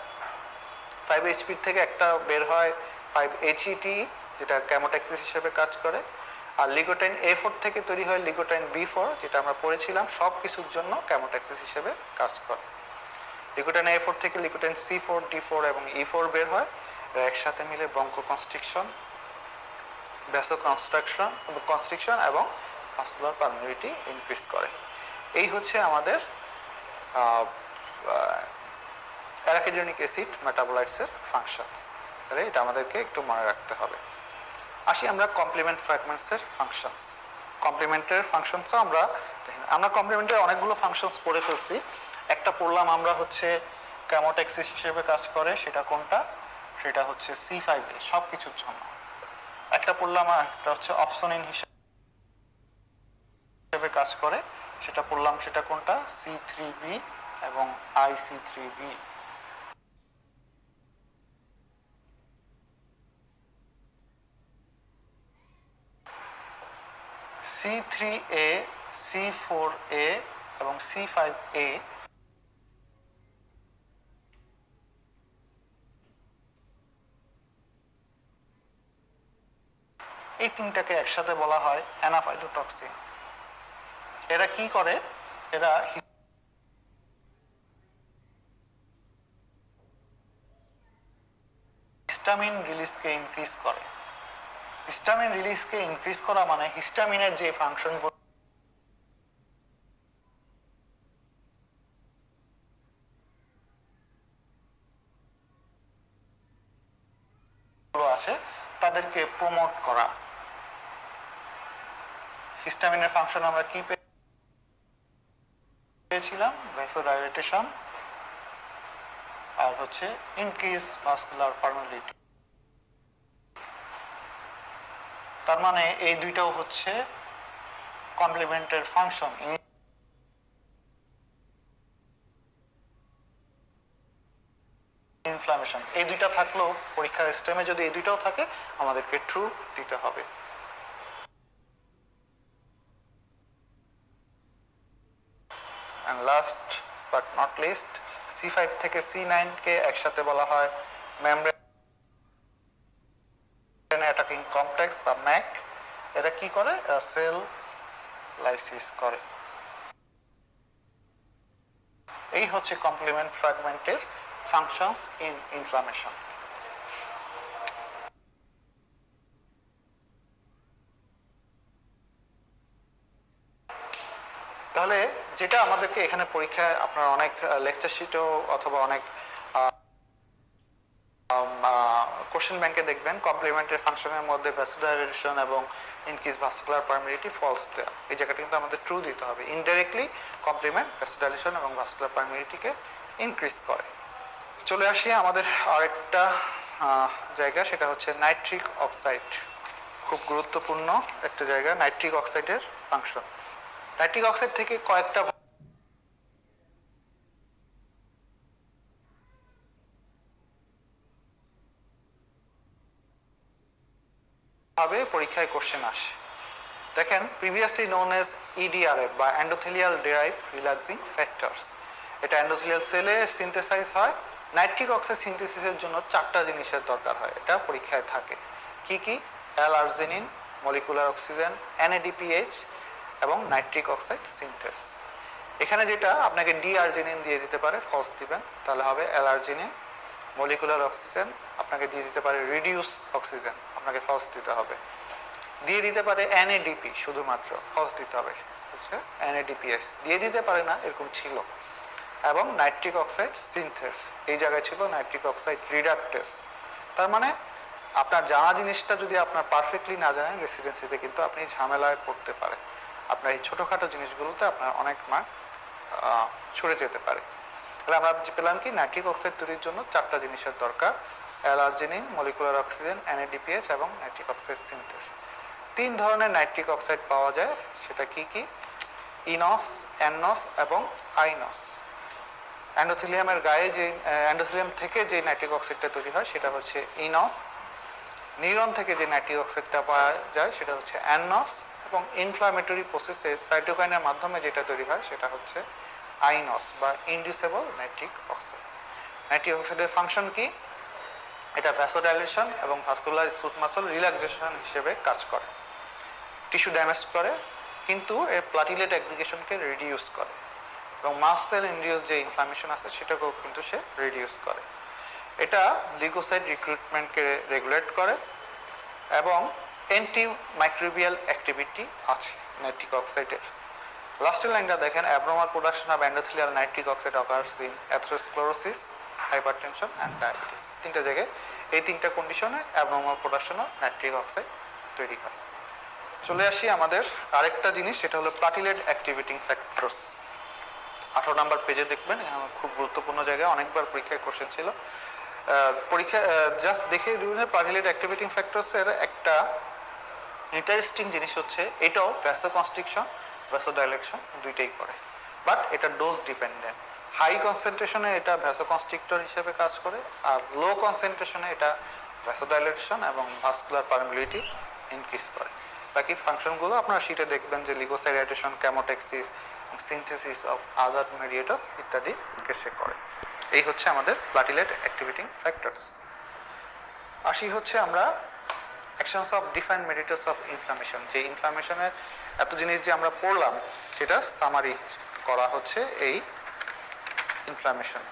5-HPET থেকে একটা বের হয় 5-HET যেটা ক্যামোটেক্সিস হিসেবে কাজ করে, আর লিগোটাইন A4 থেকে তৈরি হয় লিগোটাইন B4 যেটা আমরা পড়েছিলাম সব কিছুর জন্য ক্যামোটেক্সিস হিসেবে কাজ করে। লিগোটাইন A4 থেকে লিগোটাইন C4, D4 এবং E4 বের হয়, একসাথে মিলে ব্রঙ্কোকনস্ট্রিকশন, ভ্যাসোকনস্ট্রিকশন এবং ভাস্কুলার পারমিটিভিটি ইনক্রিজ করে। এই হচ্ছে আমাদের অ্যারাকিডোনিক অ্যাসিড মেটাবোলাইটসের ফাংশন। তাহলে এটা আমাদেরকে একটু মনে রাখতে হবে। আসি আমরা কমপ্লিমেন্ট ফ্র্যাগমেন্টসের ফাংশনস। কমপ্লিমেন্টের ফাংশনসও আমরা কমপ্লিমেন্টের অনেকগুলো ফাংশনস পড়ে ফেলছি। একটা পড়লাম আমরা হচ্ছে ক্যামোটেক্সিস হিসেবে কাজ করে, সেটা কোনটা? সেটা হচ্ছে C5A সব কিছুর জন্য। একটা পড়লাম একটা হচ্ছে অপসোনিন হিসেবে কাজ করে, সেটা পড়লাম, সেটা কোনটা? C3B এবং IC3B। C3A, C4A এবং C5A এই তিনটাকে একসাথে বলা হয় অ্যানাফাইলোটক্সিন। এরা কি করে? এরা হিস্টামিন রিলিজকে ইনক্রিজ করে। হিস্টামিন রিলিজকে ইনক্রিজ করা মানে হিস্টামিনের যে ফাংশন আছে তাদেরকে প্রমোট করা। হিস্টামিনের ফাংশন আমরা কি পেয়েছিলাম? ভ্যাসোডাইলেটেশন আর হচ্ছে ইনক্রিজ ভাস্কুলার পারমিটিভিটি। তার মানে এই দুইটাও হচ্ছে কমপ্লিমেন্টের ফাংশন। ইনফ্লামেশন এই দুইটা থাকলেও পরীক্ষার স্টেমে যদি এই দুইটাও থাকে আমাদেরকে ট্রু দিতে হবে। and last but not least C5 থেকে C9 কে একসাথে বলা হয় মেমব্রেন অ্যাটাকিং কমপ্লেক্স বা MAC। এটা কি করে? সেল লাইসিস করে। এই হচ্ছে কমপ্লিমেন্ট ফ্র্যাগমেন্টের functions in inflammation. তাহলে যেটা আমাদেরকে এখানে পরীক্ষায় আপনার অনেক লেকচার শিটেও অথবা অনেক কোশ্চেন ব্যাংকে দেখবেন কমপ্লিমেন্টারি ফাংশনের মধ্যে ভ্যাসোডাইলেশন এবং ইনক্রিজ ভাস্কুলার পারমিলিটি ফলস দেওয়া, এই জায়গাটা কিন্তু আমাদের ট্রু দিতে হবে। ইনডাইরেক্টলি কমপ্লিমেন্ট ভ্যাসোডাইলেশন এবং ভাস্কুলার পারমিলিটিকে ইনক্রিজ করে। চলে আসি আমাদের আরেকটা জায়গা, সেটা হচ্ছে নাইট্রিক অক্সাইড। খুব গুরুত্বপূর্ণ একটা জায়গা নাইট্রিক অক্সাইডের ফাংশন। নাইট্রিক অক্সাইড থেকে কয়েকটা ভাবে পরীক্ষায় কোশ্চেন আসে। দেখেন প্রিভিয়াসলি নোন এজ ইডিআরএফ বা এন্ডোথেলিয়াল ডেরাইভ রিল্যাক্সিং ফ্যাক্টরস, এটা এন্ডোথেলিয়াল সেলে সিনথেসাইজ হয়। নাইট্রিক অক্সাইড সিনথেসিসের জন্য 4টা জিনিসের দরকার হয়, এটা পরীক্ষায় থাকে। কি কি? অ্যাল-আর্জিনিন, মলিকুলার অক্সিজেন, NADPH এবং নাইট্রিক অক্সাইড সিনথেস। এখানে যেটা আপনাকে ডি-আর্জিনিন দিয়ে দিতে পারে, ফলস দিবেন, তাহলে হবে অ্যাল-আর্জিনিন। মলিকুলার অক্সিজেন আপনাকে দিয়ে দিতে পারে রিডিউস অক্সিজেন, আপনাকে ফলস দিতে হবে। দিয়ে দিতে পারে NADP, শুধুমাত্র ফলস দিতে হবে, হচ্ছে NADPH দিয়ে দিতে পারে না, এরকম ছিল। এবং নাইট্রিক অক্সাইড সিনথেস, এই জায়গায় ছিল নাইট্রিক অক্সাইড রিডাকটেস। তার মানে আপনার জানা জিনিসটা যদি আপনার পারফেক্টলি না জানেন, রেসিডেন্সিতে কিন্তু আপনি ঝামেলায় পড়তে পারেন। আপনার এই ছোটোখাটো জিনিসগুলোতে আপনার অনেক মার্ক ছুড়ে যেতে পারে। তাহলে আমরা পেলাম কি, নাইট্রিক অক্সাইড তৈরির জন্য 4টা জিনিসের দরকার: অ্যাল-আর্জিনিন, মলিকুলার অক্সিজেন, NADPH এবং নাইট্রিক অক্সাইড সিনথেস। 3 ধরনের নাইট্রিক অক্সাইড পাওয়া যায়, সেটা কি কি? ইনস, অ্যানস এবং আইনস। এন্ডোথেলিয়ামের গায়ে যে এন্ডোথেলিয়াম থেকে যে নাইট্রিক অক্সাইডটা তৈরি হয় সেটা হচ্ছে ইনস। নিউরন থেকে যে নাইট্রিক অক্সাইডটা পাওয়া যায় সেটা হচ্ছে অ্যানস। এবং ইনফ্লামেটরি প্রসেসে সাইটোকাইনের মাধ্যমে যেটা তৈরি হয় সেটা হচ্ছে আইনস বা ইনডিউসেবল নাইট্রিক অক্সাইড। নাইট্রিক অক্সাইডের ফাংশন কি? এটা ভ্যাসোডাইলেশন এবং ভাস্কুলার স্মুথ মাসল রিল্যাক্সেশন হিসেবে কাজ করে। টিস্যু ড্যামেজ করে, কিন্তু এর প্লাটিলেট অ্যাগ্রিগেশনকে রিডিউস করে এবং মাস্ট সেল ইনডিউস যে ইনফ্লামেশন আছে সেটাকেও কিন্তু সে রিডিউস করে। এটা লিউকোসাইট রিক্রুটমেন্টকে রেগুলেট করে এবং অ্যান্টি মাইক্রোবিয়াল অ্যাক্টিভিটি আছে নাইট্রিক অক্সাইডের। লাস্টের লাইনটা দেখেন, abnormal production of endothelial nitric oxide occurs in atherosclerosis, hypertension and diabetes. 3টা জায়গায়, এই 3টা কন্ডিশনে abnormal production of nitric oxide তৈরি হয়। চলে আসি আমাদের আরেকটা জিনিস, সেটা হলো প্লাটিলেট অ্যাক্টিভেটিং ফ্যাক্টরস। 18 নম্বর পেজে দেখবেন, খুব গুরুত্বপূর্ণ জায়গায়, অনেকবার পরীক্ষায় কোশ্চেন ছিল। পরীক্ষা জাস্ট দেখে দিবেন, প্লাটিলেট অ্যাক্টিভেটিং ফ্যাক্টরসের একটা ইন্টারেস্টিং জিনিস হচ্ছে এটাও ভ্যাসোকনস্ট্রিকশন, ভ্যাসোডাইলেশন দুইটাই করে, বাট এটা ডোজ ডিপেন্ডেন্ট। হাই কনসেন্ট্রেশনে এটা ভ্যাসোকনস্ট্রিক্টর হিসেবে কাজ করে, আর লো কনসেন্ট্রেশনে এটা ভ্যাসোডাইলেশন এবং ভাস্কুলার পারমিলিটি ইনক্রিজ করে। বাকি ফাংশনগুলো আপনারা শীটে দেখবেন যে লিগোসাইডেশন, ক্যামোটেক্সিস, সিনথেসিস অফ আদার মিডিয়েটরস ইত্যাদি সে করে। এই হচ্ছে আমাদের প্লাটিলেট অ্যাক্টিভেটিং ফ্যাক্টরস। আসি হচ্ছে আমরা actions of defined mediators of inflammation. যে ইনফ্লামেশনের এত জিনিস যে আমরা পড়লাম সেটা সামারি করা হচ্ছে এই ইনফ্লামেশন।